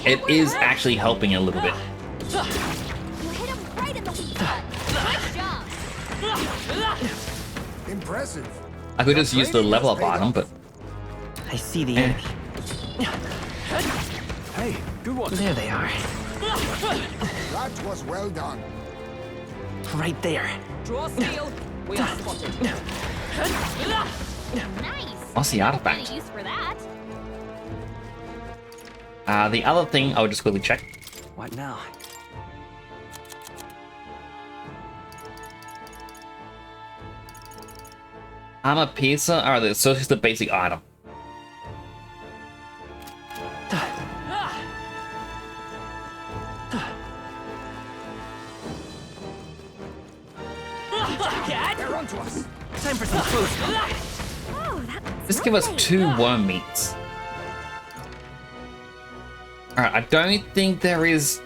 it is actually helping a little bit. You hit him right in the weak spot. Nice job. Impressive. I could just use the training level has up paid item, off. but I see the enemy. Hey, good one. There they are. That was well done. Right there. Draw steel. We are spotted. Nice. what's the artifact? Any use for that? The other thing I'll just quickly check. What now? Armor piercer. Alright, so it's just the basic item. They're onto us. Time for some food. Oh, that's Just give us 2 worm meats. Alright, I don't think there is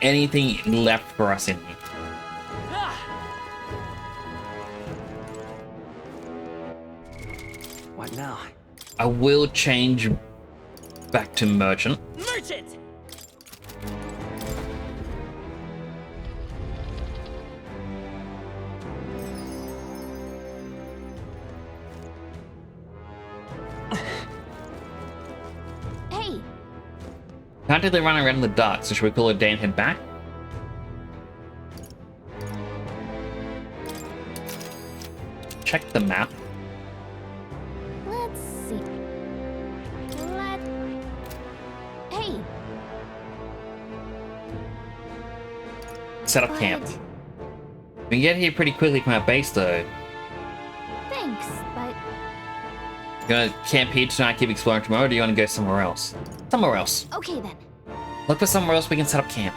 anything left for us in here. What now? I will change back to merchant. Merchant. Hey, Can't really run around in the dark, so should we call a day and head back? Check the map. let's see. Hey, Set up camp. but We can get here pretty quickly from our base though. thanks, but You gonna camp here tonight, keep exploring tomorrow, or do you wanna go somewhere else? Somewhere else. okay then. Look for somewhere else we can set up camp.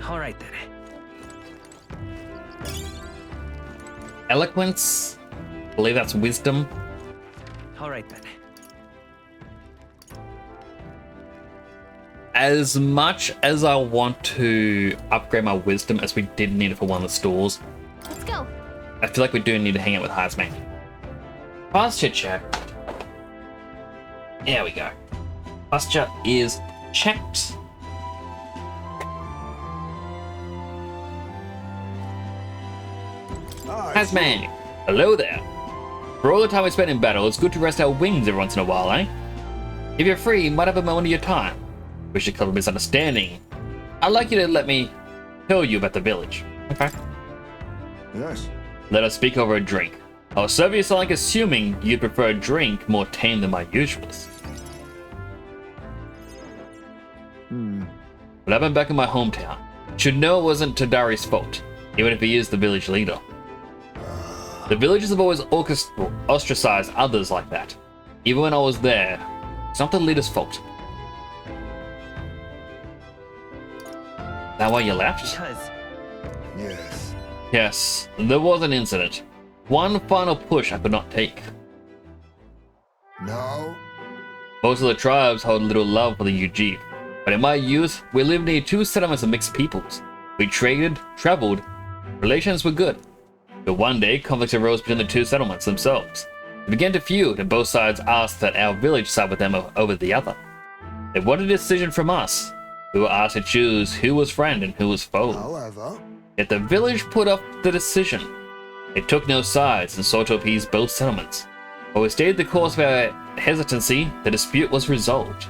All right then. Eloquence. I believe that's wisdom. All right then. As much as I want to upgrade my wisdom, as we did need it for one of the stores, Let's go. I feel like we do need to hang out with Heisman. Fast chit chat. There we go. Fast chat is checked. Heisman, hello there. For all the time we spent in battle, it's good to rest our wings every once in a while, eh? If you're free, you might have a moment of your time. We should cover misunderstanding. I'd like you to let me tell you about the village. Okay. Yes. Let us speak over a drink. I'll serve you like assuming you'd prefer a drink more tame than my usuals. What happened back in my hometown? Should know it wasn't Tadari's fault, even if he is the village leader. The villagers have always ostracized others like that. Even when I was there, it's not the leader's fault. That why you left? Because Yes. Yes, there was an incident. One final push I could not take. No. Most of the tribes hold little love for the Ujib, but in my youth, we lived near 2 settlements of mixed peoples. We traded, traveled, relations were good. But one day, conflicts arose between the 2 settlements themselves. They began to feud, and both sides asked that our village side with them over the other. They wanted a decision from us. We were asked to choose who was friend and who was foe. However, Yet the village put up the decision. It took no sides and sought to appease both settlements. While we stayed the course of our hesitancy, the dispute was resolved.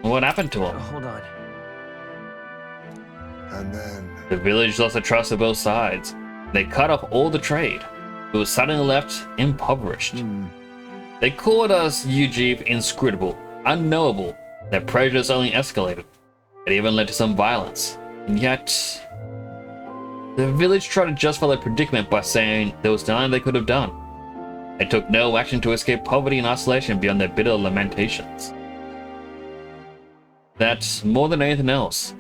What happened to him? hold on. and then The village lost the trust of both sides. They cut off all the trade. We were suddenly left impoverished. They called us Ujib inscrutable, unknowable. Their prejudice only escalated. It even led to some violence. And yet, the village tried to justify their predicament by saying there was nothing they could have done. They took no action to escape poverty and isolation beyond their bitter lamentations. That, more than anything else,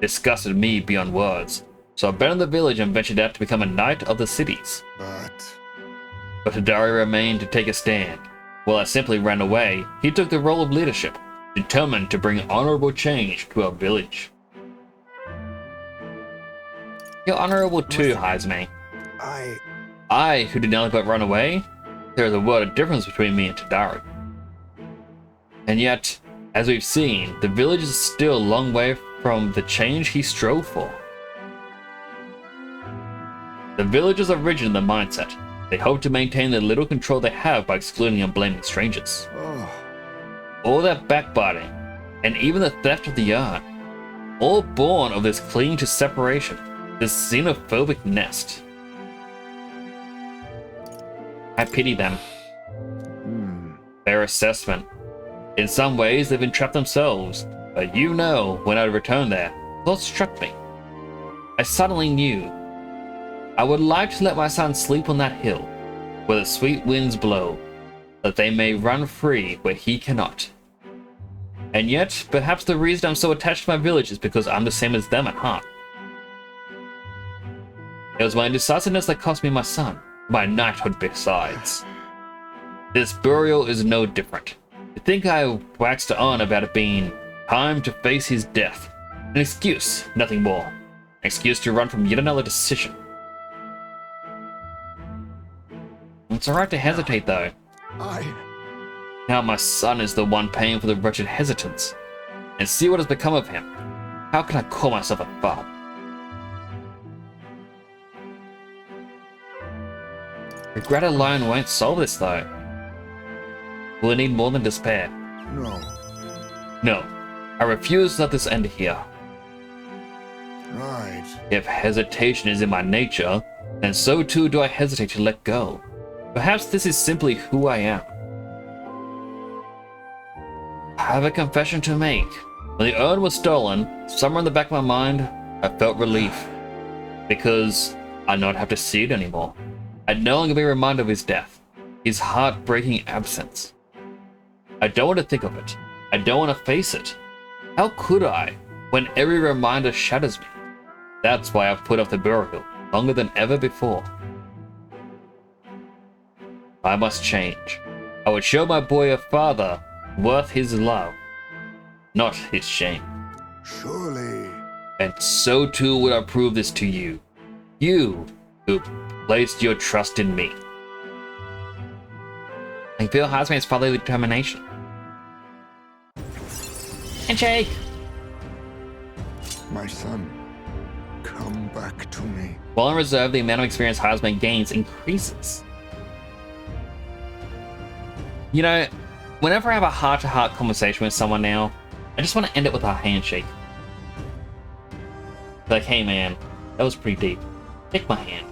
disgusted me beyond words. So I abandoned the village and ventured out to become a knight of the cities. But Tadari remained to take a stand. While I simply ran away, he took the role of leadership, determined to bring honorable change to our village. You're honorable too, Heisman. I, who did nothing but run away, There is a world of difference between me and Tadari. And yet, as we've seen, the village is still a long way from the change he strove for. The villagers are rigid in their mindset. They hope to maintain the little control they have by excluding and blaming strangers. All that backbiting, and even the theft of the yarn, all born of this clinging to separation, this xenophobic nest. I pity them. Their assessment. In some ways, they've entrapped themselves, but you know, when I returned there, thought struck me. I suddenly knew. I would like to let my son sleep on that hill, where the sweet winds blow, that they may run free where he cannot. And yet, perhaps the reason I'm so attached to my village is because I'm the same as them at heart. It was my indecisiveness that cost me my son, my knighthood besides. This burial is no different. I think I waxed on about it being time to face his death. An excuse, nothing more. An excuse to run from yet another decision. It's alright to hesitate, though. Now my son is the one paying for the wretched hesitance. And see what has become of him. How can I call myself a father? Regret alone won't solve this, though. Will it need more than despair? No. No. I refuse to let this end here. Right. If hesitation is in my nature, then so too do I hesitate to let go. Perhaps this is simply who I am. I have a confession to make. When the urn was stolen, somewhere in the back of my mind, I felt relief. Because I'd not have to see it anymore. I'd no longer be reminded of his death. His heartbreaking absence. I don't want to think of it. I don't want to face it. How could I, when every reminder shatters me? That's why I've put off the burial longer than ever before. I must change. I would show my boy a father worth his love, not his shame. Surely. And so too would I prove this to you. You, who placed your trust in me. I feel Hazman's fatherly determination. Handshake! My son, come back to me. While in reserve, the amount of experience Hazman gains increases. You know, whenever I have a heart-to-heart conversation with someone now, I just want to end it with a handshake. Like, hey man, that was pretty deep. Take my hand.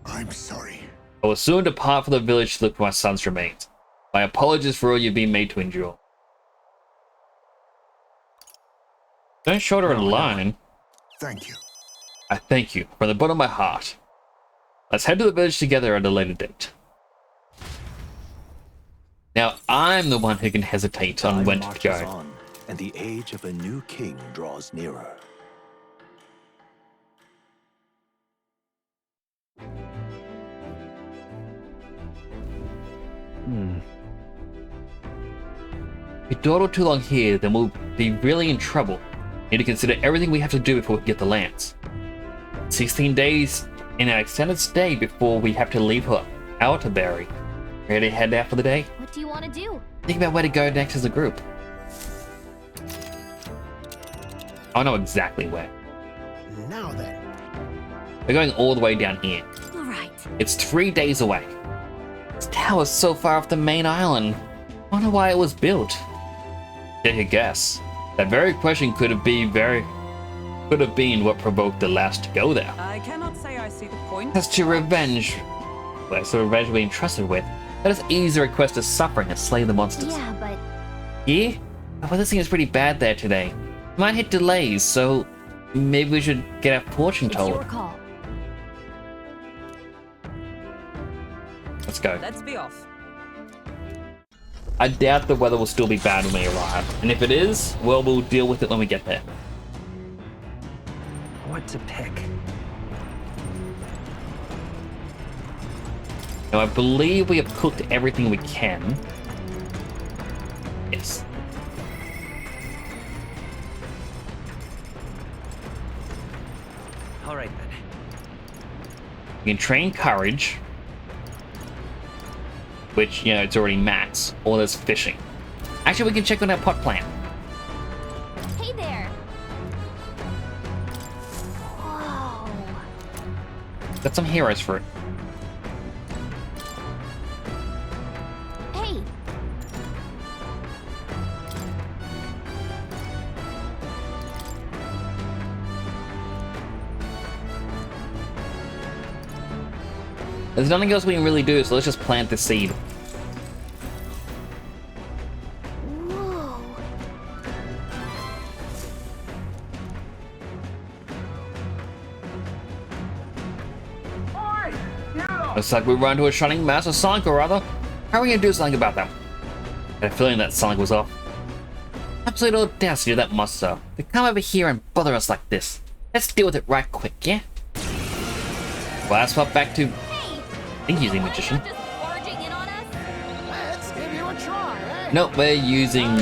I'm sorry. I will soon depart for the village to look for my son's remains. My apologies for all you've been made to endure. Don't shoulder it alone. Thank you. I thank you from the bottom of my heart. Let's head to the village together at a later date. Now I'm the one who can hesitate on when to go. On, and the age of a new king draws nearer. If we dawdle too long here, then we'll be really in trouble. Need to consider everything we have to do before we get the lands. 16 days in our extended stay before we have to leave her Outerbury. Ready to head out for the day? What do you want to do? Think about where to go next as a group. I know exactly where. Now then. We're going all the way down here. All right. It's 3 days away. This tower's so far off the main island. Wonder why it was built. Take a guess. That very question could have been what provoked the last to go there. I cannot say I see the point. As to revenge, well, it's the revenge we're entrusted with. Let us ease the request of suffering and slay the monsters. Yeah, but... Yeah? The weather seems pretty bad there today. Might hit delays, so maybe we should get our fortune It's told. your call. Let's go. Let's be off. I doubt the weather will still be bad when we arrive. And if it is, well, we'll deal with it when we get there. What to pick? Now, I believe we have cooked everything we can. Yes. All right then. We can train courage. which, you know, it's already max, or there's fishing. Actually, we can check on our pot plant. Hey there. Whoa. Got some heroes fruit. Hey. There's nothing else we can really do, so let's just plant the seed. Whoa. Looks like we run into a shining mass of Sonic or other. How are we gonna do something about them? I had a feeling that Sonic was off. Absolute audacity of that monster. They come over here and bother us like this. Let's deal with it right quick, yeah? Well, let's swap back to... I think using Magician. Let's give you a try, eh? Nope, we're using...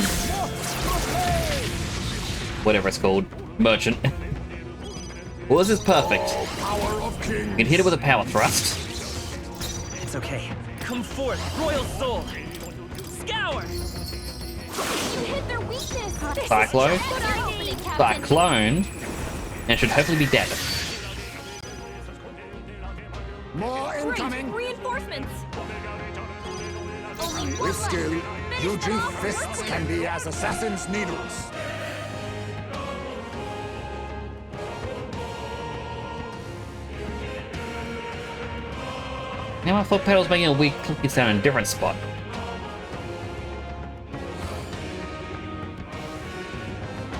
whatever it's called. Merchant. Well, this is perfect. You can hit it with a power thrust. It's okay. Come forth, Royal Soul! Scour! You hit their weakness. Cyclone. Cyclone. And should hopefully be dead. More incoming. Reinforcements. Only one With skill, left. you chief fists can be as assassin's needles. Now my foot pedal's making a weak clicky sound in a different spot.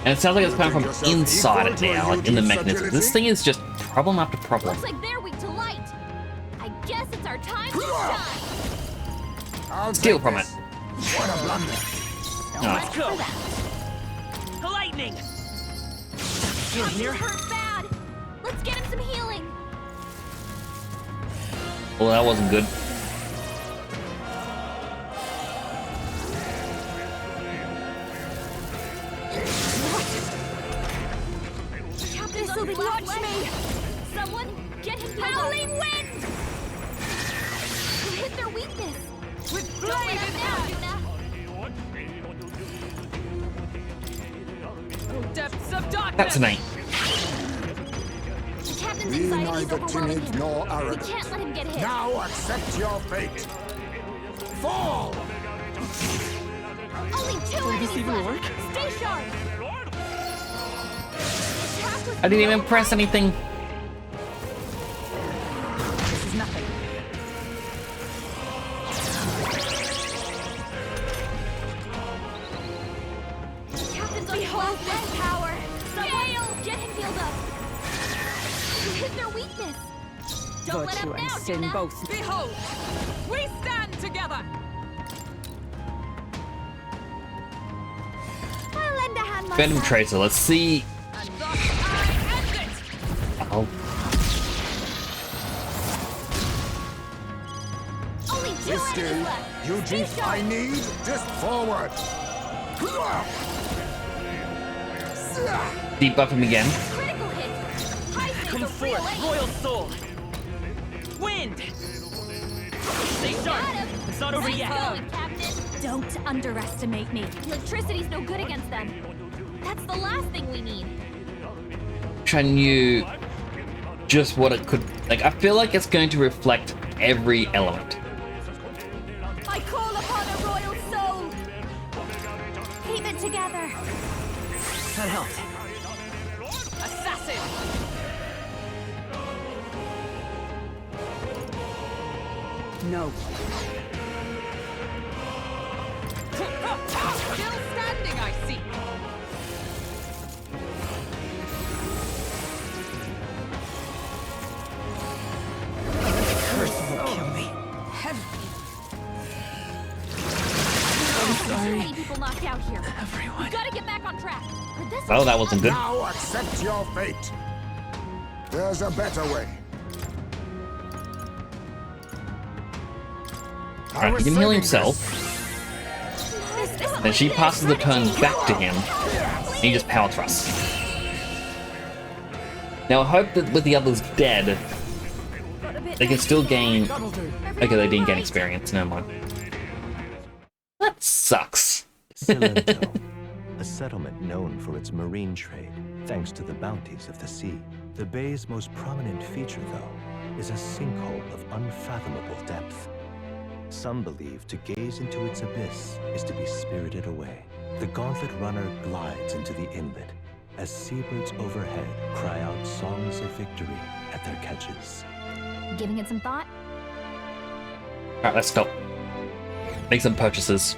And it sounds like it's coming from inside it now, like in the mechanism. This thing is just problem after problem. Looks like they're weak to light. I guess it's our time to shine. Steal from it. What a blunder. Let's Oh. go! Lightning! You're He's here? hurt bad. Let's get him some healing. Well, that wasn't good. This'll be watch me. Someone get him howling wind. You hit their weakness. Don't let up now, Yuna. Depths of darkness. That's an 8. The captain's Be anxiety is neither overwhelming timid him. nor We arrogant. can't let him get hit. Now accept your fate. Fall! Only 2 enemies left. Stay sharp. I didn't even press anything. This is nothing. Captain's on behold this power. Someone get him healed up. You hit their weakness. Don't let Virtue up and now, sin Yuna. both. Behold, we stand together. I'll lend a hand myself. Venom Tracer, let's see. And thus I end it. Oh, Only 2 With enemies skill, left. you Stay chief sharp. I need, just forward. debuff him again. Critical hit. High stakes Come of real forth, aim. Royal Soul! Wind! Stay sharp! Got him. It's not over Nice yet! going, Captain. Don't underestimate me. Electricity's no good against them. That's the last thing we need. Wish I knew just what it could... Like, I feel like it's going to reflect every element. I call upon a royal soul. Keep it together. That helped. Assassin. No. Still standing, I see. Curse will kill me. Too many people knocked out here. Everyone. We gotta get back on track. Or this Oh, that wasn't good. Now accept your fate. There's a better way. Alright, he can heal himself. Then she passes the turn back to him, and he just power thrusts. Now I hope that with the others dead, they can still gain... Okay, they didn't gain experience, never mind. Cilento, a settlement known for its marine trade, thanks to the bounties of the sea. The bay's most prominent feature, though, is a sinkhole of unfathomable depth. Some believe to gaze into its abyss is to be spirited away. The Gauntlet Runner glides into the inlet as seabirds overhead cry out songs of victory at their catches. Giving it some thought? Alright, let's stop. Make some purchases.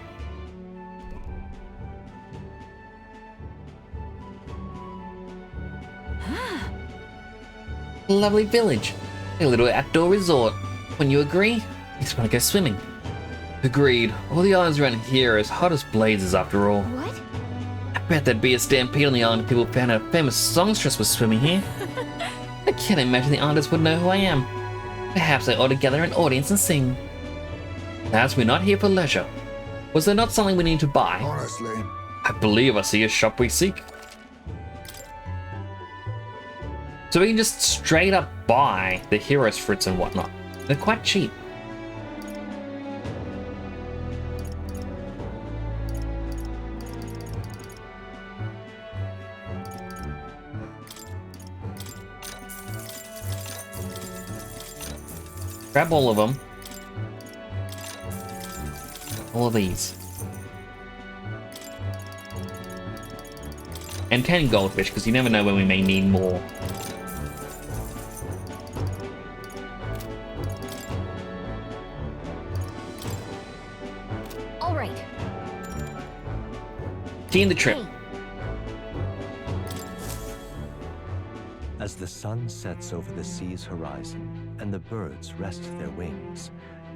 Lovely village. A little outdoor resort. When you agree, I just want to go swimming. Agreed. All the islands around here are as hot as blazes after all. What? I bet there'd be a stampede on the island if people found out a famous songstress was swimming here. I can't imagine the islanders would know who I am. Perhaps I ought to gather an audience and sing. As we're not here for leisure. Was there not something we need to buy? Honestly, I believe I see a shop we seek. So we can just straight up buy the heroes fruits and whatnot. They're quite cheap. Grab all of them. All of these. And 10 goldfish, because you never know when we may need more. All right. Team the trip. As the sun sets over the sea's horizon and the birds rest their wings,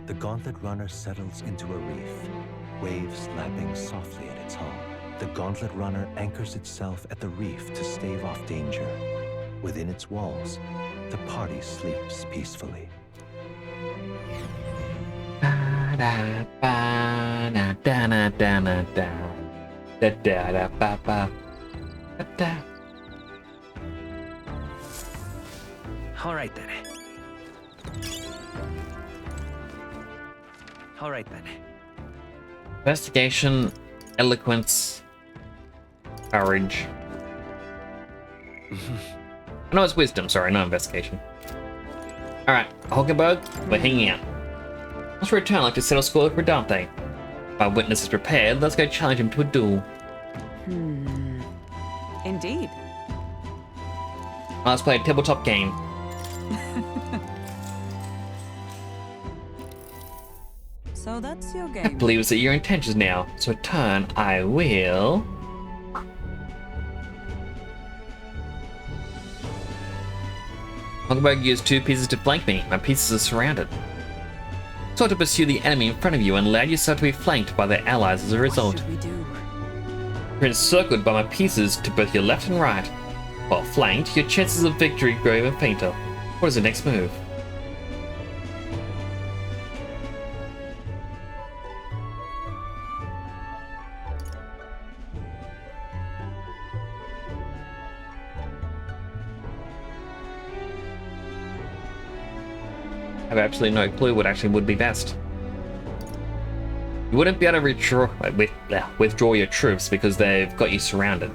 the Gauntlet Runner settles into a reef, waves lapping softly at its hull. The Gauntlet Runner anchors itself at the reef to stave off danger. Within its walls, the party sleeps peacefully. All right then. All right then. Investigation, eloquence, courage. No, it's wisdom, sorry, not investigation. Alright, Hulkenberg, we're hanging out. Let's return like to settle score for Dante. My witness is prepared, let's go challenge him to a duel. Indeed. Let's play a tabletop game. So that's your I game. believe it's at your intentions now. So turn, I will... Hulkenberg used 2 pieces to flank me. My pieces are surrounded. So to pursue the enemy in front of you and allow yourself to be flanked by their allies as a result. What should we do? You're encircled by my pieces to both your left and right. While flanked, your chances of victory grow even fainter. What is the next move? I have absolutely no clue what actually would be best. You wouldn't be able to withdraw your troops because they've got you surrounded.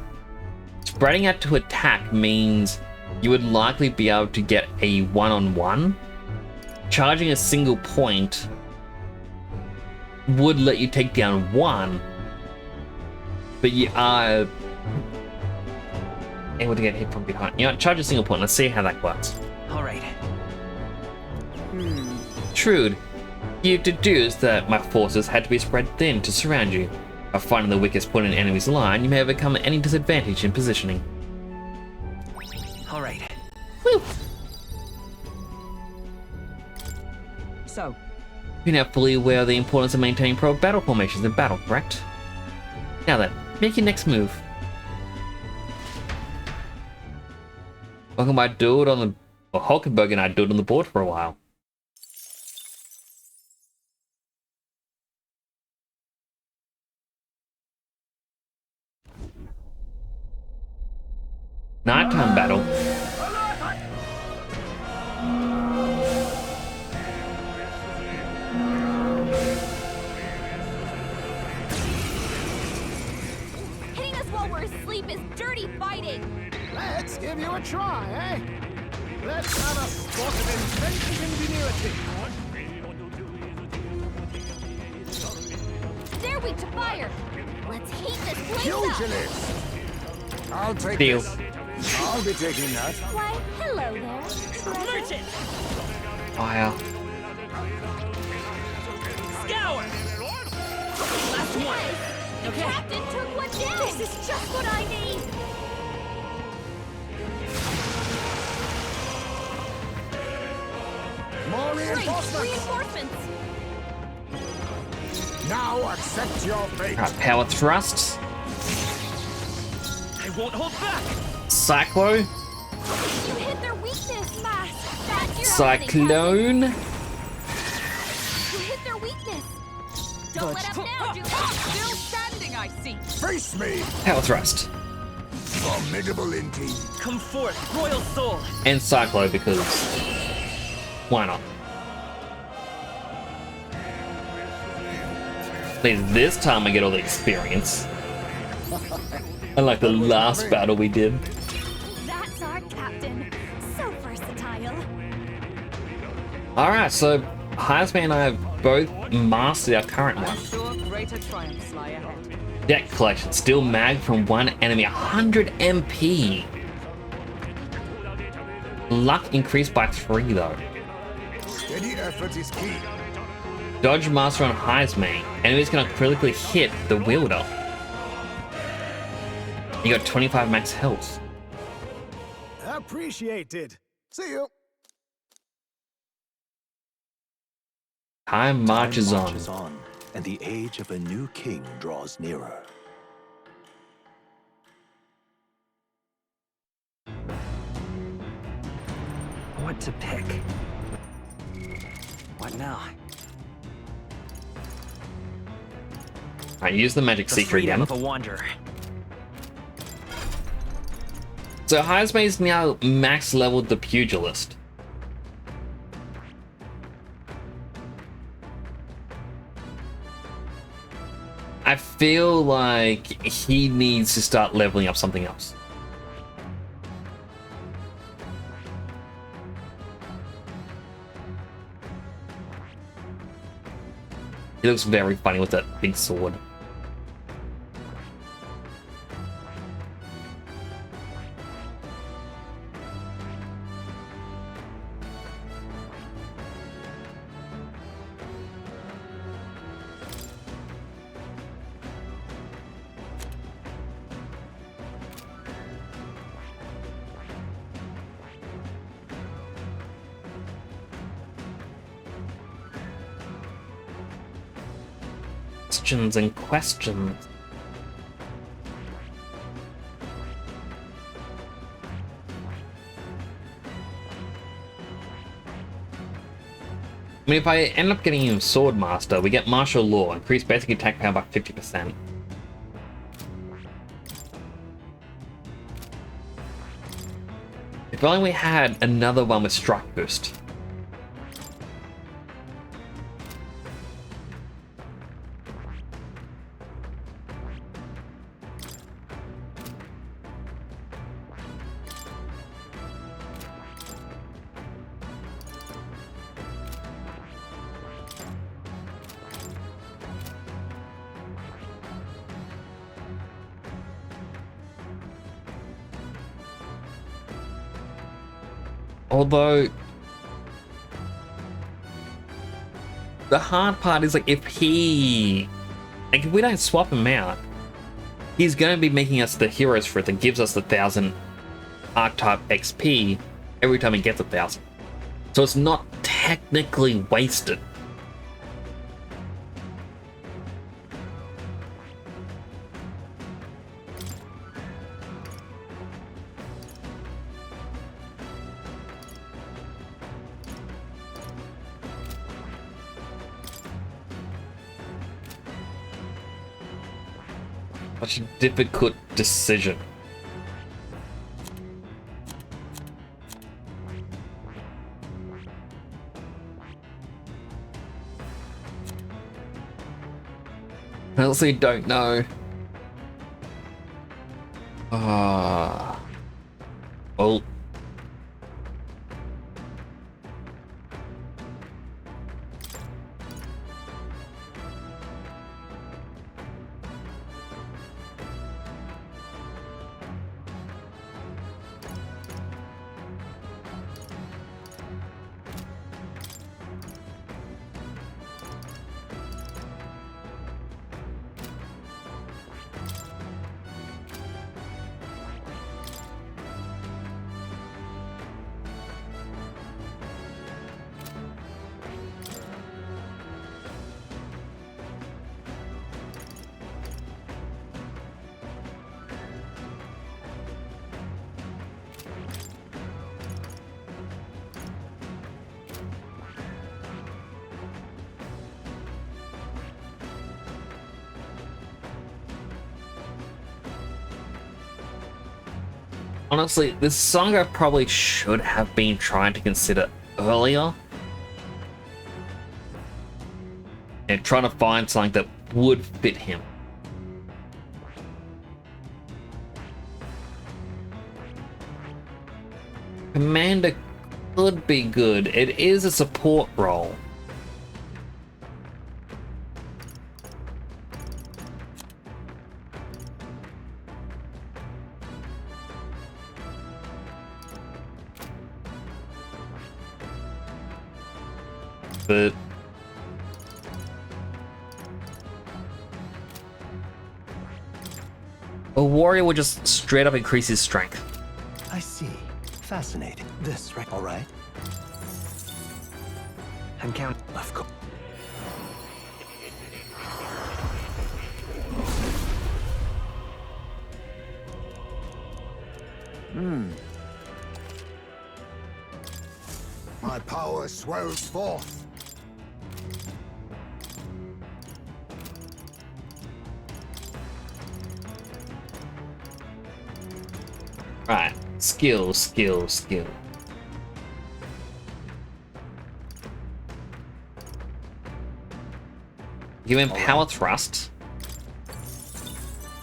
Spreading out to attack means you would likely be able to get a one-on-one. Charging a single point would let you take down one, but you are able to get hit from behind. You know, charge a single point. Let's see how that works. All right. Shrewd, you deduced that my forces had to be spread thin to surround you. By finding the weakest point in an enemy's line, you may overcome any disadvantage in positioning. All right. Woo! So, You're now fully aware of the importance of maintaining pro battle formations in battle, correct? Now then, make your next move. Welcome, I dueled on the... Well, Hulkenberg and I dueled on the board for a while. Nighttime battle. dirty fighting! Let's give you a try, eh? Let's have a spot of inventive ingenuity. They're weak to fire! Let's heat this place up! Pugilist! I'll take Deal. this. I'll be taking that. Why, hello there. Merchant! Fire. Scour! Last one! The captain took one down! This is just what I need! More reinforcements! Reinforcements! Now accept your fate. Alright, power thrusts. I won't hold back! Cyclo. You hit their weakness! Fast! That's your Cyclone. You hit their weakness! Don't let up now, do Still standing, I see! Face me! Power thrust. Formidable indeed. Come forth, royal soul! And Cyclo because why not? At least this time I get all the experience. Unlike the last battle we did. That's our captain. So versatile. Alright, so Heisman and I have both mastered our current one. Sure greater triumphs lie ahead. Deck collection, still mag from one enemy, 100 MP. Luck increased by 3 though. Steady effort is key. Dodge master on Heisman. Enemy's gonna critically hit the wielder. You got 25 max health. Appreciated. See you. Time marches on. And the age of a new king draws nearer. What to pick? What now? I use the magic The secret freedom again. of a wanderer. So Heisman's now max leveled the pugilist. I feel like he needs to start leveling up something else. He looks very funny with that big sword. Questions and questions. I mean, if I end up getting him Sword Master, we get Martial Law, increase basic attack power by 50%. If only we had another one with Strike Boost. Although, the hard part is, like, if we don't swap him out, he's going to be making us the heroes for it that gives us the 1000 archetype XP every time he gets 1000. So it's not technically wasted. Such a difficult decision. I honestly don't know. Well. Honestly, this song I probably should have been trying to consider earlier. And trying to find something that would fit him. Commander could be good. It is a support role. But a warrior would just straight up increase his strength. I see. Fascinating. This, right? All right. And count. Of course. My power swells forth. Right. Skill, skill, skill. Give him power thrust.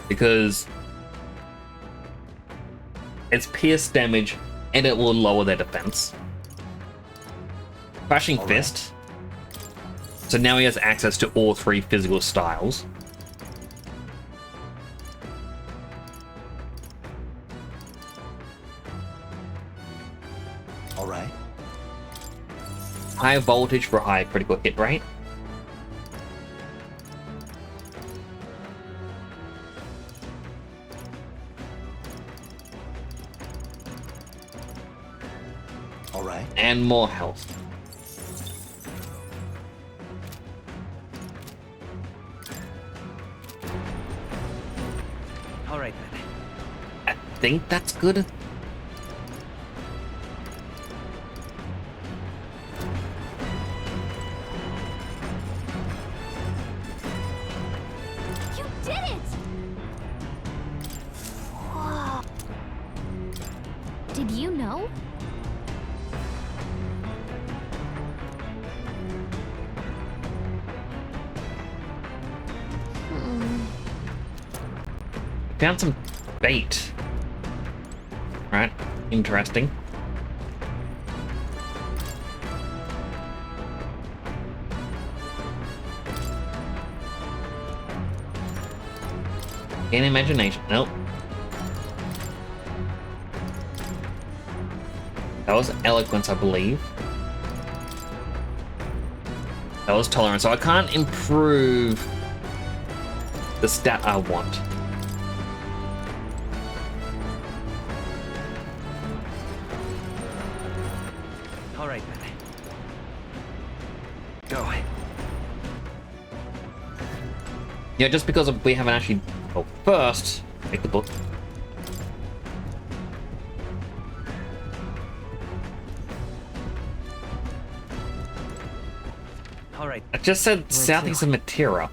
Because it's pierce damage and it will lower their defense. Crashing Fist. So now he has access to all three physical styles. Alright. High voltage for high critical hit rate. Alright. And more health. Alright then. I think that's good. You did it! Whoa. Did you know? Found some bait. Right, interesting. Gain imagination. Nope. That was eloquence, I believe. That was tolerance. So I can't improve the stat I want. Alright then. Go. Yeah, just because we haven't actually... Well, first, make the book. Alright. I just said southeast of Matera.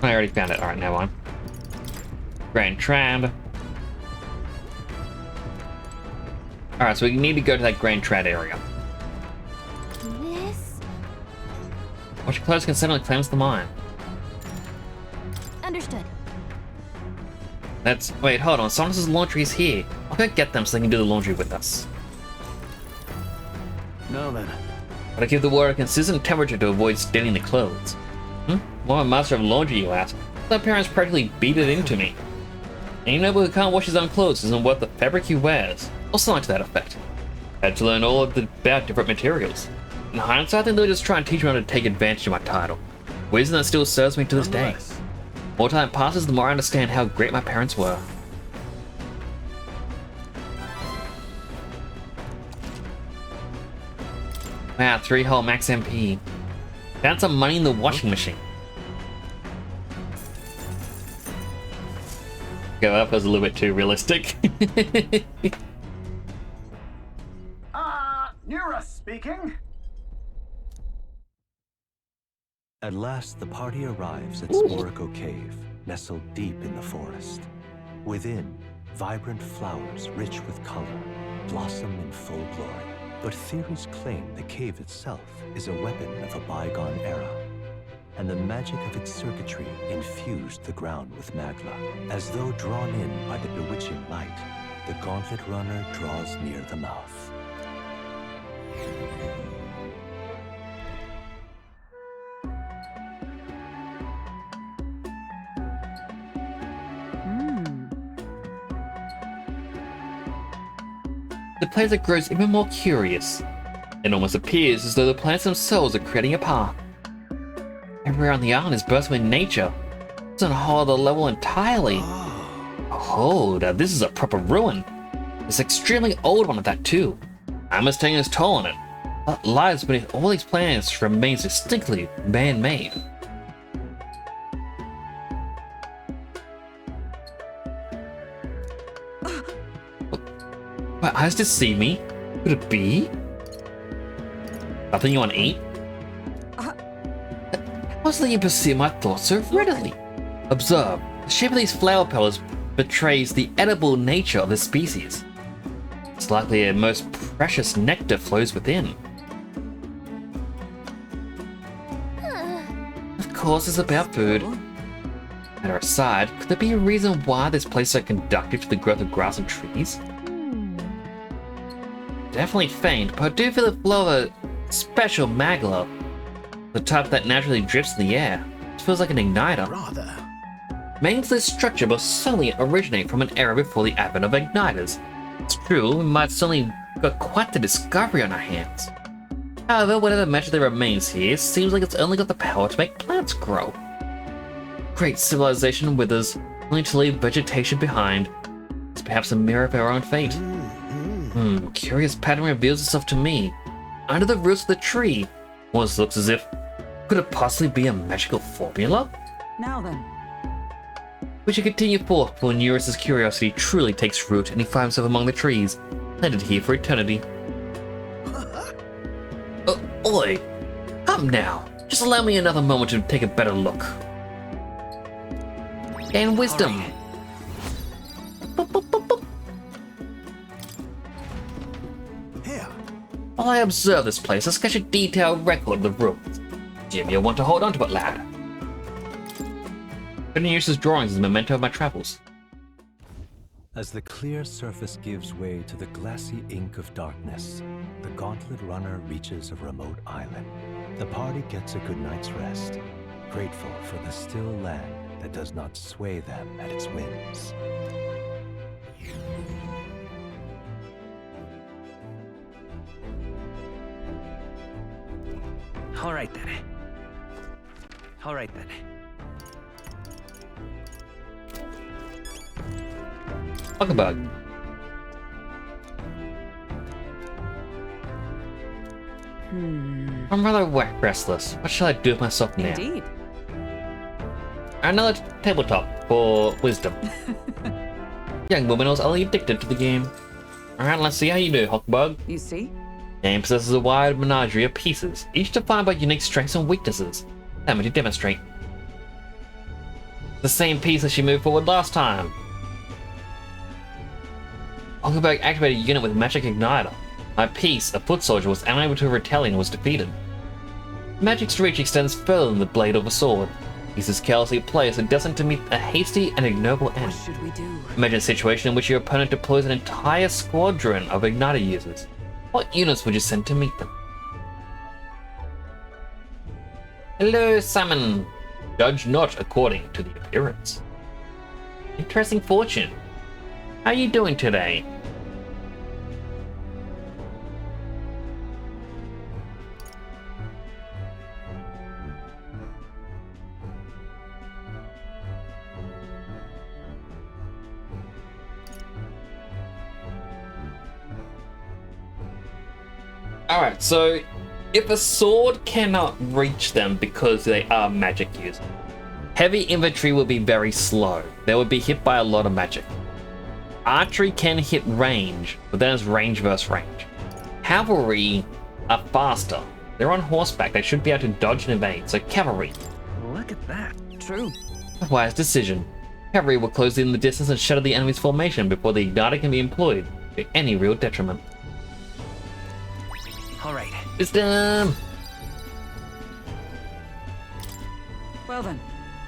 I already found it. Alright, now on. Grand Trad. Alright, so we need to go to that Grand Trad area. This? Watch your clothes can suddenly cleanse the mind. Understood. Wait, hold on. Sonic's laundry is here. I'll go get them so they can do the laundry with us. Now then. But I keep the water at a consistent temperature to avoid staining the clothes. Why am I master of laundry, you ask? My parents practically beat it into me. Any noble who can't wash his own clothes isn't worth the fabric he wears, or something to that effect. I had to learn all about different materials. In hindsight, I think they were just trying to teach me how to take advantage of my title. Wisdom that still serves me to this day. The more time passes, the more I understand how great my parents were. Wow, 3-hole max MP. Found some money in the washing machine. Go up was a little bit too realistic. Nura speaking. At last, the party arrives at Sporico Cave, nestled deep in the forest. Within, vibrant flowers rich with color blossom in full glory. But theories claim the cave itself is a weapon of a bygone era, and the magic of its circuitry infused the ground with magla. As though drawn in by the bewitching light, the gauntlet runner draws near the mouth. The planet grows even more curious. It almost appears as though the planets themselves are creating a path. Everywhere on the island is bursting with nature. It's on a whole other level entirely. Oh, now this is a proper ruin. It's an extremely old one at that too. Time is taking its toll on it. What lies beneath all these planets remains distinctly man-made. My eyes deceive me? Could it be? Nothing you want to eat? How is that you perceive my thoughts so readily? Observe, the shape of these flower petals betrays the edible nature of this species. It's likely a most precious nectar flows within. Of course, it's about food. Matter aside, could there be a reason why this place is so conducive to the growth of grass and trees? Definitely faint, but I do feel the flow of a special magla. The type that naturally drifts in the air. It feels like an igniter. Rather. Remains this structure must certainly originate from an era before the advent of igniters. It's true, we might certainly got quite the discovery on our hands. However, whatever magic that remains here seems like it's only got the power to make plants grow. Great civilization withers, only to leave vegetation behind. It's perhaps a mirror of our own fate. Curious pattern reveals itself to me. Under the roots of the tree, almost looks as if, could it possibly be a magical formula? Now then. We should continue forth before Neurus's curiosity truly takes root and he finds himself among the trees, landed here for eternity. Oi! Come now! Just allow me another moment to take a better look. Gain wisdom! Here. While I observe this place, I sketch a detailed record of the ruins. Jim, you'll want to hold on to it, lad. Putting Neurus's drawings as a memento of my travels. As the clear surface gives way to the glassy ink of darkness, the gauntlet runner reaches a remote island. The party gets a good night's rest, grateful for the still land that does not sway them at its whims. All right then. All right then. Bug. I'm rather restless. What shall I do with myself now? Indeed. Another tabletop for wisdom. Young woman was only addicted to the game. Alright, let's see how you do, Hawkbug. You see? Game possesses a wide menagerie of pieces, each defined by unique strengths and weaknesses. Allow me to demonstrate. The same piece as she moved forward last time. Hulkenberg activated a unit with Magic Igniter. My piece, a foot soldier, was unable to retaliate and was defeated. Magic's reach extends further than the blade of a sword. Pieces carelessly placed are destined to meet a hasty and ignoble end. What should we do? Imagine a situation in which your opponent deploys an entire squadron of Igniter users. What units would you send to meet them? Hello, Simon. Judge not according to the appearance. Interesting fortune. How are you doing today? Alright, so if a sword cannot reach them because they are magic users, heavy infantry will be very slow. They will be hit by a lot of magic. Archery can hit range, but then it's range versus range. Cavalry are faster. They're on horseback. They should be able to dodge and evade. So cavalry. Look at that. True. A wise decision. Cavalry will close in the distance and shatter the enemy's formation before the igniter can be employed to any real detriment. Alright. System! Well then.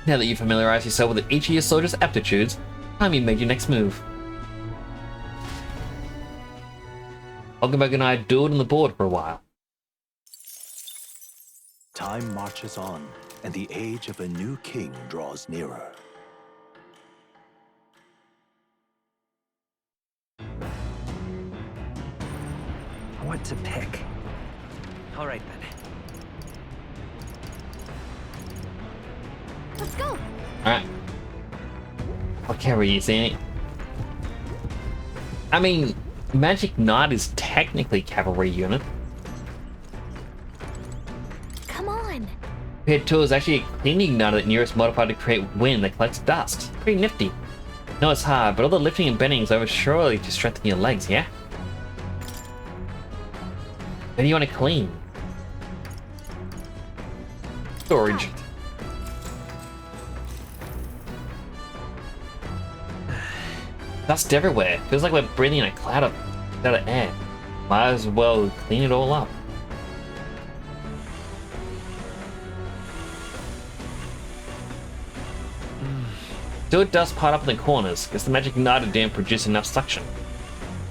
Now that you familiarize yourself with each of your soldiers' aptitudes, time you made your next move. Hulkenberg and I dueled on the board for a while. Time marches on, and the age of a new king draws nearer. What to pick? Alright then. Let's go. Alright. What cavalry you see? I mean, Magic Knight is technically cavalry unit. Come on. Paired 2 is actually a cleaning igniter that nearest modified to create wind that collects dust. Pretty nifty. No, it's hard, but all the lifting and bending is over surely to strengthen your legs, yeah? Where do you want to clean? Storage. Dust everywhere. Feels like we're breathing in a cloud of air. Might as well clean it all up. Still dust piled up in the corners. Guess the magic igniter didn't produce enough suction.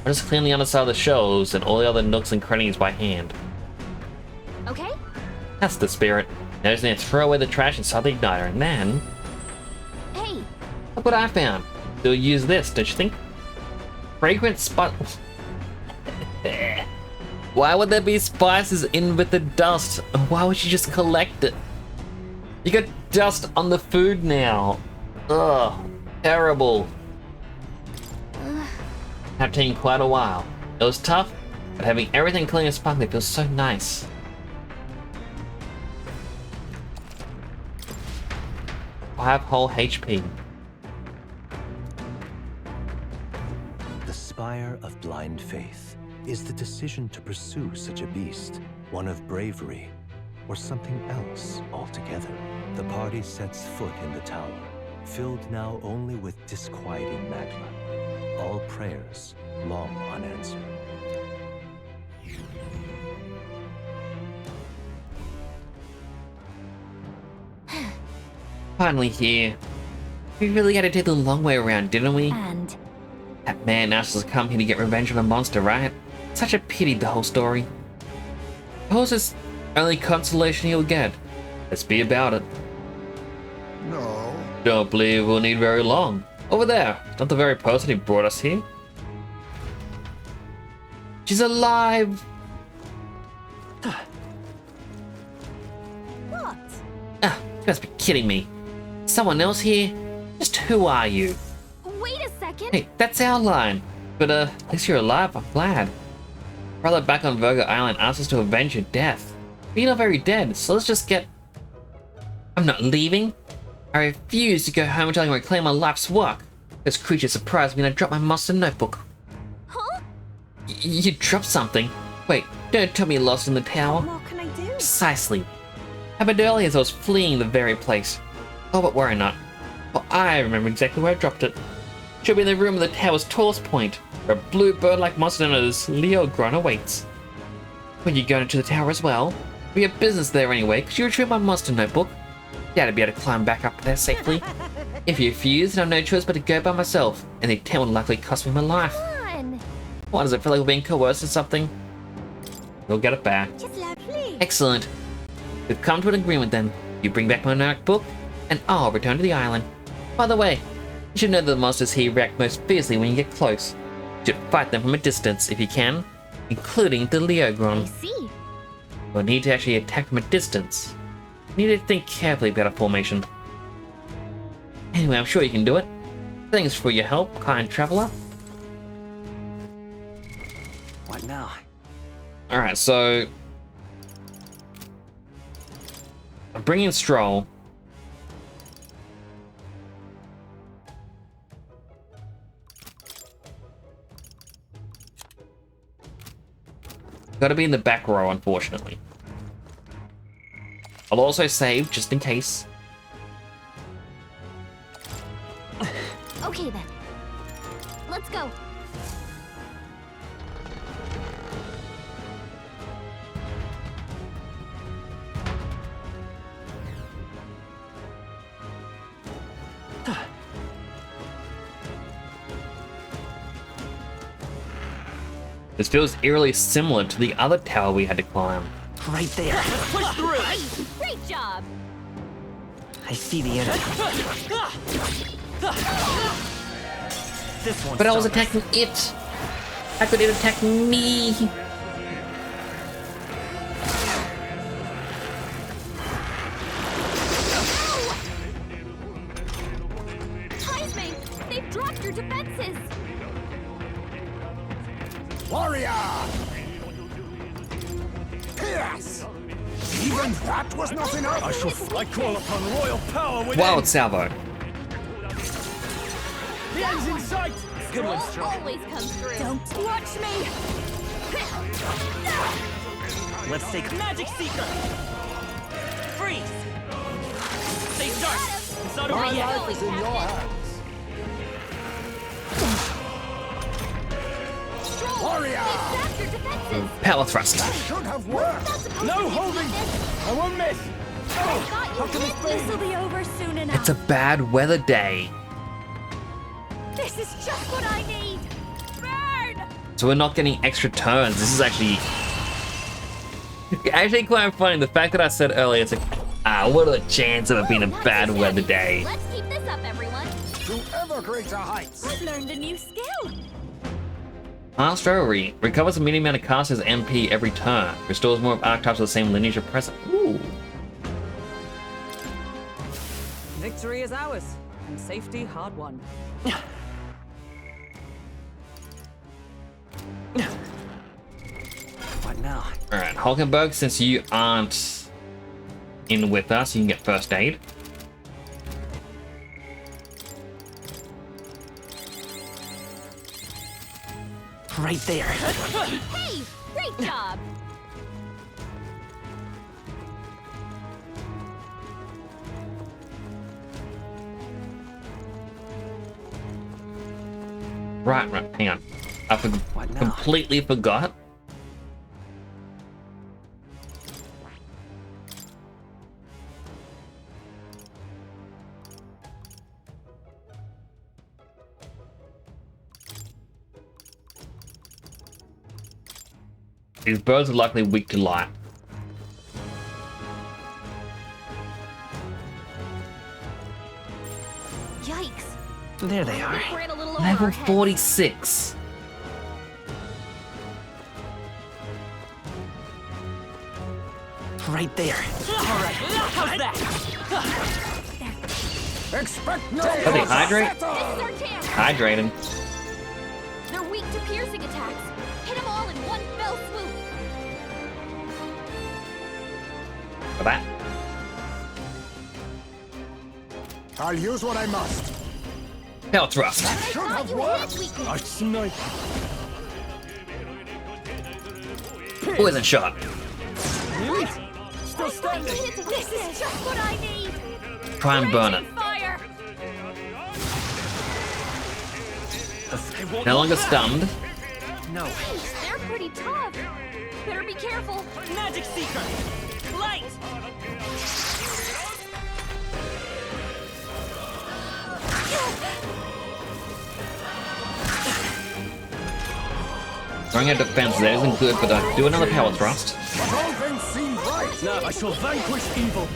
I'll just clean the underside of the shelves and all the other nooks and crannies by hand. Okay. That's the spirit. Now just need to throw away the trash inside the igniter and then... Hey! Look what I found. Still use this, don't you think? Fragrant spot... Why would there be spices in with the dust? Why would you just collect it? You got dust on the food now. Ugh, terrible. Have taken quite a while. It was tough, but having everything clean and sparkly feels so nice. I have whole HP. The Spire of Blind Faith is the decision to pursue such a beast, one of bravery, or something else altogether. The party sets foot in the tower, filled now only with disquieting magma. All prayers long unanswered. Finally here. We really had to take the long way around, didn't we? And That man asked us to come here to get revenge on a monster, right? Such a pity, the whole story. Suppose it's only consolation he'll get. Let's be about it. No. Don't believe we'll need very long. Over there, not the very person who brought us here. She's alive! what? Ah, you must be kidding me. Someone else here? Just who are you? Wait a second. Hey, that's our line. But at least you're alive, I'm glad. Brother back on Virgo Island asked us to avenge your death. But you're not very dead, so let's just get... I'm not leaving. I refuse to go home until I can reclaim my life's work. This creature surprised me and I dropped my monster notebook. Huh? You dropped something? Wait, don't tell me you lost in the tower. What more can I do? Precisely. Happened earlier as I was fleeing the very place. Oh, but worry not. For I remember exactly where I dropped it. Should be in the room of the tower's tallest point, where a blue bird-like monster known as Leogron awaits. When you go into the tower as well, we have business there anyway. Could you retrieve my monster notebook? Yeah, to be able to climb back up there safely. If you refuse, then I've no choice but to go by myself, and the attempt will likely cost me my life. Why does it feel like we're being coerced or something? We'll get it back. Excellent. We've come to an agreement then. You bring back my notebook, and I'll return to the island. By the way, you should know that the monsters here react most fiercely when you get close. You should fight them from a distance if you can, including the Leogron. I see. You'll need to actually attack from a distance. You need to think carefully about a formation. Anyway, I'm sure you can do it. Thanks for your help, kind traveler. What now? Alright, so I'm bringing Stroll. Gotta be in the back row, unfortunately. I'll also save, just in case. Okay then. Let's go. This feels eerily similar to the other tower we had to climb. Right there. Push through. Great job. I see the enemy. This one's But I was attacking it. How could it attack me? Heisman, they've dropped your defenses. Warrior! Yes! Even that was not enough! I call upon royal power within. Wild Salvo. The end's in sight! Good one, Stroll. Always comes through. Don't watch me! Let's take Magic Seeker. Freeze. Stay sharp. It's not over My yet. life is in your hands! Warrior! They've your defenses. Power thrust. Should have worked! No holding! I won't miss! How can This will be over soon enough. It's a bad weather day. This is just what I need. Burn! So we're not getting extra turns. This is actually quite funny. The fact that I said earlier, it's like, what are the chances of it being a bad weather day? Let's keep this up, everyone. To ever greater heights! I've learned a new skill. Fast Reverie recovers a medium amount of caster's MP every turn. Restores more of archetypes of the same lineage of present. Ooh. Victory is ours, and safety hard won. What now? Alright, Hulkenberg, since you aren't in with us, you can get first aid. Right there. Hey, great job. Right, hang on. I completely forgot. These birds are likely weak to light. Yikes. There they are. We're in a little over Level our heads. 46. Right there. All right. How's that? Expect no Are they hydrate? This is our chance. Hydrating. They're weak to piercing attacks. Hit them all in one fell swoop. For that. I'll use what I must. Power thrust. Should have You worked! hit weakness. I snipe. Poison shot. Still standing. This is just what I need. Try and burn it. Fire. No longer stunned. No. They're pretty tough. Better be careful. Magic Seeker! Light! Throwing out defense there isn't good, but do another power thrust. All things seem right. Now I shall vanquish evil.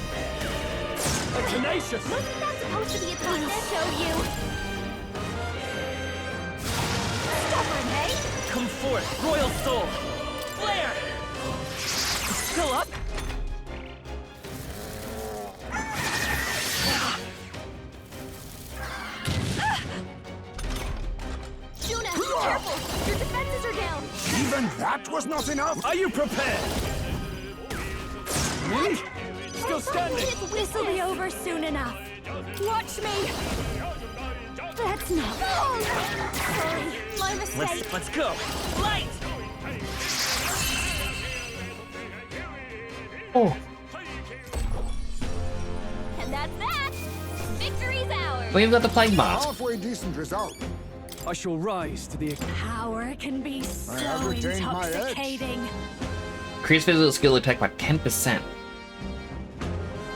A tenacious. Wasn't that supposed to be its weakness? Show you. Stubborn, hey? Come forth, Royal Soul! Flare! Still up? Juna, careful! Your defenses are down. Even that was not enough. Are you prepared? Really? Still standing. This'll be over soon enough. Watch me. That's not. Sorry, my mistake. Let's go! Light! Oh, And that's that. Victory's ours. we've got the Plague Mart. Halfway decent result. I shall rise to the. Power can be so have retained my edge. intoxicating. Increase physical skill attack by 10%.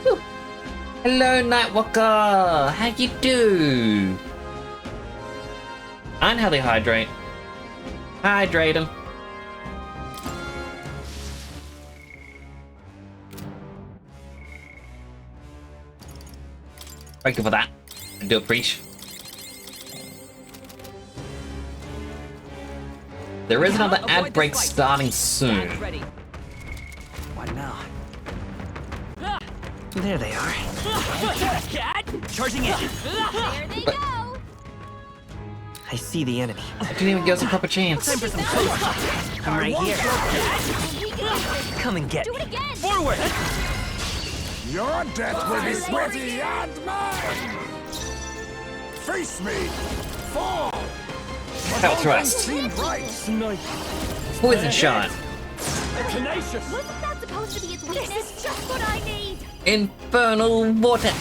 Whew. Hello, Nightwalker. How you do? And how they hydrate. Hydrate them. Thank you for that. I do appreciate. There is another ad break starting soon. Ready. What now? There they are. Charging in. There they go. I see the enemy. I didn't even give us a proper chance. Time for some close. I'm right here. We can do this. Come and get Do me. it again. Forward! Your death will be sweaty and mine. Face me. Fall. Power thrust. Seemed right. Snipe. Poison shot. Tenacious. Wasn't that supposed to be its weakness? This is just what I need. Infernal water.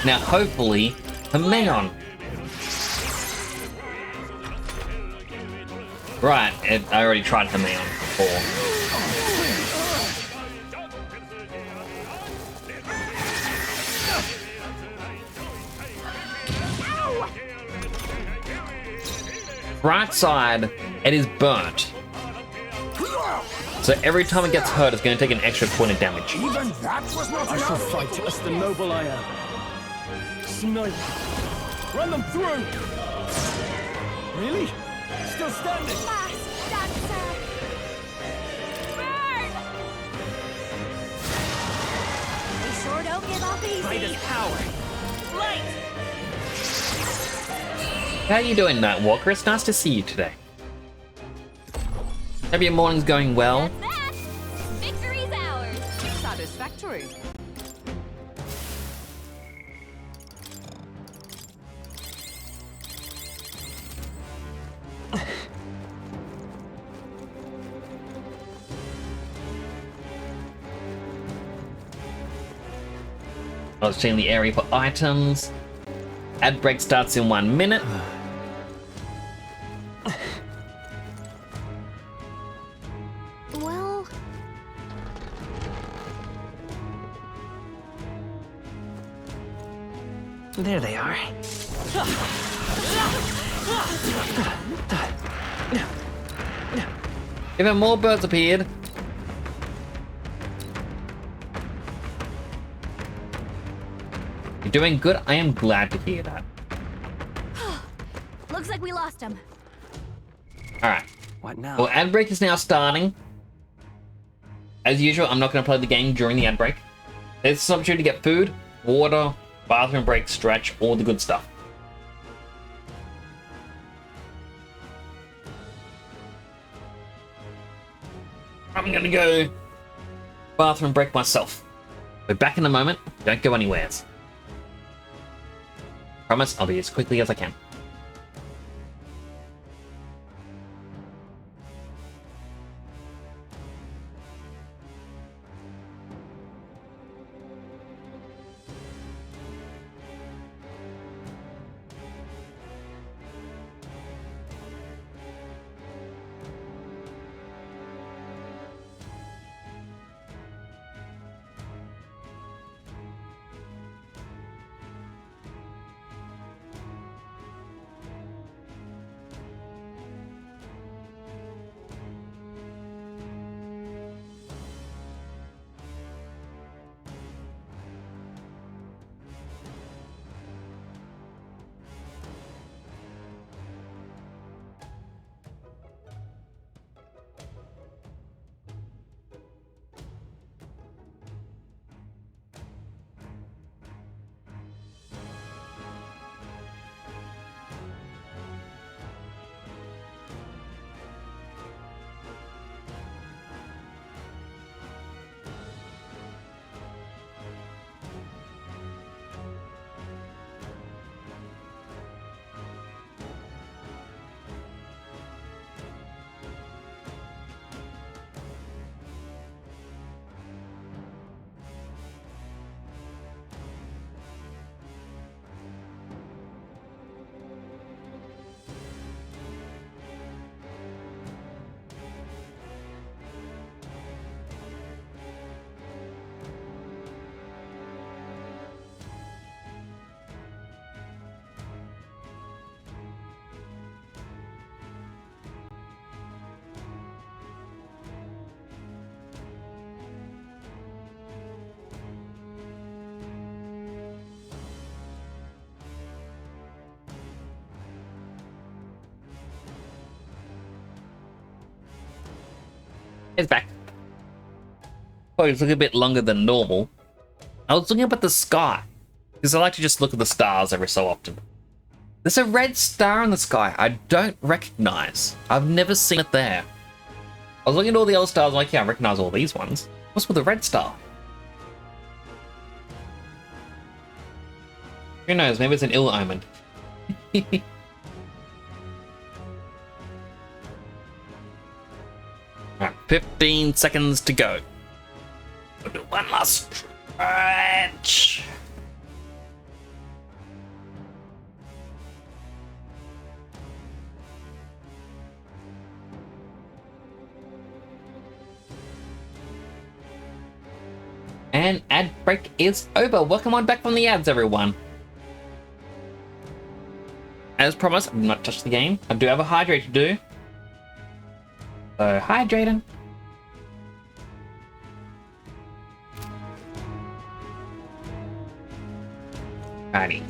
Now, hopefully, Hermione. Right, I already tried Hermione before. Right side, it is burnt. So every time it gets hurt, it's going to take an extra point of damage. Even that was not I shall enough. fight as the noble I am. Snipe. Run them through. Really? Still standing. Last dancer. Burn! They sure don't give up Light easy. as power. Light! How you doing, Nightwalker? It's nice to see you today. Hope your morning's going well. That's that. Victory's ours. Satisfactory. I was checking the area for items. Ad break starts in 1 minute. Well, There they are. Even more birds appeared. You're doing good. I am glad to hear that. Looks like we lost him. Alright. What now? Well, ad break is now starting. As usual, I'm not going to play the game during the ad break. There's an opportunity to get food, water, bathroom break, stretch, all the good stuff. I'm going to go bathroom break myself. We're back in a moment. Don't go anywhere. Promise I'll be as quickly as I can. It's back. Oh, it's looking a bit longer than normal. I was looking up at the sky, because I like to just look at the stars every so often. There's a red star in the sky I don't recognize. I've never seen it there. I was looking at all the other stars, like, yeah, I recognize all these ones. What's with the red star? Who knows, maybe it's an ill omen. Alright, 15 seconds to go. We'll do one last stretch. And ad break is over. Welcome on back from the ads, everyone. As promised, I did not touch the game. I do have a hydrate to do. So, hydrating. Alrighty.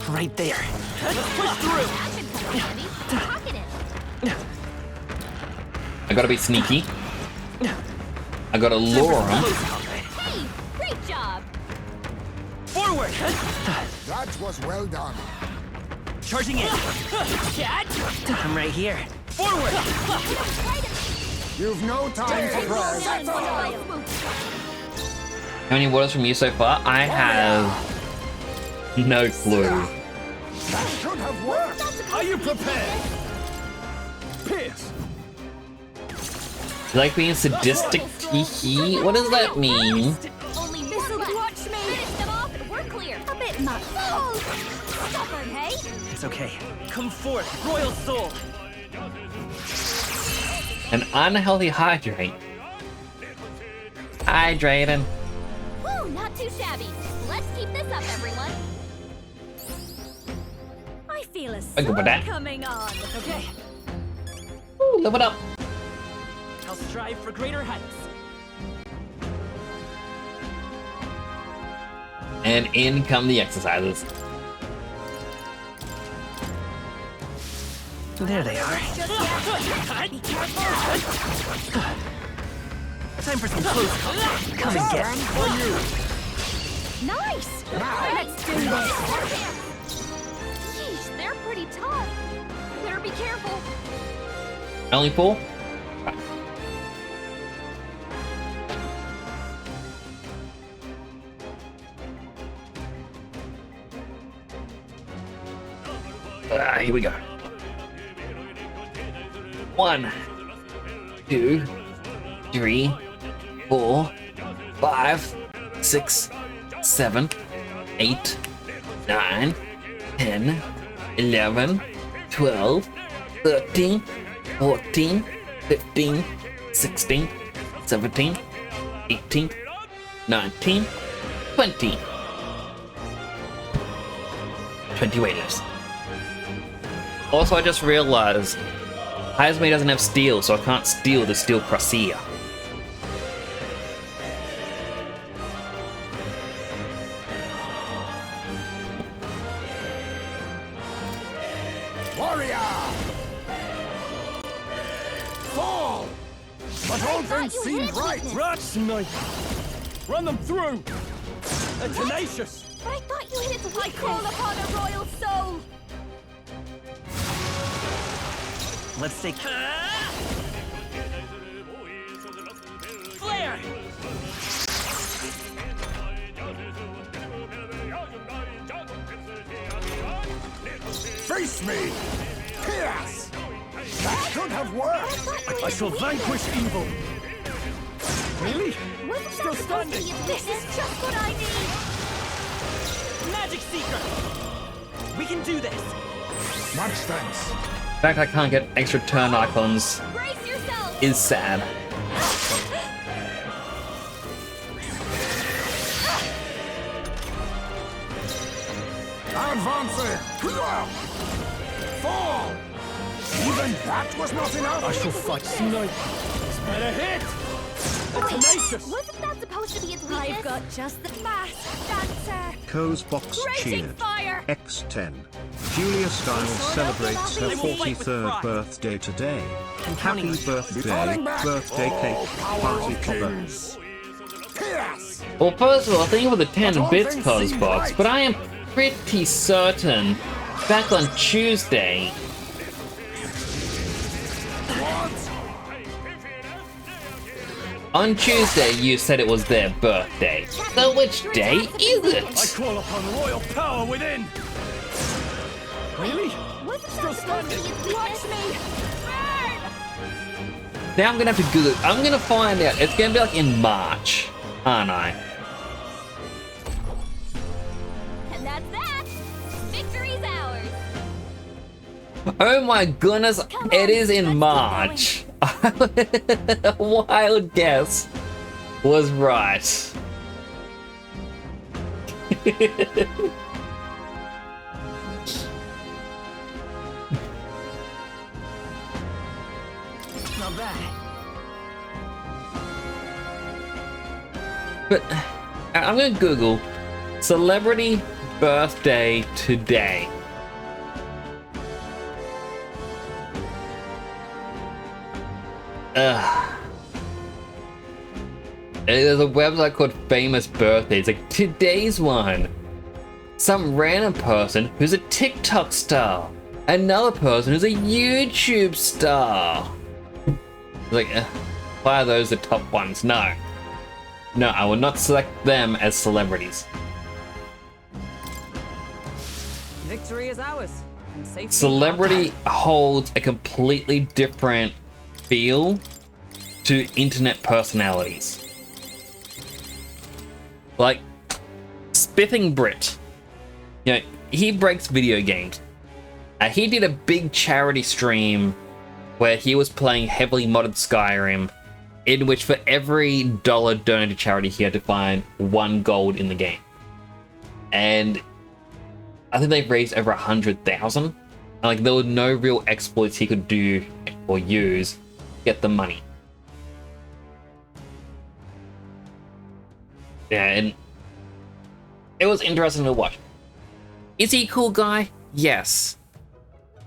Right there. Push through. I gotta be sneaky. I gotta lure him. Hey, great job. Forward. That was well done. Charging in. I'm right here. Forward. You've no time for prayers. How many waters from you so far? I have no clue. That should have worked. Are you prepared? Pierce. You like being sadistic, teehee? What does that mean? Only this'll watch me. Finish them off and we're clear. A bit much. Stubborn, hey? It's okay. Come forth, royal soul. An unhealthy hydrate. Hydrating. Woo, not too shabby. Let's keep this up, everyone. I feel a I go with that. sun coming on. Okay. Ooh, live it up. I'll strive for greater heights. And in come the exercises. There they are. Be careful. Time for some close combat. Come and get me. Nice. Let's do this. Sheesh, they're pretty tough. Better be careful. Only 4? Here we go. 1, 2, 3, 4, 5, 6, 7, 8, 9, 10, 11, 12, 13, 14, 15, 16, 17, 18, 19, 20. 20 waiters. Also, I just realized Hazme doesn't have steel, so I can't steal the steel Crussia. Warrior! Fall! But all things seemed right. Rat sniper. Run them through. They're tenacious. But I thought you hit its weakness. I call upon a royal soul. Let's take... Flare! Face me! Pierce! That should have worked! I shall vanquish evil. Really? Wasn't Still that supposed to standing. be- This is just what I need. Magic Seeker! We can do this! Much thanks. The fact I can't get extra turn icons Brace yourself. is sad. Advancing! Fall! Even that was not enough! I shall fight sniper. Better hit. They're tenacious. Wasn't that supposed to be its weakness? I've got just the mask dancer. Co's box Raging cheered. fire. X10. Julia Stiles celebrates her 43rd birthday today. Happy birthday, birthday cake, party popper. Well, first of all, thank you for the 10 bits, Cosbox, but I am pretty certain back on Tuesday. On Tuesday, you said it was their birthday. So which day is it? I call upon royal power within. Really? Still standing. Watch me. Now I'm gonna have to Google it. I'm gonna find out. It's gonna be like in March, aren't I? And that's that. Victory's ours. Oh my goodness, it is in March. A wild guess was right. Not bad. But I'm gonna Google celebrity birthday today. There's a website called Famous Birthdays. Like today's one. Some random person who's a TikTok star. Another person who's a YouTube star. Like, why are those the top ones? No. No, I will not select them as celebrities. Victory is ours. And safety Celebrity holds a completely different feel to internet personalities. Like, Spiffing Brit. You know, he breaks video games. He did a big charity stream where he was playing heavily modded Skyrim, in which for every dollar donated to charity, he had to find 1 gold in the game. And I think they've raised over 100,000. Like, there were no real exploits he could do or use to get the money. Yeah, and it was interesting to watch. Is he a cool guy? Yes.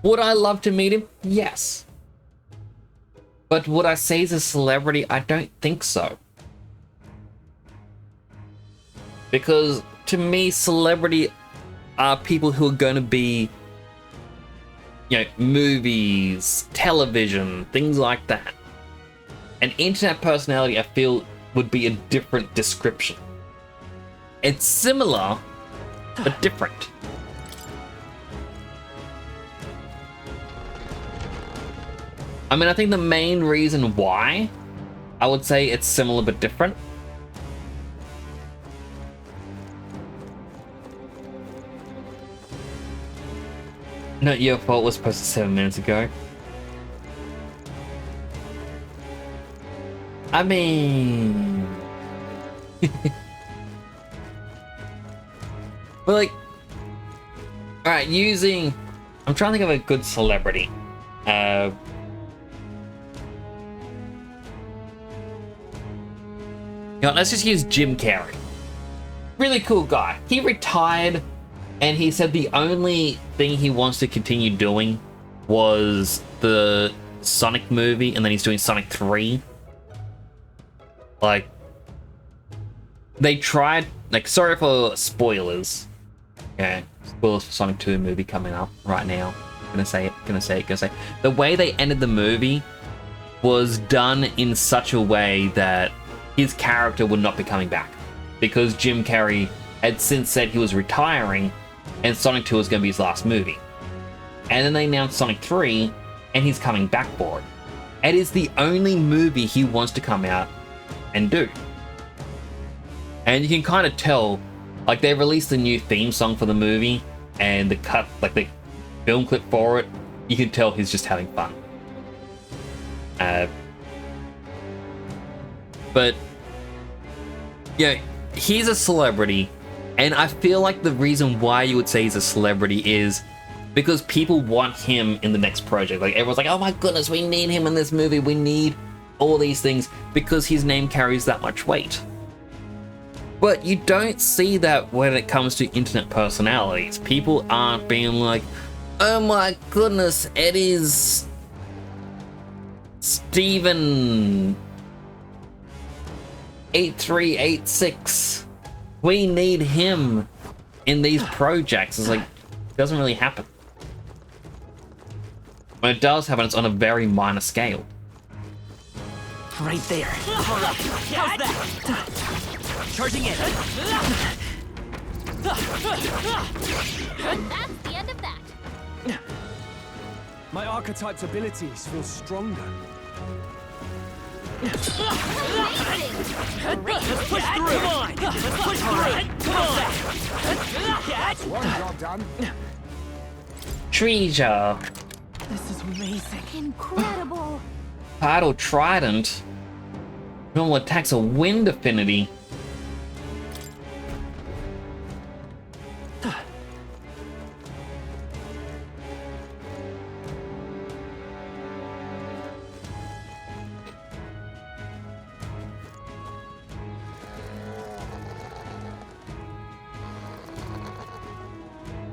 Would I love to meet him? Yes. But would I say he's a celebrity? I don't think so. Because to me, celebrity are people who are going to be, you know, movies, television, things like that. An internet personality, I feel, would be a different description. It's similar, but different. I mean, I think the main reason why I would say it's similar but different. Not your fault was posted 7 minutes ago. I mean... but like... Alright, using... I'm trying to think of a good celebrity. You know, let's just use Jim Carrey. Really cool guy. He retired, and he said the only thing he wants to continue doing was the Sonic movie, and then he's doing Sonic 3. Like, they tried, like, sorry for spoilers. Okay, spoilers for Sonic 2 movie coming up right now. Gonna say it. The way they ended the movie was done in such a way that his character would not be coming back, because Jim Carrey had since said he was retiring and Sonic 2 was going to be his last movie. And then they announced Sonic 3 and he's coming back for it. It is the only movie he wants to come out and do. And you can kind of tell, like, they released a new theme song for the movie, and the cut, like the film clip for it, you can tell he's just having fun. But yeah, he's a celebrity, and I feel like the reason why you would say he's a celebrity is because people want him in the next project. Like, everyone's like, oh my goodness, we need him in this movie, we need all these things, because his name carries that much weight. But you don't see that when it comes to internet personalities. People aren't being like, oh my goodness, it is Steven 8386. We need him in these projects. It's like, it doesn't really happen. When it does happen, it's on a very minor scale. Right there. Alright, how's that? Charging in. That's the end of that. My archetype's abilities feel stronger. Let's push through. Come on. Let's push through. Come on. That's one job done. Treasure. This is amazing. Incredible. Tidal Trident. Normal attacks a wind affinity.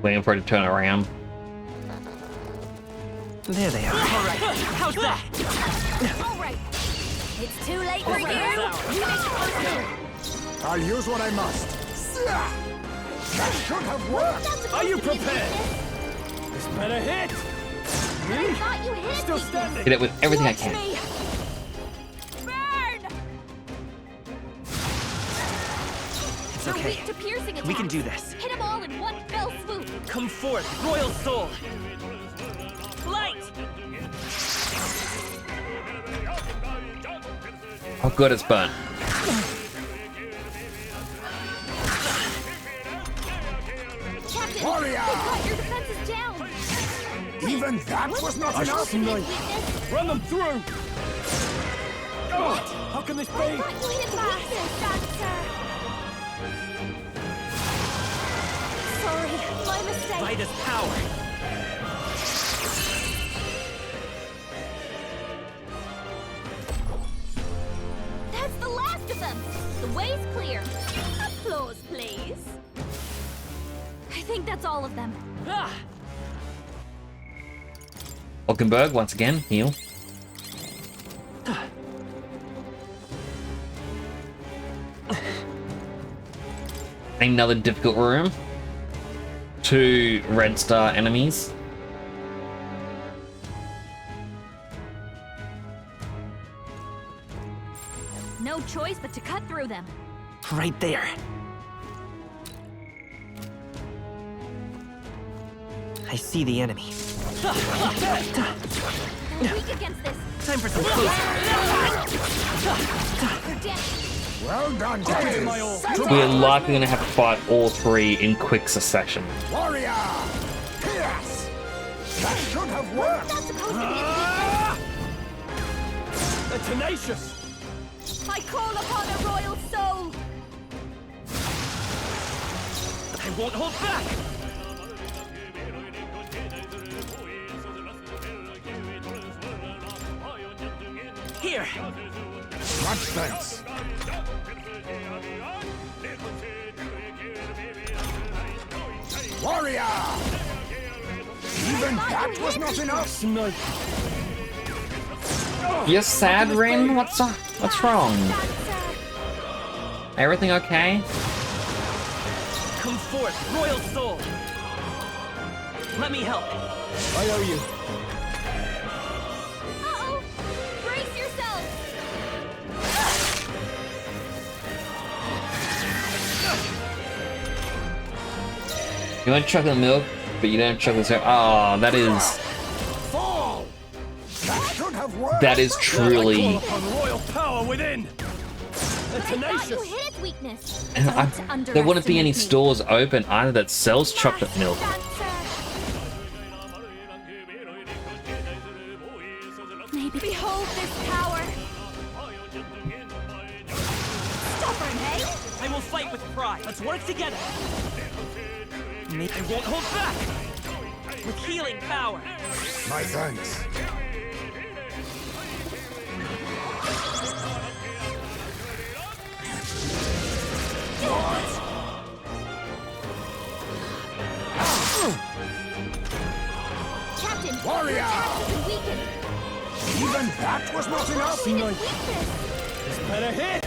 Waiting for it to turn around. There they are. Alright, how's that? Alright. It's too late for you. You make the most of it. I'll use what I must. That should have worked. Are you prepared? This better hit. I thought you hit Still me. standing. Hit it with everything I Watch can. me. Burn. It's You're okay. weak to piercing attacks. We can do this. Hit them all in one fell swoop. Come forth, Royal Soul. Light. Oh, good, it's burnt. Captain, Warrior! they got your defenses down. Even that was not enough. Weakness. Run them through. Oh, how can this I be? thought you hit weakness, Sorry, my mistake. Vida's power. That's the last of them. The way's clear. Applause, please. I think that's all of them. Ah! Hulkenberg, once again, heal. Another difficult room. 2 red star enemies. No choice but to cut through them. Right there. I see the enemy. They're weak against this. Time for some closer. They're dead. Well done, Captain. We're likely going to have to fight all 3 in quick succession. Warrior! Pierce! That should have worked. Not supposed to be They're tenacious. I call upon a royal soul. I won't hold back. Here. Much thanks. Warrior! Even that was not enough. You're sad, Rin? What's wrong? Everything okay? Come forth, Royal Soul. Let me help. I owe you. Uh-oh. Brace yourselves. You want chocolate milk, but you don't have chocolate syrup. Oh, that is... Fall! That should have worked. That is truly... Upon royal power within. They're I thought you tenacious. hit its weakness. There wouldn't be any stores open either that sells chocolate milk. Maybe behold this power. Stubborn, eh? I will fight with pride. Let's work together. I won't hold back. With healing power. My thanks. Warrior! Even that was not enough? This better hit!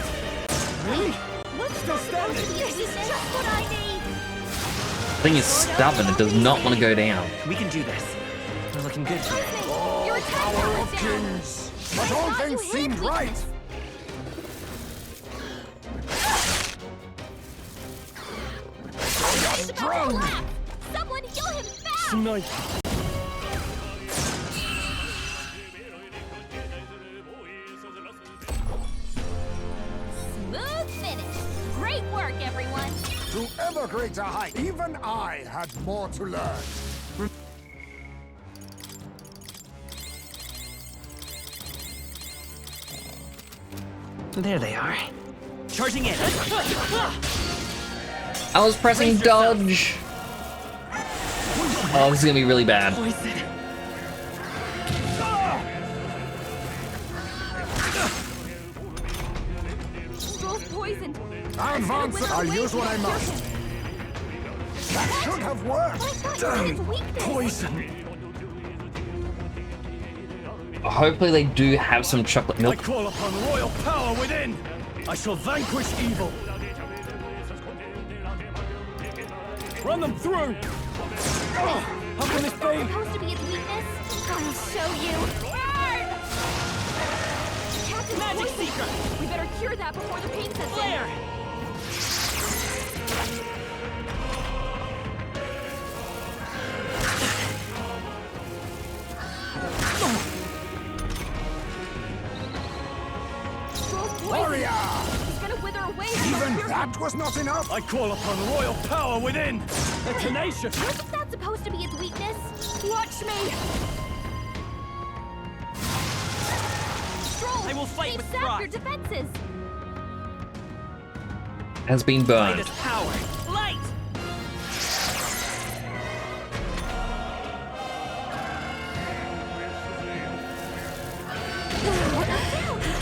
Really? What's still standing? This is just what I need. Thing is stubborn. It does not want to go down. We can do this. We're looking good here. Your attack Power was of down. kings! But all things seemed right! He's about to collapse. Someone heal him fast. Tonight. Smooth finish. Great work, everyone. To ever greater height, even I had more to learn. There they are. Charging in. I was pressing dodge. Oh, this is gonna be really bad. Stroll's poisoned. I'll advance. I'll use what I must. That should have worked. Damn Poison. Hopefully they do have some chocolate I milk. call upon royal power within. I shall vanquish evil. Run them through. How can this be? Supposed to be its weakness. I'll show you. Burn! Captain Magic poison. Seeker. We better cure that before the pain sets Flare. Warrior! He's gonna wither away. Even that was not enough? I call upon royal power within. They're tenacious. Wasn't that supposed to be its weakness? Watch me. Stroll, I will fight they've with sapped pride. your defenses. Has been Light burned. is power. Light.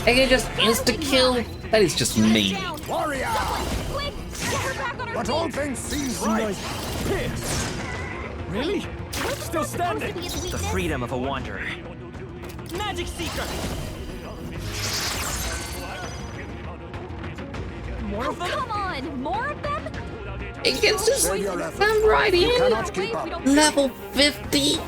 I can just insta-kill? That is just mean. Warrior! Quick, get her back on her But feet. all things seem right. Pierce. Really? Wasn't Still that supposed to standing. be its The weakness? freedom of a wanderer. Magic Seeker. More of them? Come on, more of them? It gets just Save your effort. come right You in. cannot keep up. Level 50.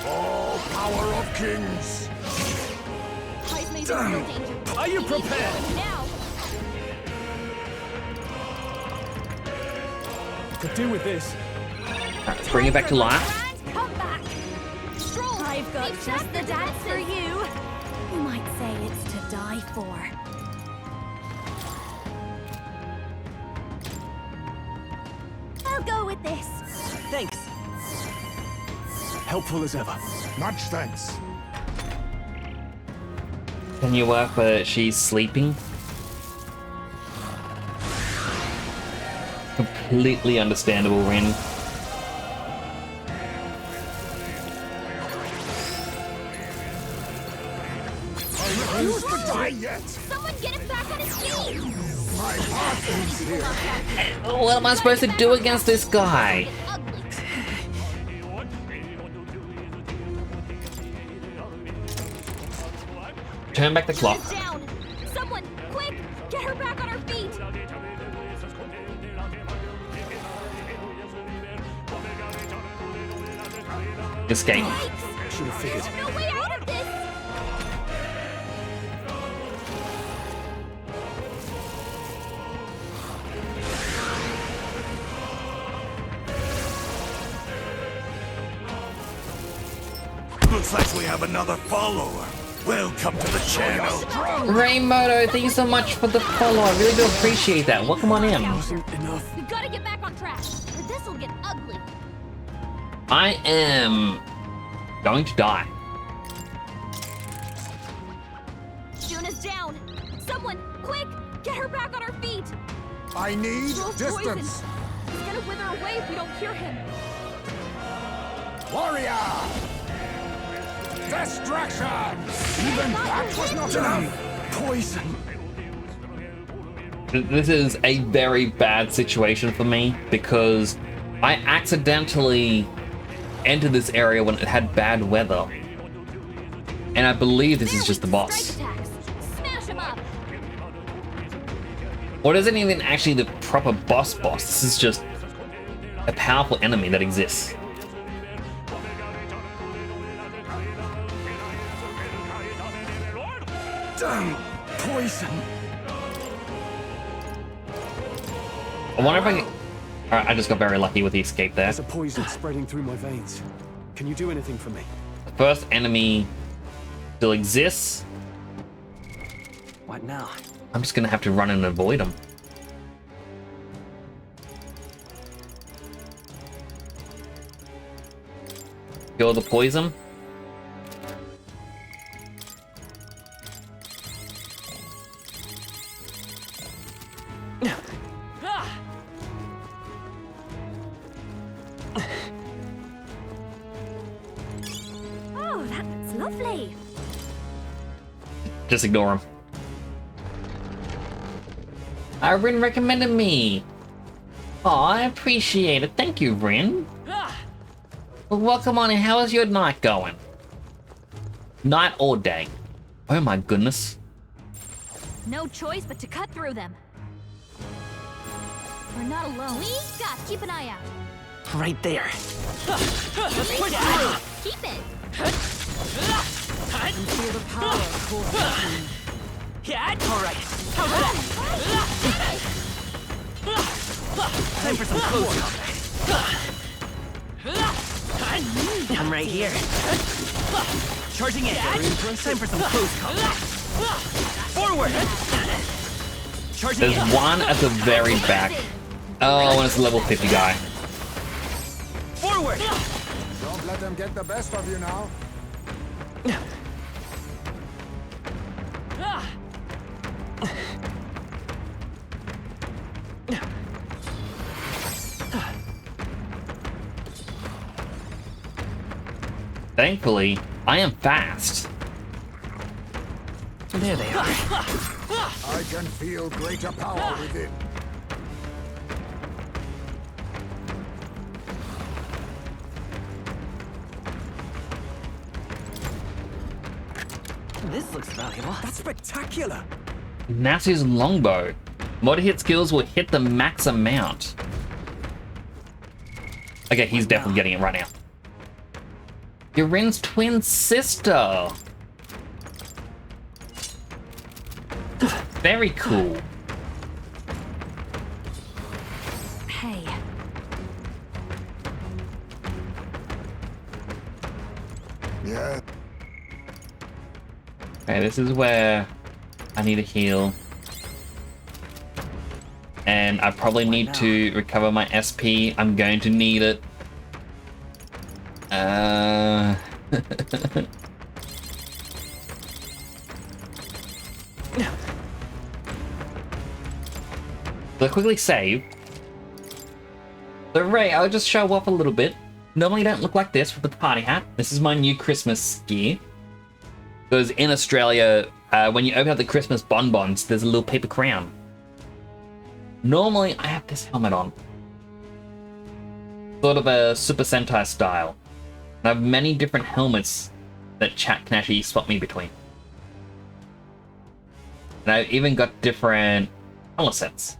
Oh, power of kings! High's made no danger. Are you He needs prepared? healing now. Could do with this. Let's bring it back to life. Grand comeback. Stroll, I've got they've just sapped the your dance for defenses. you. You might say it's to die for. I'll go with this. Thanks. Helpful as ever. Much thanks. Can you work where she's sleeping? Completely understandable, Rin. I refuse to die yet! Someone get him back on his feet. My heart is here. What am I supposed to do against this guy? Ugly. Turn back the clock. She's down. Someone, quick, get her back on her feet. Escape. Should have figured. There's no way out of this. Looks like we have another follower. Welcome to the channel. Rainmoto, thank you so much for the follow. I really do appreciate that. Welcome on in. Wasn't enough. We've got to get back on track, or this will get ugly. I am going to die. Juna's down. Someone, quick, get her back on her feet. I need Stroll's distance. poisoned. He's gonna wither away if we don't cure him. Warrior! Distraction! Even that was not enough! Poison. This is a very bad situation for me because I accidentally entered this area when it had bad weather. And I believe this is just the boss. Smash him up. Or isn't even actually the proper boss. This is just a powerful enemy that exists. Damn poison. I wonder if I can... Alright, I just got very lucky with the escape there. There's a poison spreading through my veins. Can you do anything for me? The first enemy still exists. What now? I'm just gonna have to run and avoid him. Kill the poison. Oh, that's lovely. Just ignore him. Rin recommended me. Oh, I appreciate it. Thank you, Rin. Well, welcome on in. How is your night going? Night or day? Oh my goodness. No choice but to cut through them. We're not alone. We got. Keep an eye out. Right there. Keep it. Feel the power coursing. Yeah, all right. How's that? Time for some close combat. I'm right here. Charging in. Time for some close combat. Forward. Charging There's in. one at the very back. Oh, and it's a level 50 guy. Forward. Don't let them get the best of you now. Thankfully, I am fast. There they are. I can feel greater power within. This looks valuable. That's spectacular. Nasu's longbow. Mod hit skills will hit the max amount. Okay, he's definitely getting it right now. You're Rin's twin sister. Very cool. Hey. Yeah. Okay, this is where I need a heal. And I probably need to recover my SP. I'm going to need it. So quickly save. So Ray, I'll just show off a little bit. Normally I don't look like this with the party hat. This is my new Christmas gear. Because in Australia, when you open up the Christmas bonbons, there's a little paper crown. Normally I have this helmet on. Sort of a Super Sentai style. And I have many different helmets that chat can actually swap me between. And I've even got different color sets,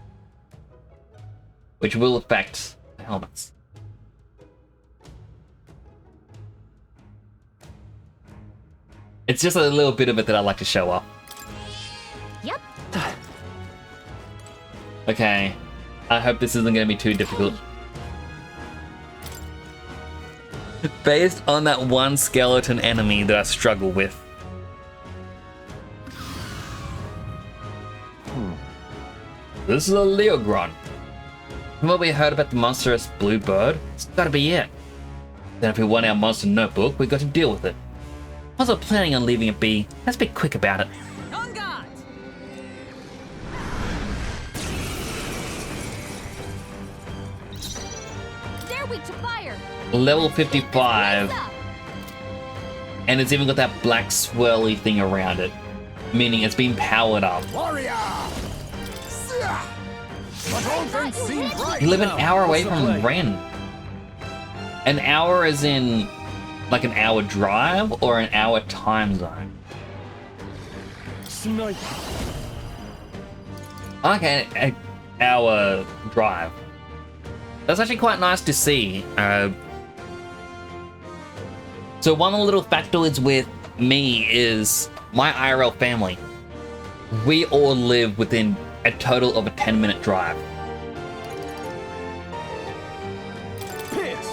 which will affect the helmets. It's just a little bit of it that I like to show off. Yep. Okay, I hope this isn't going to be too difficult. Based on that one skeleton enemy that I struggle with. This is a Leogron. From what we heard about the monstrous blue bird, it's gotta be it. Then if we want our monster notebook, we got to deal with it. I was planning on leaving it be. Let's be quick about it. On guard! They're weak to fire. Level 55. And it's even got that black swirly thing around it. Meaning it's been powered up. Warrior! But all things seem bright You live an now. hour away What's the from play? Ren. An hour as in like an hour drive or an hour time zone? Sniper. Okay, an hour drive. That's actually quite nice to see. So one little factoids with me is my IRL family. We all live within a total of a 10-minute drive.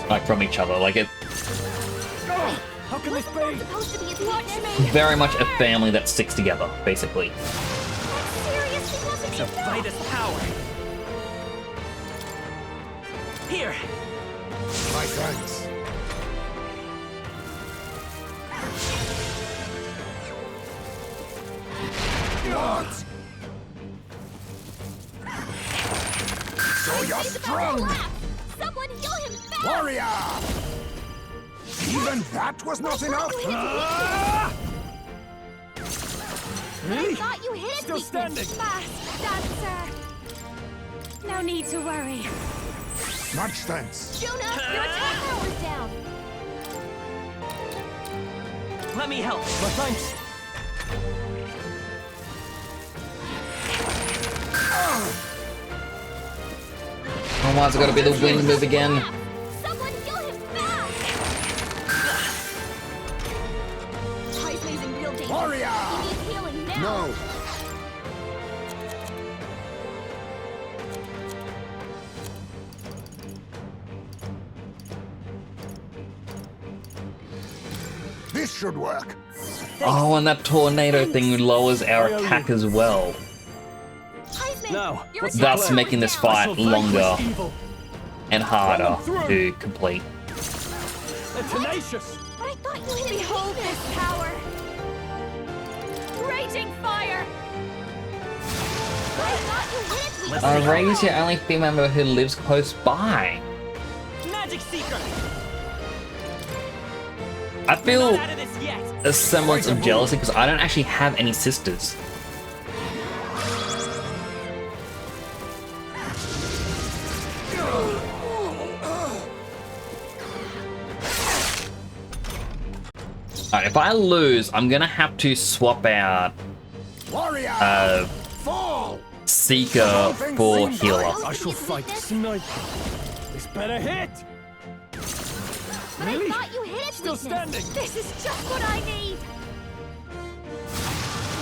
Like from each other, like it. How can this be? Very much a family that sticks together, basically. It's a Vitus power. Here. My thanks. What? So you're strong! Someone heal him fast! Warrior! Even that was not enough? Really? I thought you hit Still me. standing. Fast, dancer. No need to worry. Much thanks. Jonah, your attack power's down. Let me help. My thanks. Oh, why's it gotta be the wind move again? Someone heal him fast! Tyson in real danger. Warrior! He needs healing now. No. This should work. Oh, and that tornado thing lowers our attack as well. Now, what's the Thus plan? making this I fight shall longer vanquish evil. and harder to complete. They're tenacious. But I thought you hit me. Behold this power. Raging fire. I thought you hit me. Ray is your only female member who lives close by. Magic Seeker. I feel Not out of this yet. a semblance of jealousy because I don't actually have any sisters. Alright, if I lose, I'm gonna have to swap out Warrior! Fall! Seeker for healer. I shall fight sniper. This better hit. But I thought you hit its Still weakness. standing. This is just what I need.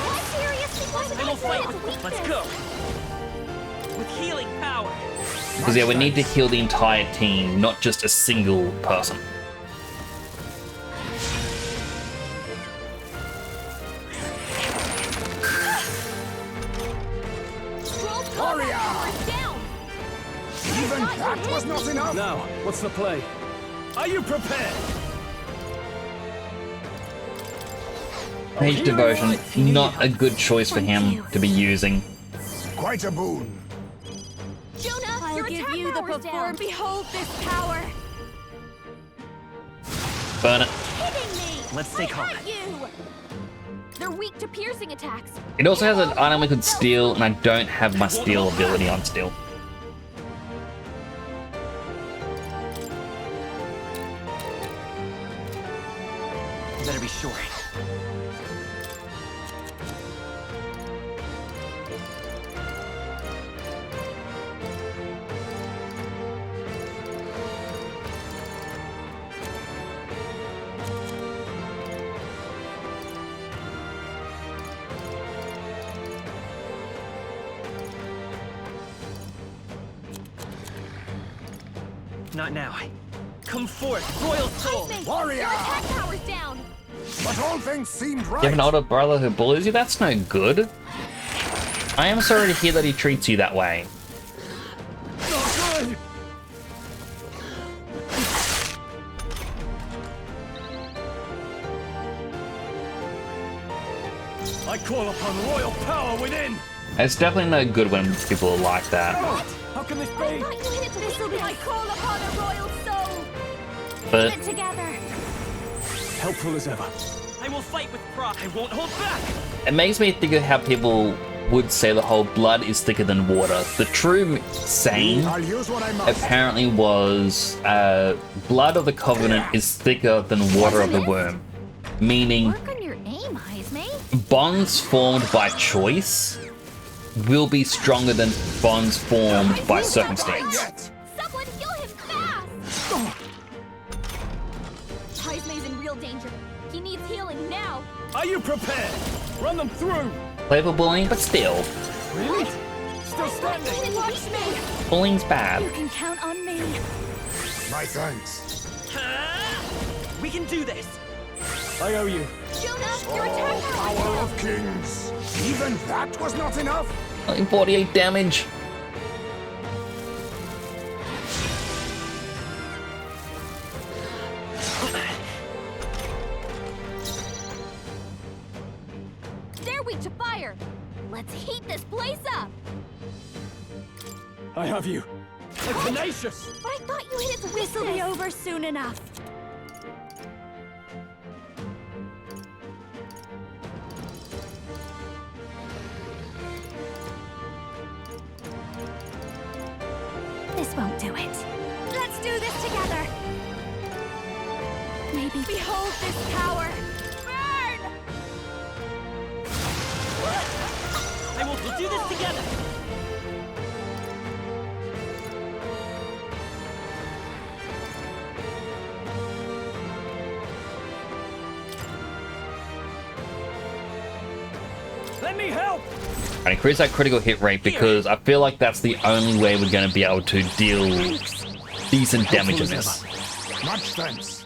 I seriously wasn't I will able to fight hit its with. Let's weakness. go. With healing power. Because yeah, we need to heal the entire team, not just a single person. Warrior! Down. Even that was not enough? Now, what's the play? Are you prepared? Mage Devotion, not a good choice for him to be using. Quite a boon. Jonah, I'll your give attack you the power's perform. down. Behold this power. Burn it. Hitting me. Let's stay calm. I got you. They're weak to piercing attacks. It also has an item we could steal, and I don't have my steal ability on steal. Better be sure. Not now. Come forth, royal soul. Warrior! Your attack power's down. But all things seemed You have an right. older brother who bullies you? That's no good. I am sorry to hear that he treats you that way. Not good. I call upon royal power within. It's definitely no good when people are like that. How can this I be? thought you hit its weakness. I call upon a royal soul. But Get together. Helpful as ever. I will fight with pride. I won't hold back. it makes me think of how people would say the whole blood is thicker than water. The true saying I'll use what I must. apparently was blood of the Covenant is thicker than water of the worm. Meaning, Work on your aim, Heisme. bonds formed by choice will be stronger than bonds formed by circumstance. Someone heal him fast! Heisme's in real danger. He needs healing now. Are you prepared? Run them through! Playful bullying, but still, Really? Still standing? Watch me! bullying's bad. You can count on me. My thanks. We can do this! I owe you. Jonas, your attack Power of kings. Even that was not enough. Only 48 damage. They're weak to fire. Let's heat this place up. I have you. A tenacious! But I thought you hit its This'll be weakness. over soon enough. This won't do it. Let's do this together. Maybe. Behold this power. Burn! I will do this together! Let me help! And increase that critical hit rate because I feel like that's the only way we're going to be able to deal decent damage in this. Much thanks.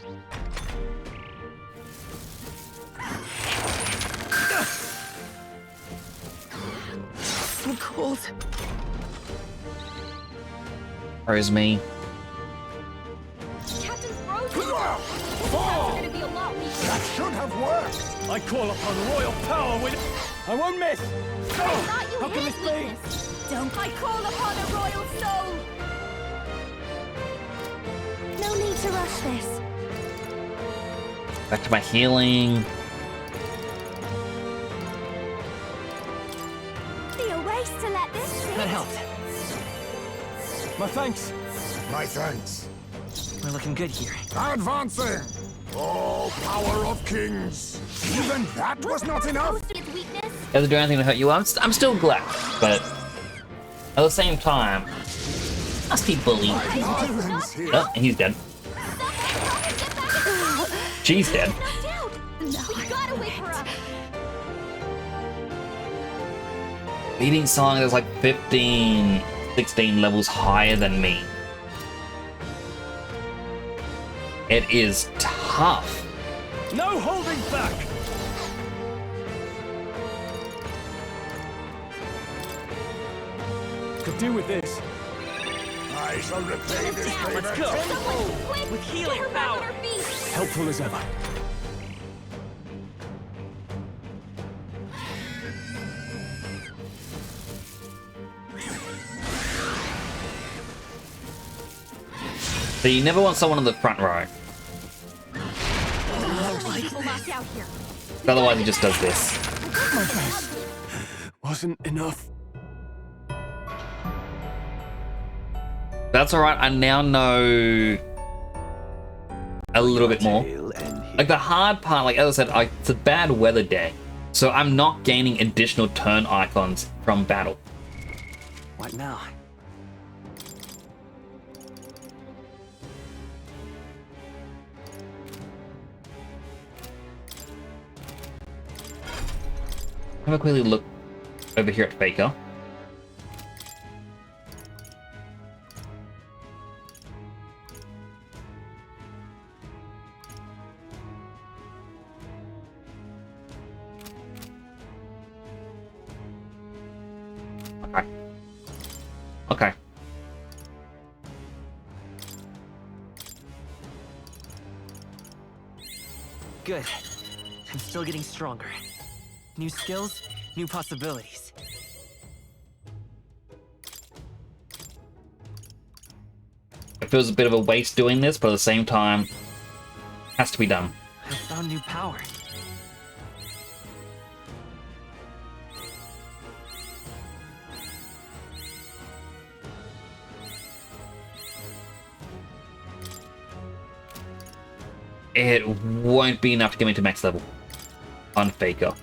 So cold. Whereas me, Captain's frozen. His attacks are gonna be a lot weaker. That should have worked. I call upon royal power with... I won't miss! I Oh, thought you how can hit this his be? weakness. Don't I call upon a royal soul? No need to rush this. back to my healing. Be a waste to let this sit. That helped. My thanks. My thanks. We're looking good here. Advancing. Oh, power of kings. Even that was not enough. Supposed to be its weakness. Does it do anything to hurt you? I'm still glad, but at the same time, must be bullied. Veterans here. Oh, and he's dead. She's dead. Knocked out. We gotta wake her up. Leading song is like 15, 16 levels higher than me. It is tough. No holding back! Could do with this. I shall repay this favor. Let's go. tenfold. Quick, With healing get her back on power. her feet. Helpful as ever. So you never want someone on the front row. People locked out here. Otherwise he just does this. My best wasn't enough. That's alright, I now know a little bit more. Like the hard part, like as I said, it's a bad weather day. So I'm not gaining additional turn icons from battle. What now? Have a quickly look over here at Faker. Okay. Okay. Good. I'm still getting stronger. New skills, new possibilities. It feels a bit of a waste doing this, but at the same time, has to be done. I found new power. it won't be enough to get me to max level on Faker.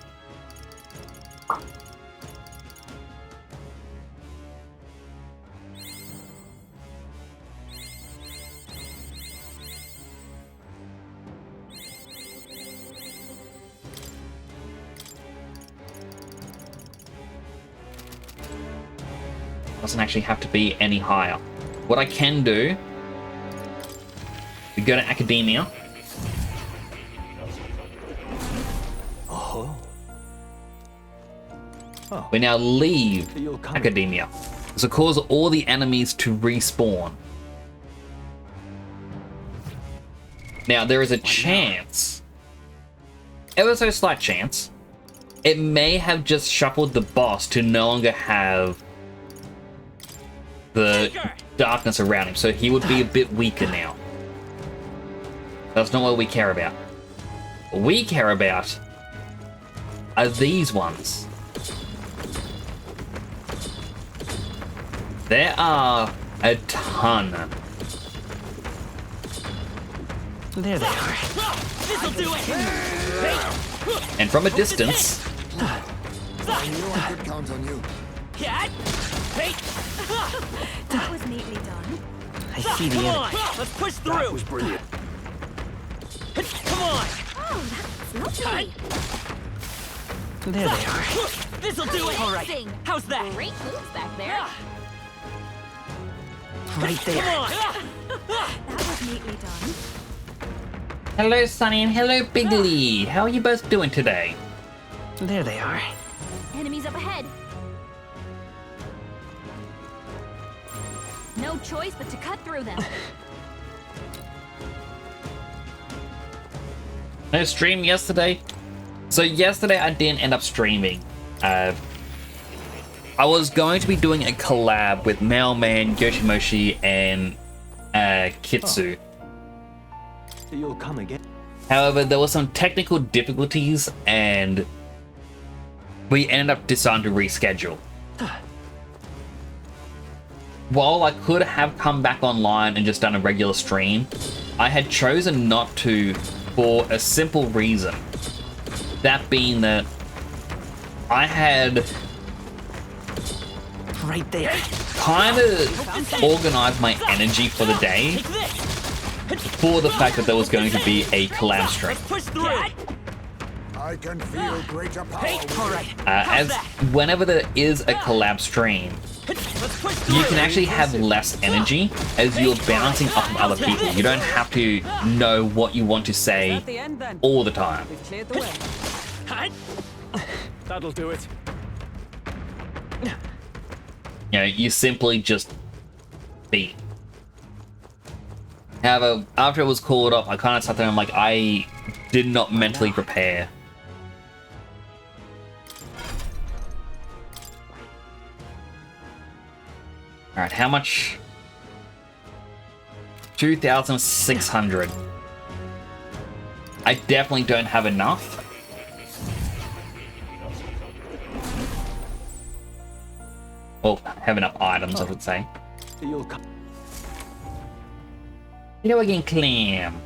Doesn't actually have to be any higher. What I can do, we go to Academia. Oh. We now leave Academia. This will cause all the enemies to respawn. Now, there is a chance, ever so slight chance, it may have just shuffled the boss to no longer have the darkness around him, so he would be a bit weaker now. That's not what we care about. What we care about are these ones. There are a ton. There they are. This'll do it. And from a distance, I knew I could count on you. That was neatly done. I see the enemy. Let's push through. That was brilliant. Come on. Oh, that's lovely. There they are. This'll do it. All right. Amazing. How's that? Great moves back there. Right there. That was neatly done. hello Sunny and hello Bigley. How are you both doing today? There they are. Enemies up ahead. No choice but to cut through them. No stream yesterday. So yesterday I didn't end up streaming. I was going to be doing a collab with Mailman, Yoshimoshi, and Kitsu. You'll come again. However, there were some technical difficulties and we ended up deciding to reschedule. While I could have come back online and just done a regular stream, I had chosen not to for a simple reason. That being that I had right there kind of organized my energy for the day for the fact that there was going to be a collab stream. I can feel greater power. As whenever there is a collab stream, you can actually have less energy as you're bouncing off of other people. You don't have to know what you want to say all the time. That'll do it. You know, you simply just beat. However, after it was called up, I kind of sat there and I'm like, I did not mentally prepare. Alright, how much? 2,600. I definitely don't have enough. Well, have enough items, I would say. You'll come. Hello again, Clam.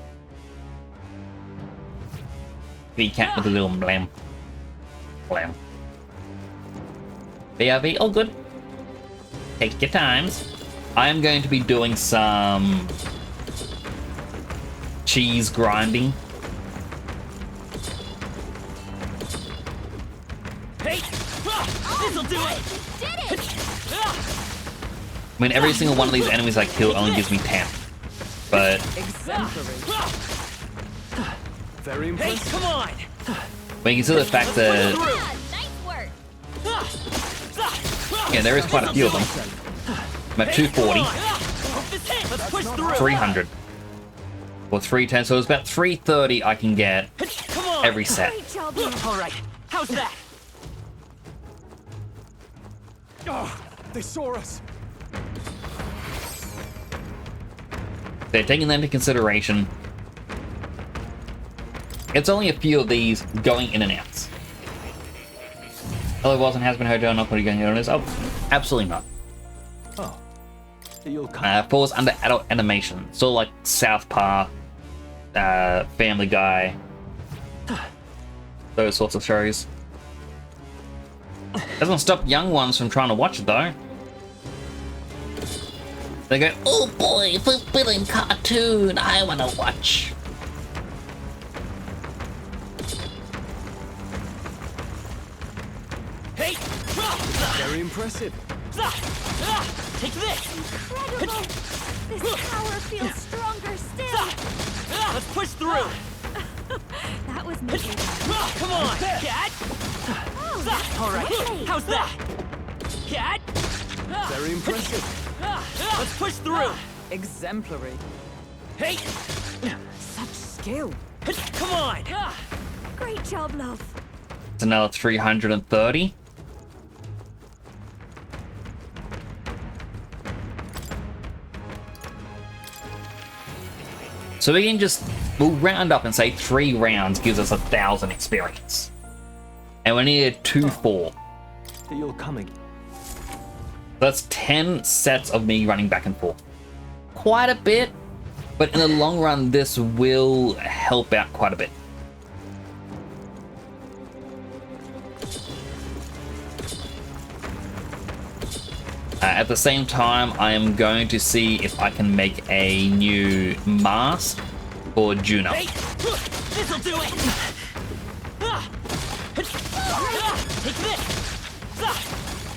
Big cat with a little blam. Blam. BRB, all good. Take your times. I am going to be doing some cheese grinding. Hey! This'll do it! Did it! I mean, every single one of these enemies I kill only gives me 10. But very impressive. Hey, come on! when you consider the fact that Nice work. yeah, there is quite a few of them. I'm at 240, Let's push through. 300, or 310. So it's about 330 I can get Come on! every set. Great job. All right, how's that? Oh, they saw us. So taking that into consideration, it's only a few of these going in and out. Hello, wasn't has been heard on not putting going on this. Oh, absolutely not. Oh, you'll come. Falls under adult animation, sort of like South Park, Family Guy, those sorts of shows. Doesn't stop young ones from trying to watch it though. They go, oh boy, fulfilling cartoon, I wanna watch. Hey! Very impressive. Take this! Incredible! This power feels stronger still! Let's push through! That was me. Come on, cat! All right, how's that? Cat! Very impressive. Let's push through! Exemplary. Hey! Such skill. Come on! Great job, love. It's another 330. So we can we'll round up and say 3 rounds gives us 1,000 experience. And we need 2-4. You're coming. That's 10 sets of me running back and forth. Quite a bit, but in the long run, this will help out quite a bit. At the same time, I am going to see if I can make a new mask for Juno. Hey! This'll do it! Take this!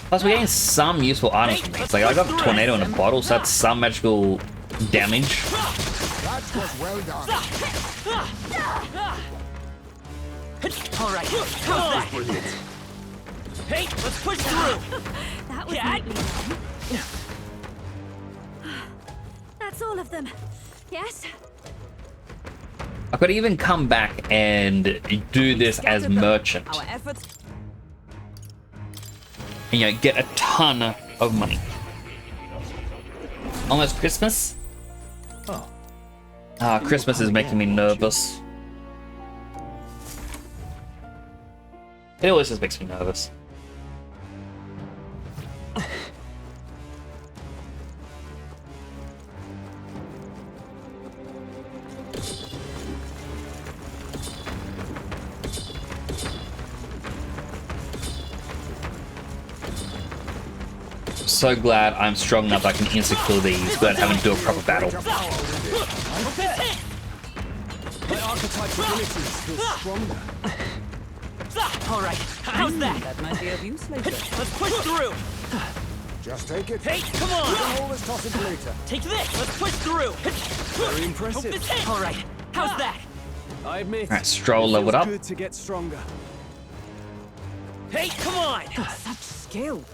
Plus, we're getting some useful items from these. Like, I got a tornado in a bottle, so that's some magical damage. That was well done. All right, how's that? Hey, let's push through! That was neatly done. That's all of them. Yes? I could even come back and do this as merchant. Our efforts. And, you know, get a ton of money. Almost Christmas? Oh. Christmas is making me nervous. It always just makes me nervous. So glad I'm strong enough I can insta-kill these without having to do a proper battle. My archetype's abilities feel stronger. All right, how's that? That might be of use later. Let's push through! Just take it. Hey, come on! We can always toss it later. Take this! Let's push through! Very impressive. All right, how's that? I admit. Alright, Stroll leveled up. Good to get stronger. Hey, come on! Such skill.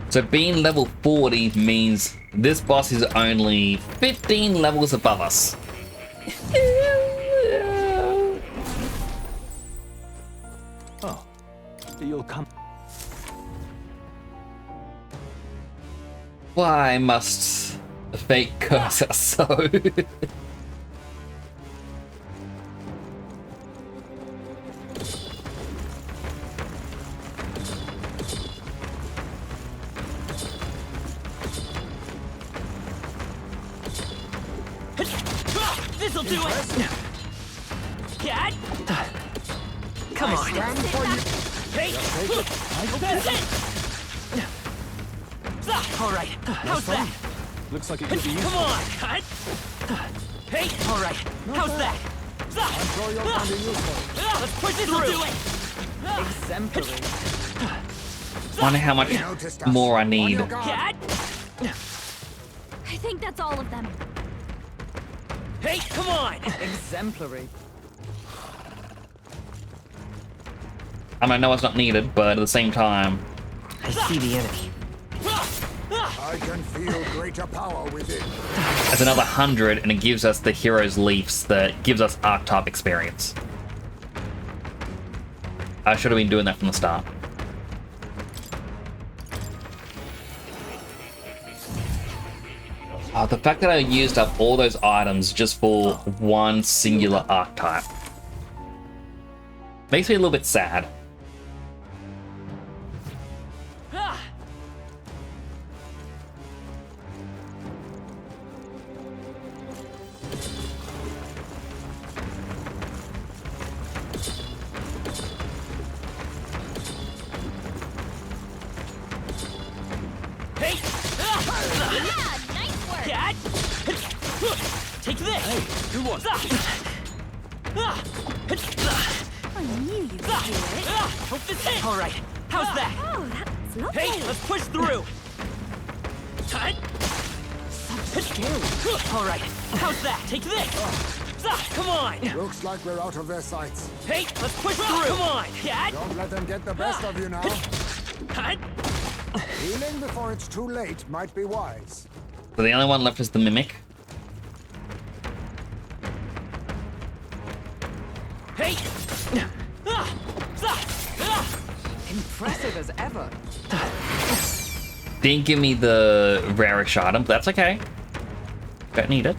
So being level 40 means this boss is only 15 levels above us. Oh, you'll come. Why must fate curse us so? This'll do it! Cat! Come on! Hey! That's it! All right, how's that? Looks like it could be useful. Come on, cut! Hey! All right, how's that? I'm sure you'll find it useful. Let's push through! Do it! Exemplary. Wonder how much more I need. Cat! I think that's all of them. Hey, come on! Exemplary. I mean, I know it's not needed, but at the same time, I see the enemy. I can feel greater power within. that's another 100, and it gives us the hero's leaves that gives us archetype experience. I should have been doing that from the start. The fact that I used up all those items just for one singular archetype makes me a little bit sad. Good one. I knew you could do it. Hope this hits. All right. How's that? Oh, that's lovely. Hey, let's push through. All right. How's that? Take this. Come on. Looks like we're out of their sights. Hey, let's push through. Come on. Yeah. Don't let them get the best of you now. Healing before it's too late might be wise. So the only one left is the Mimic. Hey. Impressive as ever. Didn't give me the rarest item, but that's okay. Don't need it.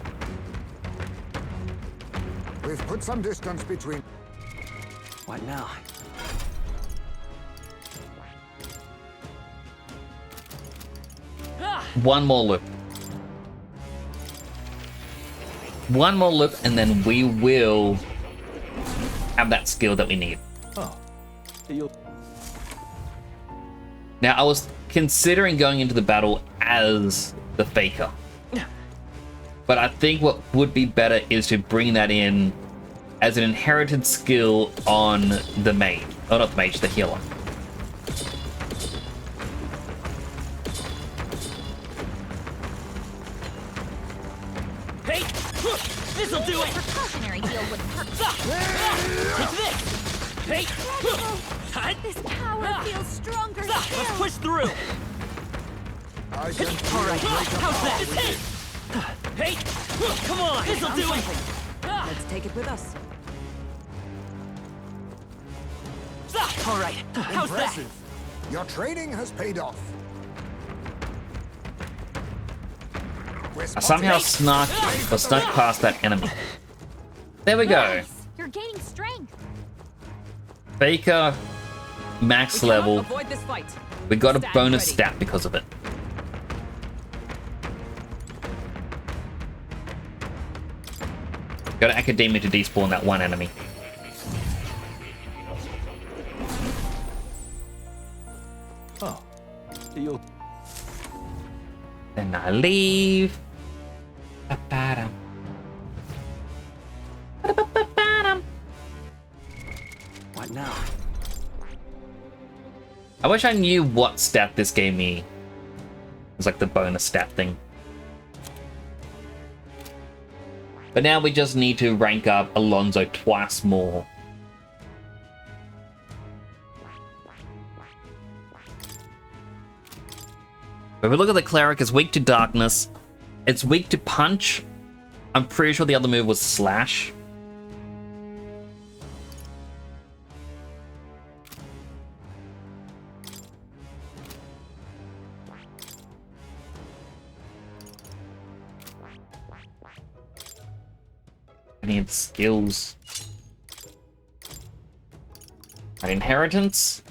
We've put some distance between. What now? One more loop. One more loop, and then we will have that skill that we need. Oh. You'll... Now, I was considering going into the battle as the Faker. But I think what would be better is to bring that in as an inherited skill on the mage. Oh, not the mage, the healer. Hey, this'll do it. Precautionary heal wouldn't hurt. Take this. Hey, This power feels stronger let's still. push through. I can All right, how's that? This hit. Hey, come on, this'll do it. Let's take it with us. All right, how's that? Impressive. Your training has paid off. We're I somehow snuck past that enemy. There we go. Nice. You're gaining strength. Faker, max level. Avoid this fight. We got a Stand bonus ready. stat because of it. Got an Academia to despawn that one enemy. Oh. You'll... Then I leave. Ba-ba-dum. Ba-da-ba-ba-ba-dum. What now? I wish I knew what stat this gave me. It was like the bonus stat thing. But now we just need to rank up Alonso twice more. If we look at the cleric, it's weak to darkness. It's weak to punch. I'm pretty sure the other move was slash. I need skills. My inheritance.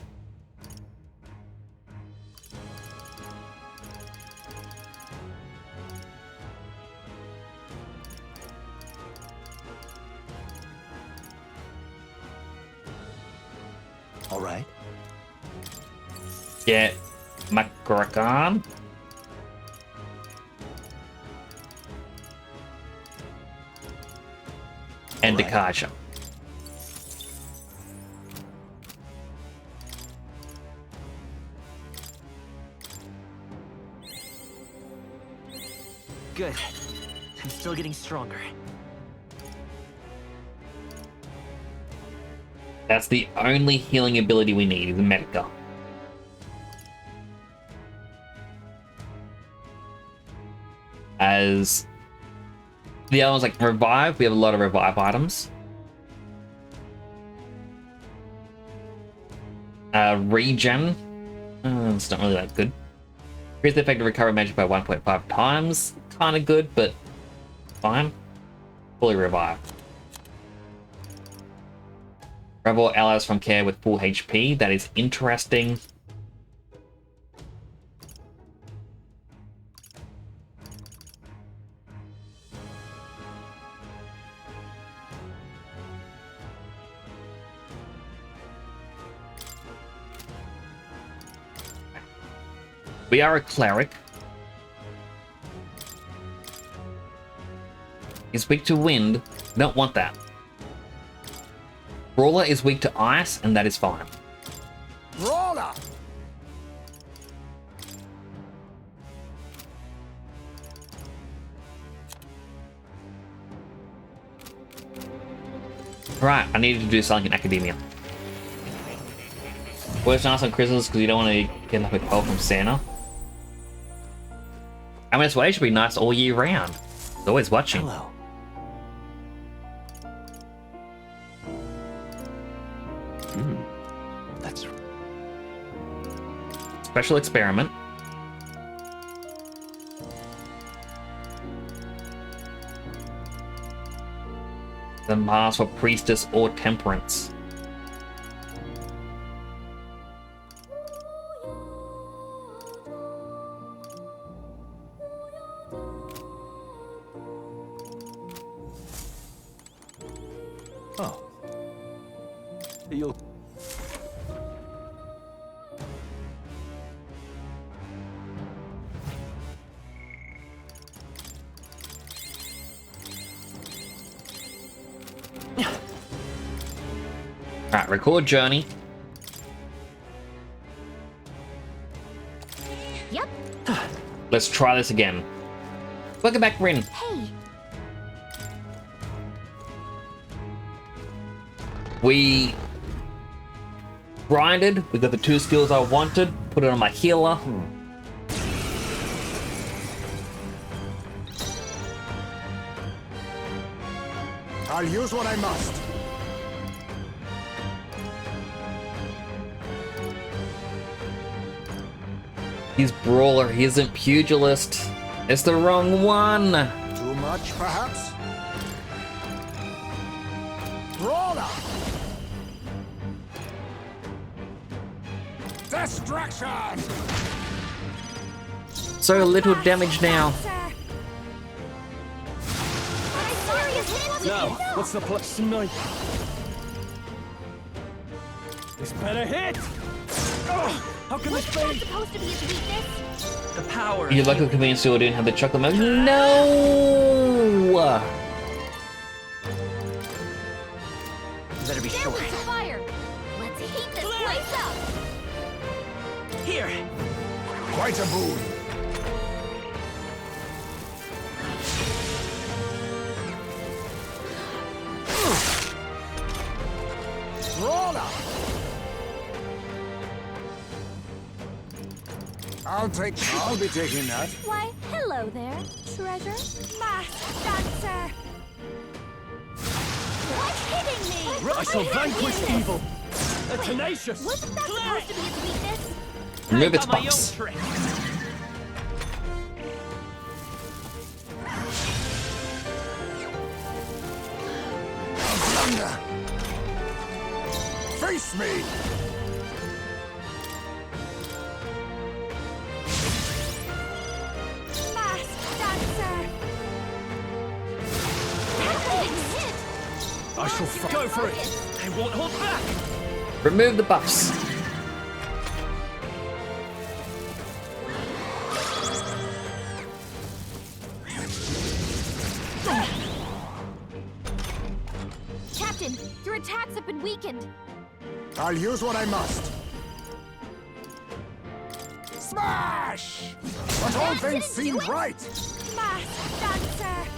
All right. Get Macracan. And Right. Dakaja. Good. I'm still getting stronger. That's the only healing ability we need, is Medica. As the other one's like revive, we have a lot of revive items. Regen, it's not really that good. Increase the effect of recovery magic by 1.5 times, kind of good, but fine. Fully revive. Rebel allies from care with full HP, that is interesting. We are a cleric. He's weak to wind. Don't want that. Brawler is weak to ice, and that is fine. Brawler! Right, I needed to do something in academia. Worst nice on Christmas because you don't want to get like a call from Santa. I mean, this way should be nice all year round. It's always watching. Hello. That's Special experiment. The mask for priestess or temperance. Oh. You'll... Alright, record journey. Yep. Let's try this again. Welcome back, Rin. Hey. We grinded. We got the 2 skills I wanted. Put it on my healer. I'll use what I must. He's brawler. He isn't pugilist. It's the wrong one. Too much, perhaps? Brawler! Distraction! So little damage now. Now, what's the plus tonight? This better hit! How can this be? Supposed to be his weakness. The power. You're lucky the convenience store didn't have the chocolate milk. No! You better be There sure. was a fire. Let's heat this place up. Here. Quite a boon. Brawler! I'll be taking that. Why, hello there, treasure. Masked dancer. What's hitting me? I shall vanquish evil. The tenacious. Wasn't that supposed to be his weakness? Remove its Got my own buffs. trick. Thunder! Face me! Masked dancer. I shall go for it. I won't hold back. Remove the buffs. Captain, your attacks have been weakened. I'll use what I must. Smash! But all things seemed right. Masked dancer.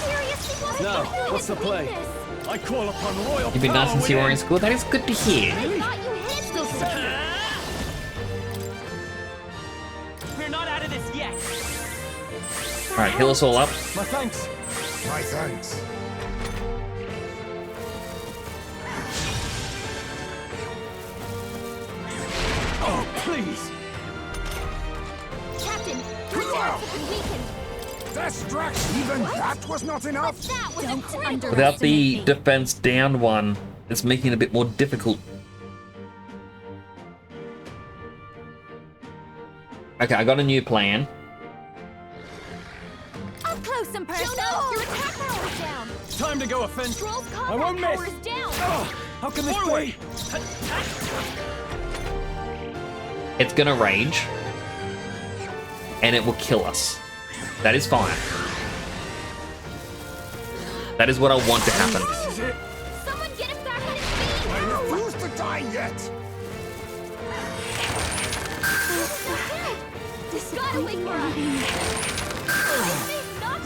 Seriously, wasn't Now, that really what's the his play? weakness? I call upon royal You've been nice power since you were in within. school. That is good to hear. I thought you hit Still me. second. We're not out of this yet. Alright, heal us all up. My thanks. My thanks. Oh, please. Captain, your attacks have been weakened. Distraction! Even that was not enough? That was a critical. Without the defense down one, it's making it a bit more difficult. Okay, I got a new plan. Up close and personal. Your attack power is down. Time to go offense. Stroll's I combat won't power miss. is down. Oh, how can this be? It's gonna rage. And it will kill us. That is fine. That is what I want to happen. Someone get him back on his feet! I refuse to die yet! This gotta wait for us!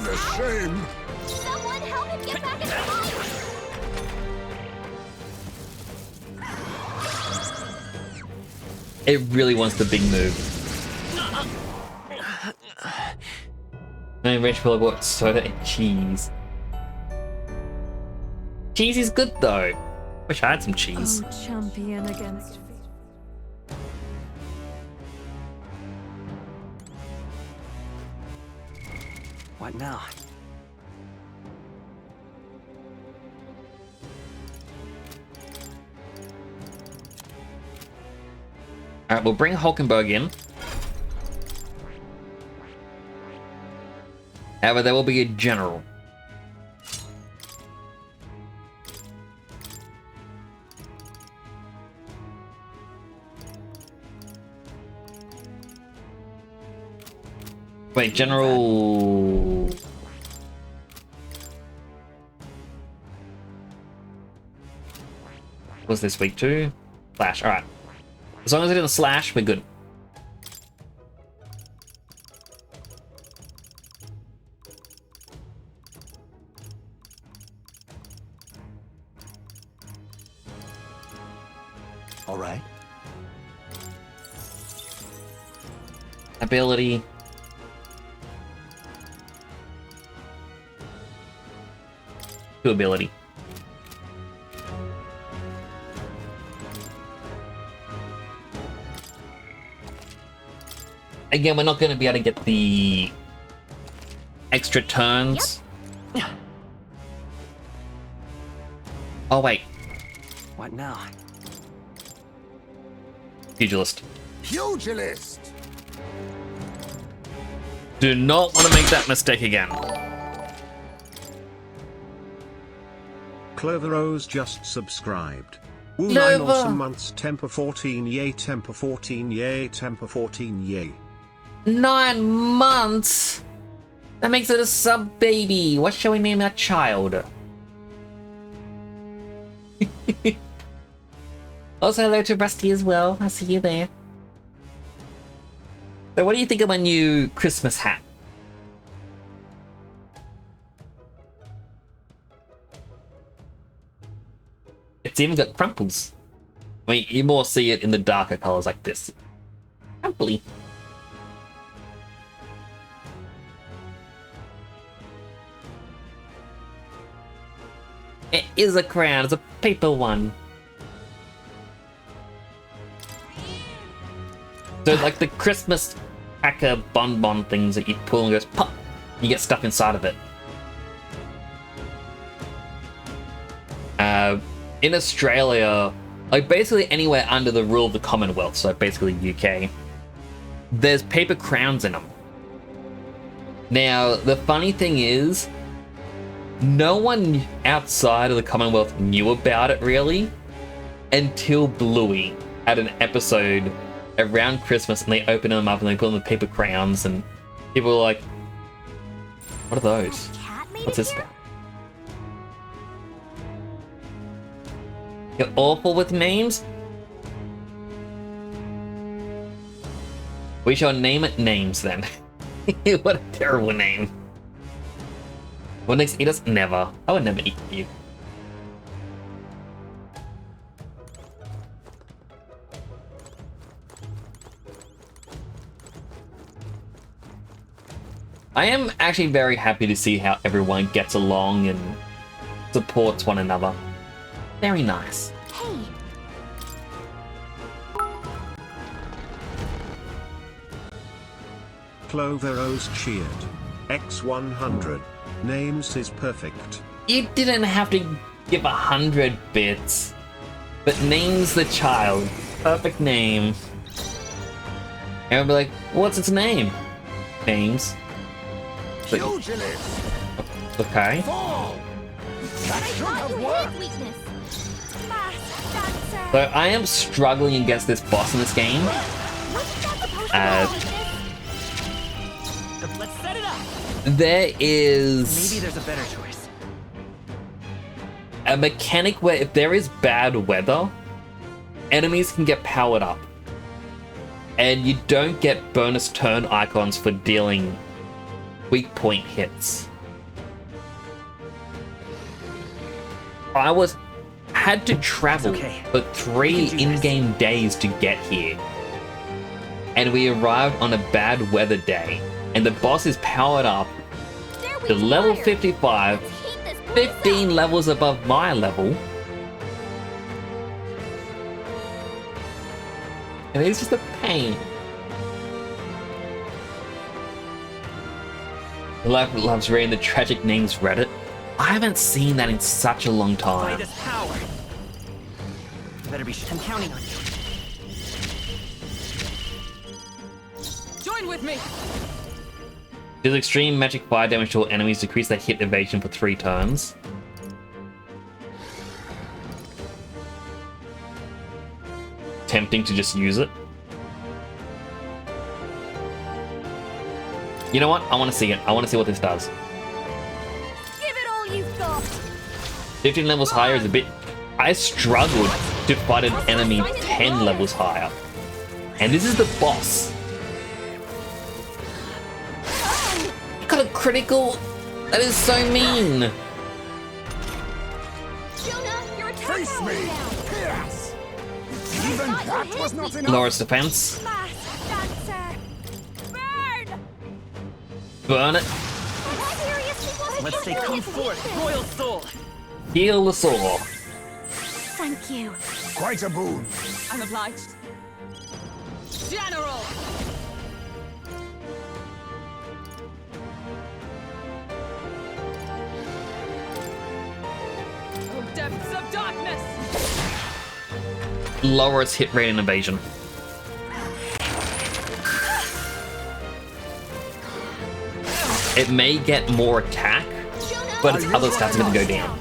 The shame! Someone help him get back in the fight! It really wants the big move. No rich people have got soda and cheese. Cheese is good though. Wish I had some cheese. Oh, champion against. What now? Alright, we'll bring Hulkenberg in. However, there will be a general. Wait, general... Was this week too? Slash, alright. As long as it didn't slash, we're good. All right. Ability. To ability. Again, we're not going to be able to get the extra turns. Yep. Oh, wait. What now? Pugilist. Pugilist! Do not want to make that mistake again. Clover Rose just subscribed. Woo, 9 Clover. awesome months, Temper 14, yay, Temper 14, yay, Temper 14, yay. 9 months? That makes it a sub-baby. What shall we name that child? Also, hello to Rusty as well. I see you there. So what do you think of my new Christmas hat? It's even got crumples. I mean, you more see it in the darker colors like this. Crumply. It is a crown, it's a paper one. So like the Christmas cracker bonbon things that you pull and goes pop, you get stuff inside of it. In Australia, like basically anywhere under the rule of the Commonwealth, so basically UK, there's paper crowns in them. Now, the funny thing is, no one outside of the Commonwealth knew about it really until Bluey had an episode around Christmas and they open them up and they put them in paper crowns and people were like, what are those? What's this about? You're awful with names? We shall name it names then. What a terrible name. What next eat us? Never. I would never eat you. I am actually very happy to see how everyone gets along and supports one another. Very nice. Hey, Clover Rose cheered. X100. Names is perfect. You didn't have to give 100 bits, but name's the child. Perfect name. And I'll be like, what's its name? Names. Pugilist! Okay. Fall! That should have worked! weakness. So I am struggling against this boss in this game. Let's set it up. There is... Maybe there's a better choice. a mechanic where if there is bad weather, enemies can get powered up. And you don't get bonus turn icons for dealing weak point hits. I had to travel for 3 in-game days to get here. And we arrived on a bad weather day. And the boss is powered up to level 55, 15 levels above my level. And it's just a pain. Loves reading the tragic names Reddit. I haven't seen that in such a long time. Power. Better be. I'm counting on you. Join with me. Does extreme magic fire damage to all enemies, decrease their hit evasion for 3 turns. Tempting to just use it. You know what? I want to see it. I want to see what this does. Give it all you've got. 15 levels higher is a bit... I struggled to fight an enemy 10 levels higher. And this is the boss. You got a critical? That is so mean. Jonah, your attack Face power me! is down. Yes! Even that was not enough! Laura's defense. Mask dancer. Burn! Burn it. Let's say come forth, royal soul. Heal the sore. Thank you. Quite a boon. I'm obliged. General. Oh, depths of darkness. Lower its hit rate and evasion. It may get more attack, but its other stats are going to go down.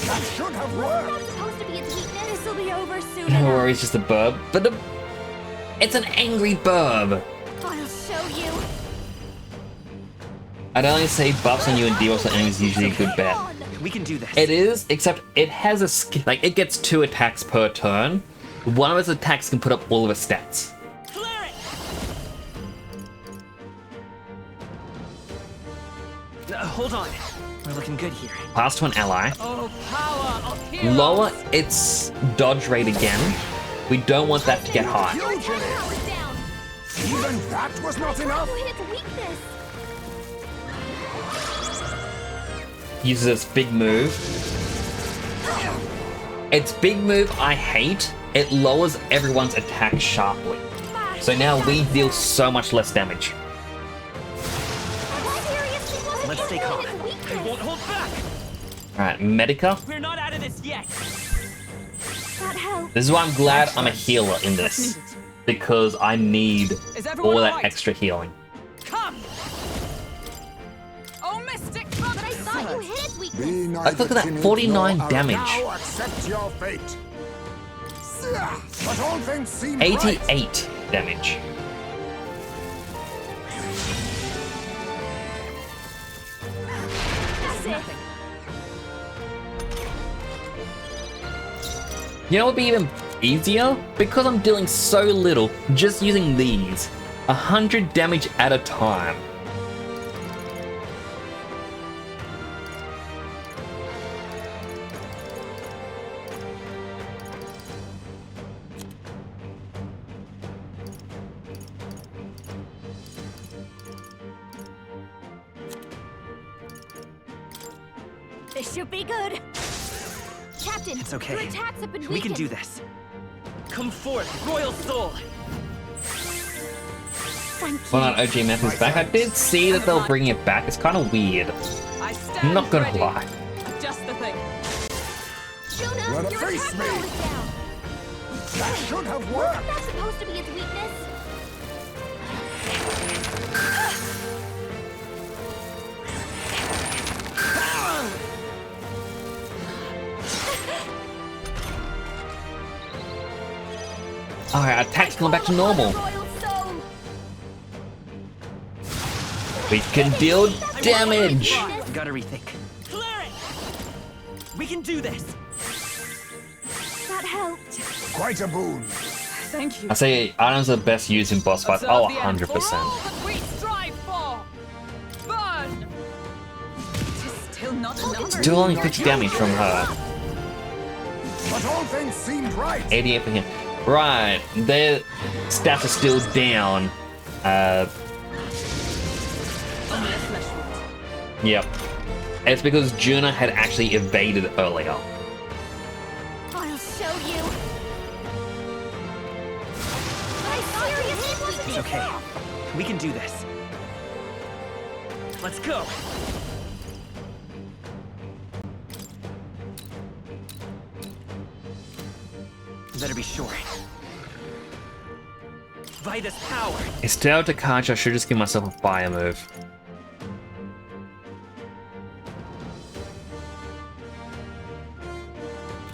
That should have worked. Supposed to be its weakness. This'll be over soon No enough. worries, just a burb. But it's an angry burb. I'll show you. I'd only say buffs on you and debuffs on enemies is usually a good bet. We can do this. It is, except it has a skill. Like, it gets 2 attacks per turn. One of its attacks can put up all of its stats. Hold on. We're looking good here. Pass to an ally. Oh, power of heroes. Lower its dodge rate again. We don't want that to get high. Huge it is. Down. Even that was not enough. You hit its weakness. Uses its big move. Its big move I hate. It lowers everyone's attack sharply. So now we deal so much less damage. Let's stay calm. I won't hold back. Alright, Medica. We're not out of this yet. That helps. This is why I'm glad I'm a healer in this. Because I need all that extra healing. Come. Oh, Mystic. But I thought you hit its weakness. Be Like, look at that, timid, 49 nor damage. Now accept your fate. But all things seem 88 right. damage. You know what would be even easier? Because I'm dealing so little, just using these. 100 damage at a time. This should be good. Captain, It's okay. your attacks have been We can weakened. do this. Come forth, royal soul. Thank you. Well, not OG Meth is back. I did see that they'll bring it back. It's kind of weird. I stand I'm not gonna ready. lie. Just the thing. Jonah, Let it your face attack me. power is down. That should have worked. That's supposed to be its weakness. Alright, attack's going back to normal. Royal soul. We can deal damage. Gotta rethink. We can do this. That helped. Quite a boon. Thank you. I say items are best used in boss fights. Oh, 100%. Still not enough. Still only 50 damage from her. But all things seemed right. 88%. Right, their stats are still down. Yep. It's because Juna had actually evaded earlier. I'll show you. I seriously wasn't It's okay. We can do this. Let's go. Better be sure. By this power. Instead of Takachi, I should just give myself a fire move.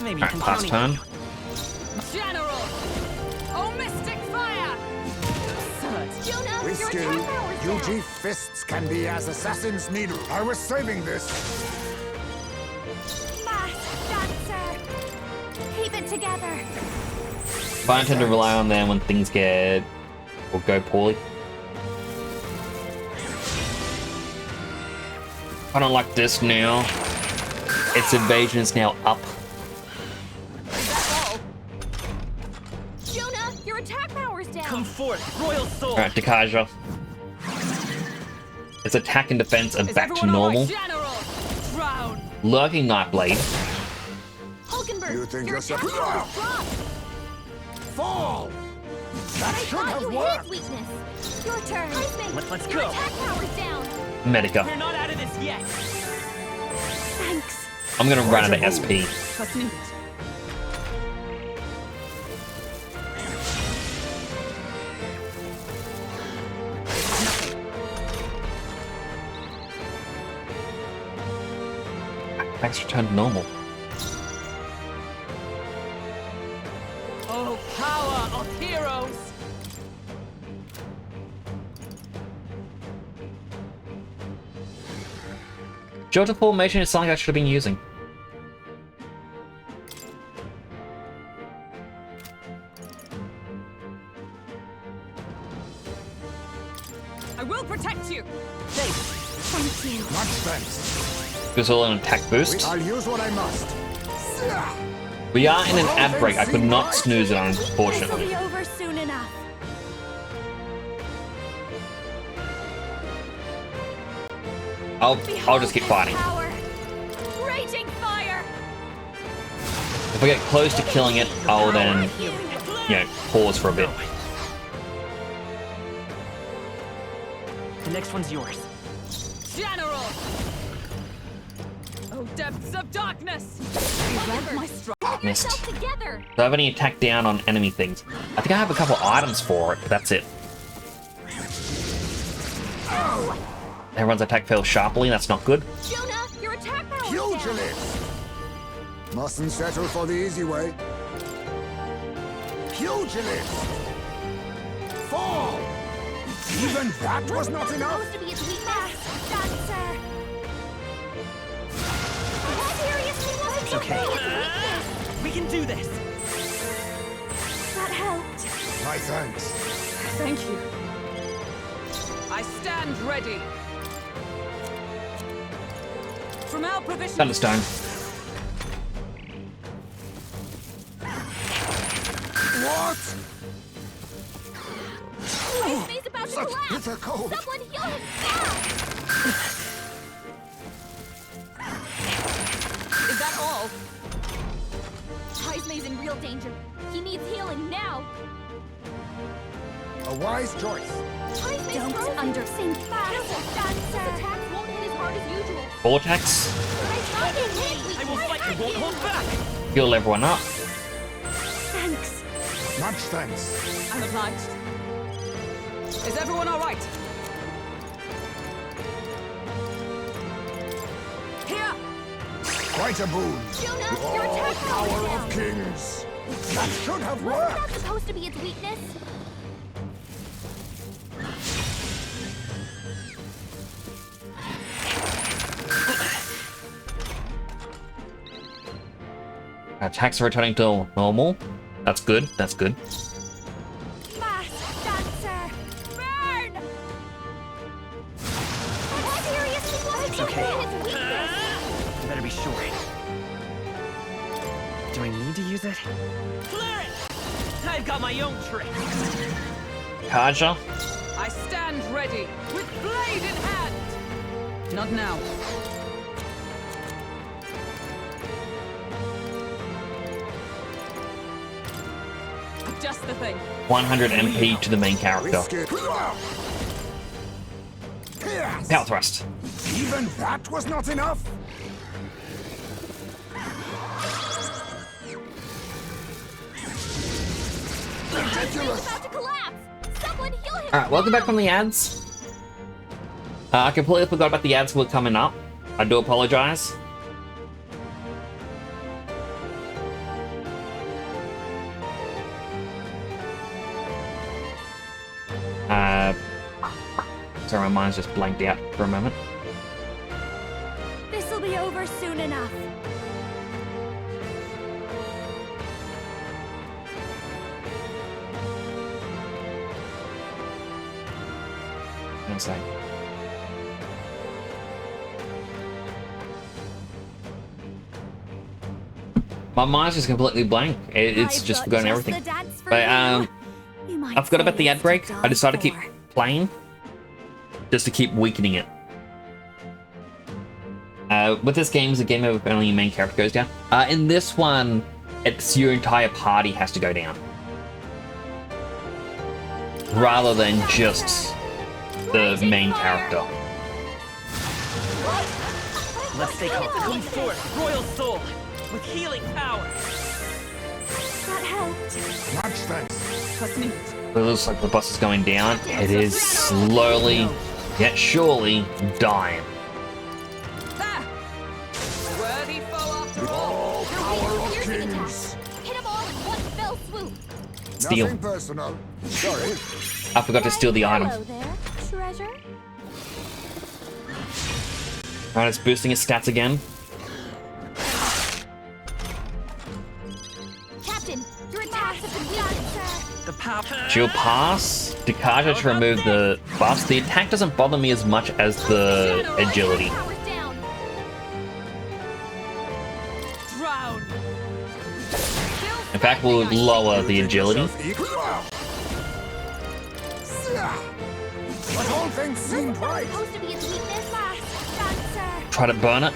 Maybe Alright, pass turn. General! Oh, mystic fire! Jonah, With your skill, attack power's down. UG fists can be as assassin's needle. I was saving this. Mask dancer. Keep it together. But I tend to rely on them when things get or go poorly. I don't like this now. Its evasion is now up. Jonah, your attack power's down. Come forth, Royal Soul. Alright, Takaja. Its attack and defense are back to normal. Lurking Nightblade. Hulkenberg, You think your you're so- attack power's dropped. Fall! That I should thought have you hit worked. its weakness. Your turn. Heisman, Let's your go. attack power's down. Medica. We're not out of this yet. Thanks. I'm gonna run out of SP. Trust me. Attacks return to normal. Oh, power of heroes! Jota formation is something I should have been using. I will protect you! Thank you. Much thanks. It's all an attack boost. I'll use what I must. We are in an ad break. I could not snooze it, This'll unfortunately. be over soon enough. I'll just keep fighting. Power. Raging fire. If I get close to killing it, I'll then, pause for a bit. The next one's yours. General! Oh, depths of darkness! Remember, My strong. get Missed. yourself together. Do I have any attack down on enemy things? I think I have a couple items for it, but that's it. Everyone's attack fails sharply, that's not good. Jonah, your attack power's down. Pugilist! Mustn't settle for the easy way. Pugilist! Fall! Even that was not enough? Supposed to be its weakness. Dancer. Seriously, wasn't It's okay. its weakness. We can do this. That helped. My thanks. Thank you. I stand ready. From our provision. Thunderstone. What? He's about to Such collapse. bitter cold. Someone heal him fast. Is that all? Heisman's in real danger. He needs healing now. A wise choice. Heisman's Don't frozen. underthink His that. attacks won't hit as hard as usual. Vortex. I get hit. I will fight. I won't hold back. Heal everyone up. Thanks. Much thanks. I'm obliged. Is everyone all right? Here! Quite a boon. Jonah, your attack power's Power down. of kings. That should have Wasn't worked. that supposed to be its weakness? Attacks are returning to normal. That's good. That's good. Masked dancer, burn! Seriously, what's okay. his weakness? Better be sure. Do I need to use it? Clear it! I've got my own trick. Kaja. I stand ready, with blade in hand. Not now. Just the thing. 100 MP to the main character. Power thrust. Even that was not enough? Ridiculous! About to collapse! Someone heal him! Alright, welcome back from the ads. I completely forgot about the ads were coming up. I do apologize. Sorry, my mind's just blanked out for a moment. This'll be over soon enough. One sec. My mind's just completely blank. It's I've just got forgotten just everything. the dance for But you. You might I forgot about say the ad it's break. to I die decided to keep for. playing just to keep weakening it. With this game, it's a game of only your main character goes down. In this one, it's your entire party has to go down, rather than just the main character. Let's stay calm. Come forth, Royal Soul, with healing power. That helped. Much thanks. Trust me. It looks like the boss is going down. It is slowly, yet surely, dying. Ah! Worthy foe after all. All power of Piercing attack. kings. Hit them all in one fell swoop! Steal. Nothing personal. Sorry. I forgot to steal the item. Hello there, treasure. Alright, it's boosting its stats again. Captain, your attacks have been weakened. The power. She'll pass. Dekaja to remove the buffs. The attack doesn't bother me as much as the agility. Power's down. Drown. In fact, we'll lower the agility. But all things seemed right. Supposed to be its weakness. Masked dancer. Try to burn it.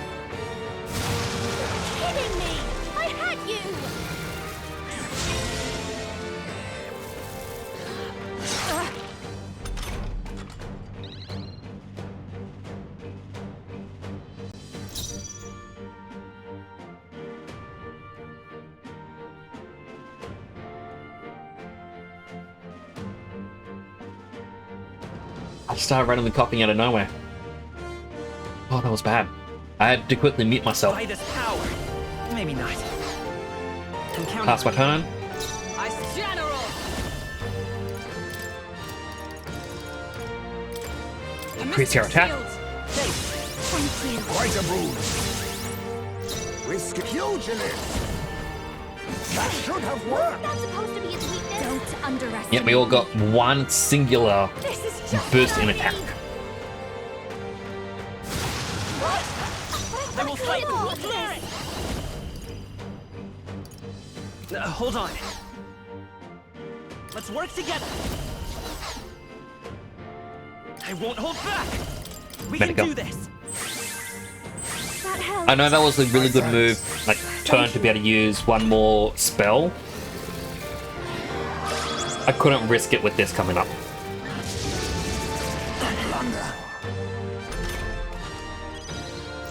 Kidding me! I had you! I started randomly coughing out of nowhere. Oh, that was bad. I had to quickly mute myself. By this power. Maybe not. Encounter. Pass my turn. Ice General. Increase your attack. Thank you. Quite a boon. Risk pugilist. That should have worked. Not supposed to be its weakness. Don't underestimate. Yep, we all got one singular This is just boost in not attack. me. I will fight. Oh, Clear it. Hold on. Let's work together. I won't hold back. We Better can go. do this. That helped. I know that was a really good move, like turn to be able to use one more spell. I couldn't risk it with this coming up.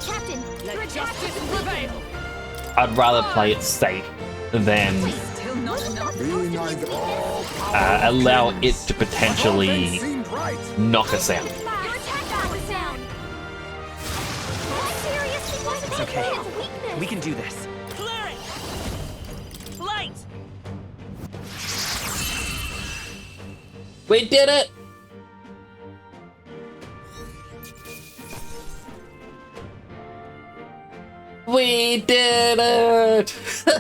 Captain, your Let attack justice has been weakened. prevail. I'd rather play it safe than Still not enough. Be neither all power of allow it kings. to But all potentially things seemed right. knock us out. Your attack power's down. Seriously, what's It's okay. its weakness? We can do this. Clear it. Light. We did it! We did it! I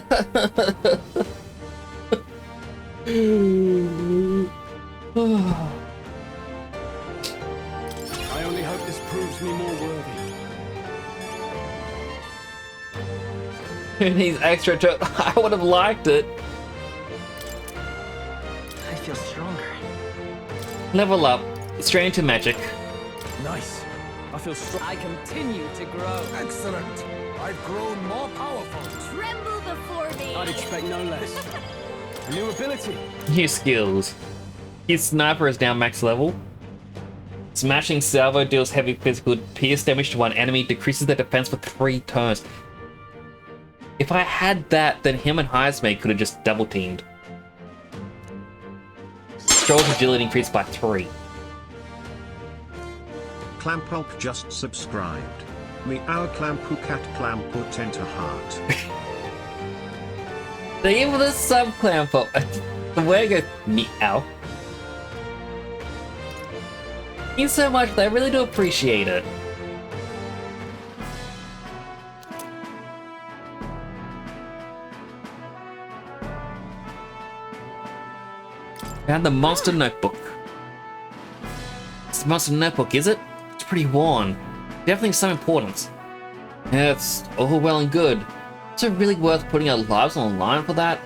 only hope this proves me more worthy. Who needs extra to I would have liked it. I feel stronger. Level up. Straight into magic. Nice. I feel strong. I continue to grow. Excellent. I've grown more powerful. Tremble before me! I'd expect no less. A new ability. New skills. His sniper is now max level. Smashing salvo deals heavy physical pierce damage to one enemy, decreases their defense for 3 turns. If I had that, then him and Heismate could have just double teamed. Stroll's agility increased by 3. Clampulp just subscribed. Meow Clampu Cat Clampu Tenta Heart. They give the sub clamp up. The way I go meow. Thank you so much, I really do appreciate it. Found the monster notebook. It's the monster notebook, is it? It's pretty worn. Definitely some importance. Yeah, it's all well and good. Is it really worth putting our lives on the line for that?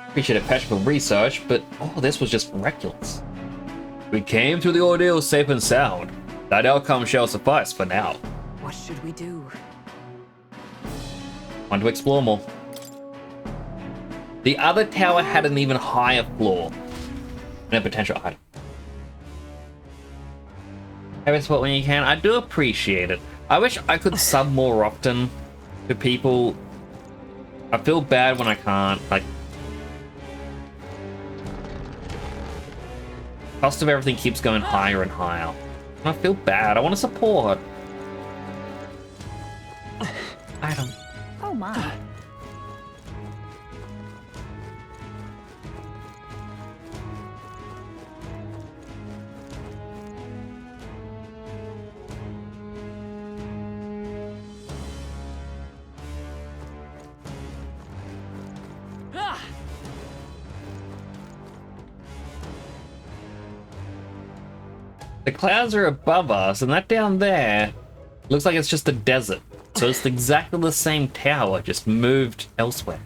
Appreciate a passion for research, but all this was just reckless. We came through the ordeal safe and sound. That outcome shall suffice for now. What should we do? Want to explore more. The other tower had an even higher floor. And a potential item. Have support when you can. I do appreciate it. I wish I could sub more often to people. I feel bad when I can't. Like, cost of everything keeps going higher and higher. And I feel bad. I want to support. Item. Oh my. The clouds are above us, and that down there looks like it's just a desert. So it's exactly the same tower, just moved elsewhere.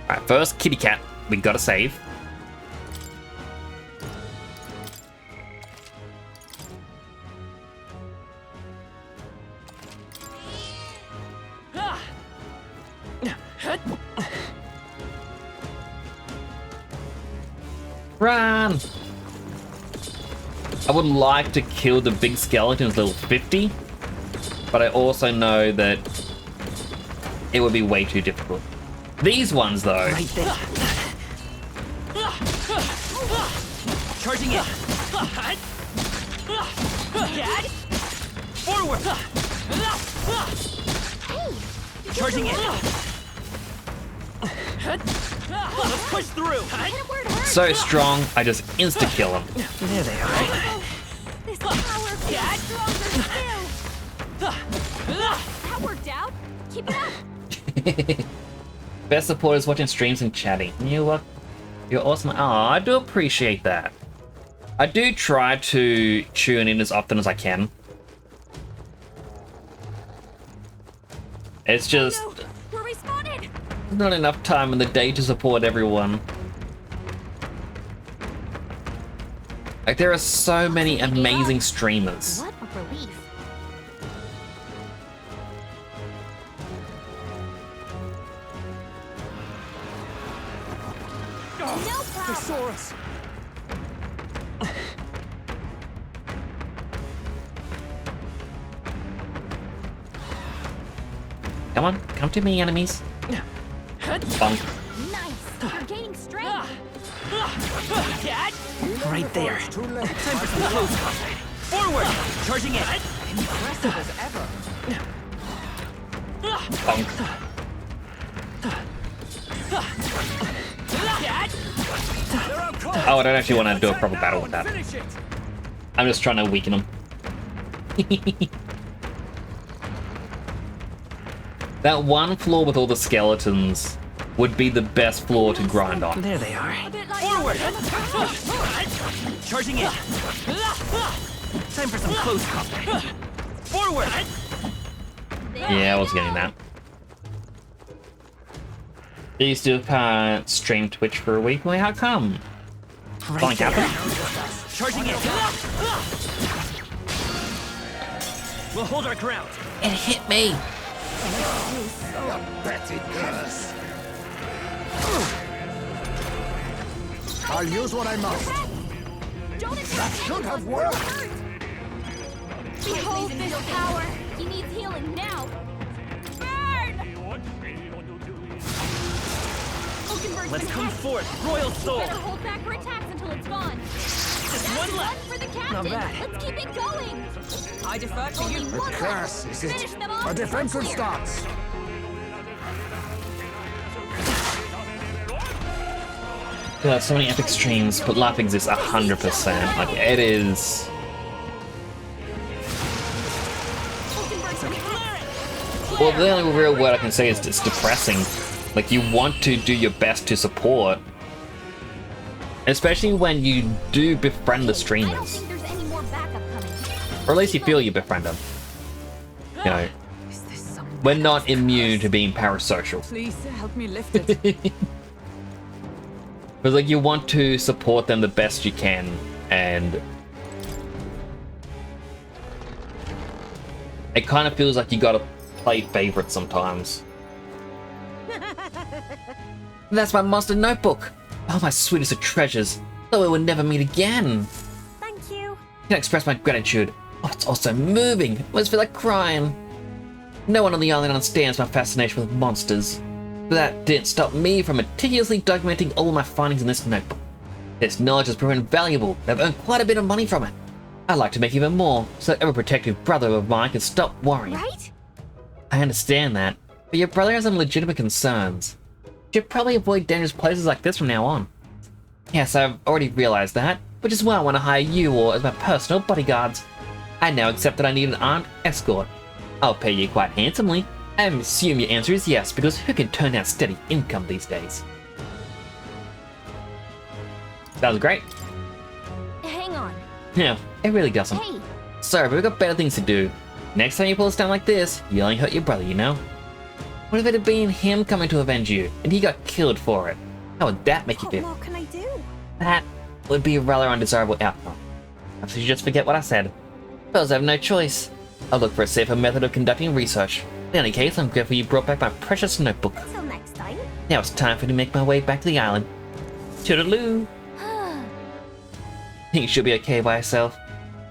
Alright, first kitty cat. We gotta save. Run! I would like to kill the big skeletons level 50, but I also know that it would be way too difficult. These ones, though. Right there. Charging in. Dad. Forward. Charging in. Let's push through. So strong, I just insta-kill them. There they are. This power feels stronger still! That worked out! Keep it up! Best supporters watching streams and chatting. You know what? You're awesome. Oh, I do appreciate that. I do try to tune in as often as I can. It's just We're respawning! not enough time in the day to support everyone. Like, there are so many amazing streamers. What a relief. No problem. They saw us. Come on, come to me, enemies. Bonk. Nice! You're gaining strength! Dad. Right there. Too late. Time for some close combat. Forward. Charging in. Impressive as ever. Bonk. Dad. Oh, I don't actually want to do a proper battle with that. Finish it. I'm just trying to weaken them. That one floor with all the skeletons would be the best floor to grind on. There they are. Forward! Charging in. Time for some close combat. Forward! Yeah, I was getting that. You still can't stream Twitch for a week? Wait, how come? Something happened? Charging in. We'll hold our ground. It hit me. Betty curse. I'll use what I must. That should have worked. Behold this power! He needs healing now! Burn! Let's come forth, Royal Soul! Better hold back her attacks until it's gone. Just one left. For the captain. Not bad. Let's keep it going. I defer to you. A curse, is it? Finish them off. A defensive stance. God, so many epic streams, but life exists 100%. Like, it is... Well, the only real word I can say is it's depressing. Like, you want to do your best to support. Especially when you do befriend the streamers. Or at least you feel you befriend them. You know, we're not immune to being parasocial. Please help me lift it. Because, like, you want to support them the best you can, and it kind of feels like you gotta play favorite sometimes. That's my monster notebook! Oh, my sweetest of treasures. Though we will never meet again. Thank you. I can express my gratitude. Oh, it's also moving. I almost feel like crying. No one on the island understands my fascination with monsters. But that didn't stop me from meticulously documenting all my findings in this notebook. This knowledge has proven valuable, and I've earned quite a bit of money from it. I'd like to make even more, so that every protective brother of mine can stop worrying. Right? I understand that, but your brother has some legitimate concerns. You should probably avoid dangerous places like this from now on. Yes, I've already realized that, which is why I want to hire you all as my personal bodyguards. I now accept that I need an armed escort. I'll pay you quite handsomely. I assume your answer is yes, because who can turn down steady income these days? That was great. Hang on. Yeah, it really doesn't. Hey. Sorry, but we've got better things to do. Next time you pull us down like this, you only hurt your brother, you know? What if it had been him coming to avenge you, and he got killed for it? How would that make you feel? What more can I do? That would be a rather undesirable outcome. Perhaps you should just forget what I said. Suppose I have no choice. I'll look for a safer method of conducting research. In any case, I'm grateful you brought back my precious notebook. Until next time. Now it's time for me to make my way back to the island. Toodaloo! Think she'll be okay by herself.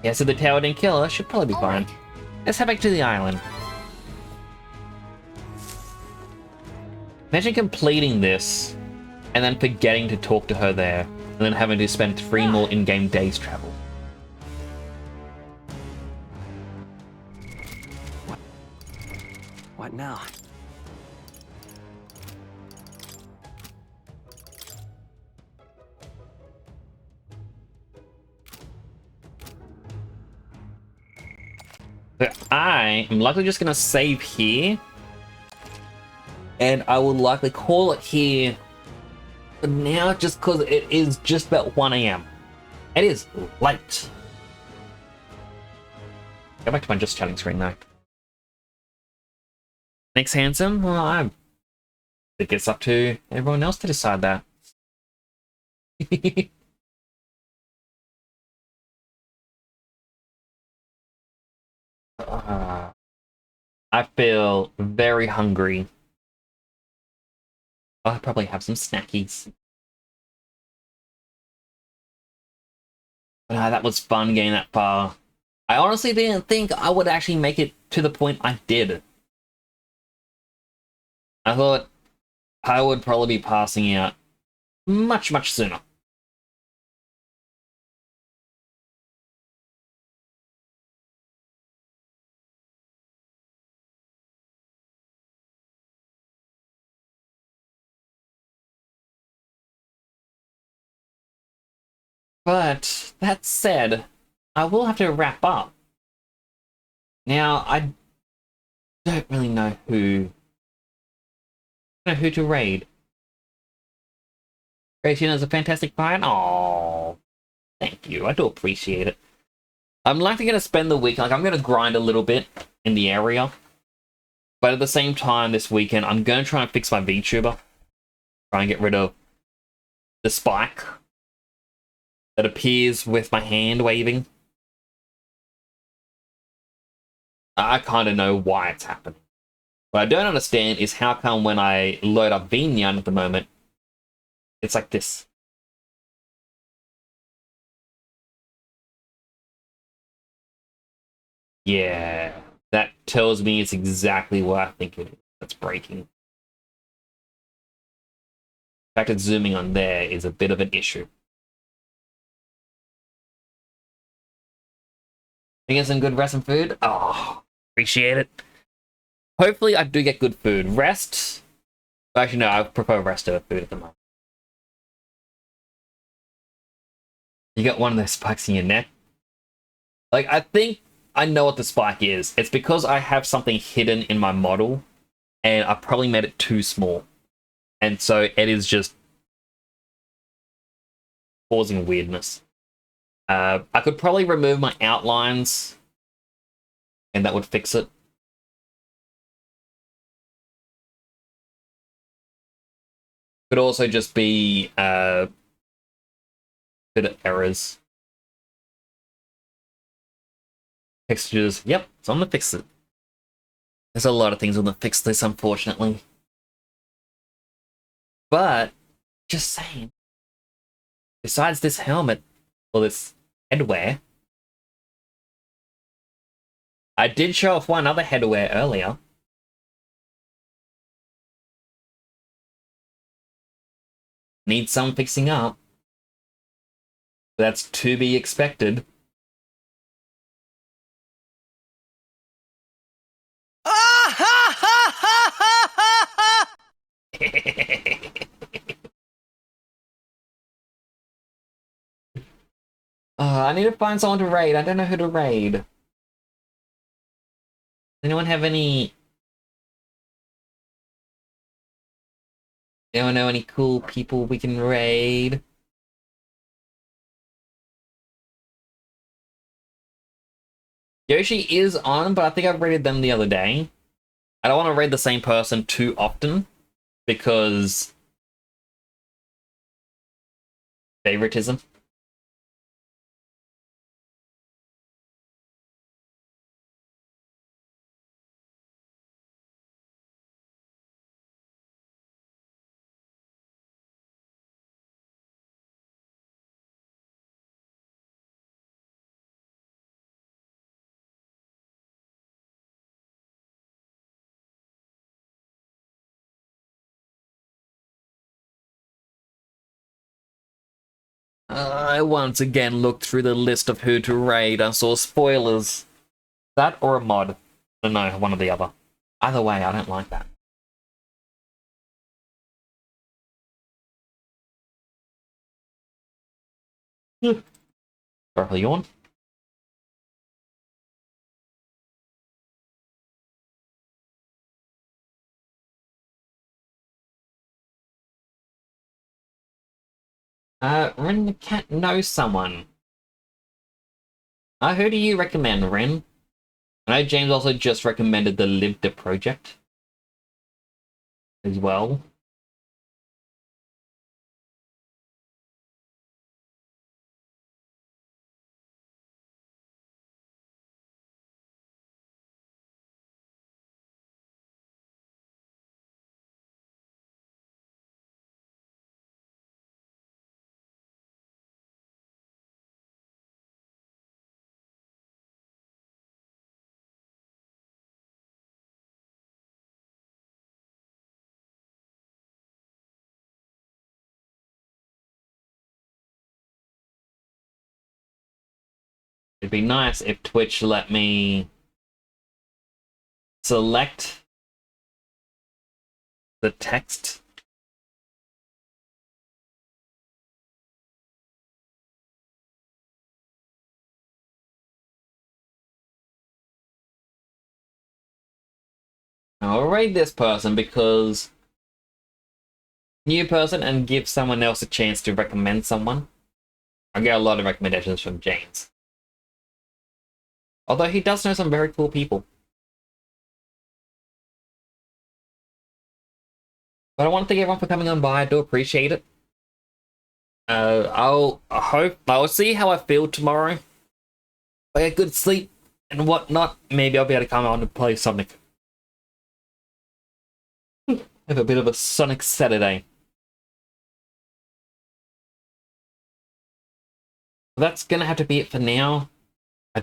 Yes, if the tower didn't kill her, she'll probably be fine. Right. Let's head back to the island. Imagine completing this, and then forgetting to talk to her there, and then having to spend 3 more in-game days travel. What now? So I am likely just going to save here, and I will likely call it here for now, just because it is just about 1 AM. It is late. Go back to my just chatting screen though. Next handsome? Well, I think it's up to everyone else to decide that. I feel very hungry. I'll probably have some snackies. That was fun getting that far. I honestly didn't think I would actually make it to the point I did. I thought I would probably be passing out much, much sooner. But that said, I will have to wrap up. Now, I don't really know who to raid. Rachel is a fantastic client. Oh, thank you. I do appreciate it. I'm likely going to spend the week, like, I'm going to grind a little bit in the area. But at the same time, this weekend, I'm going to try and fix my VTuber. Try and get rid of the spike that appears with my hand waving. I kind of know why it's happening. What I don't understand is how come when I load up VNyan at the moment, it's like this. Yeah, that tells me it's exactly what I think it is that's breaking. The fact that zooming on there is a bit of an issue. You get some good rest and food? Oh, appreciate it. Hopefully I do get good food. Rest? Actually, no, I prefer rest over food at the moment. You got one of those spikes in your neck? Like, I think I know what the spike is. It's because I have something hidden in my model, and I probably made it too small. And so it is just causing weirdness. I could probably remove my outlines, and that would fix it. Could also just be a bit of errors. Textures, yep, so I'm gonna fix it. There's a lot of things on the fix list, unfortunately. But, just saying. Besides this helmet, or this headwear, I did show off one other headwear earlier. Needs some fixing up. That's to be expected. I need to find someone to raid. I don't know who to raid. Anyone have any... Anyone know any cool people we can raid? Yoshi is on, but I think I raided them the other day. I don't want to raid the same person too often, because... favoritism. I once again looked through the list of who to raid. I saw spoilers. That or a mod? I don't know, one or the other. Either way, I don't like that. Purple yawn. Ren the cat knows someone. Who do you recommend, Ren? I know James also just recommended the Livda project as well. It'd be nice if Twitch let me select the text. I'll rate this person because new person and give someone else a chance to recommend someone. I get a lot of recommendations from James. Although he does know some very cool people. But I want to thank everyone for coming on by. I do appreciate it. I'll see how I feel tomorrow. If I get good sleep and whatnot, maybe I'll be able to come on and play Sonic. Have a bit of a Sonic Saturday. That's gonna have to be it for now. I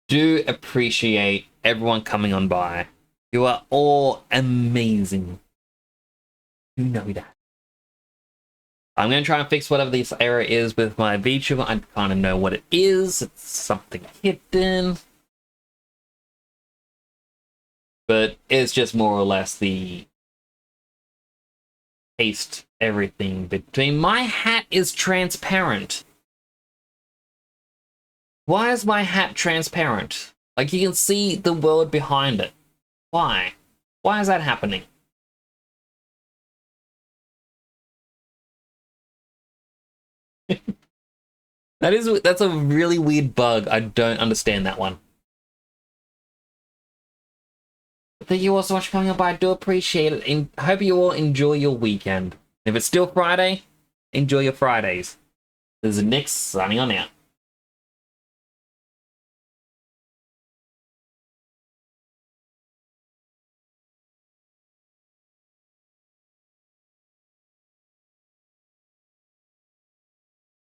do appreciate everyone coming on by. You are all amazing. You know that. I'm gonna try and fix whatever this error is with my VTuber. I kind of know what it is. It's something hidden. But it's just more or less the paste everything between. My hat is transparent. Why is my hat transparent? Like, you can see the world behind it. Why? Why is that happening? That's a really weird bug. I don't understand that one. Thank you all so much for coming on by. I do appreciate it. And I hope you all enjoy your weekend. If it's still Friday, enjoy your Fridays. This is Nick signing on out.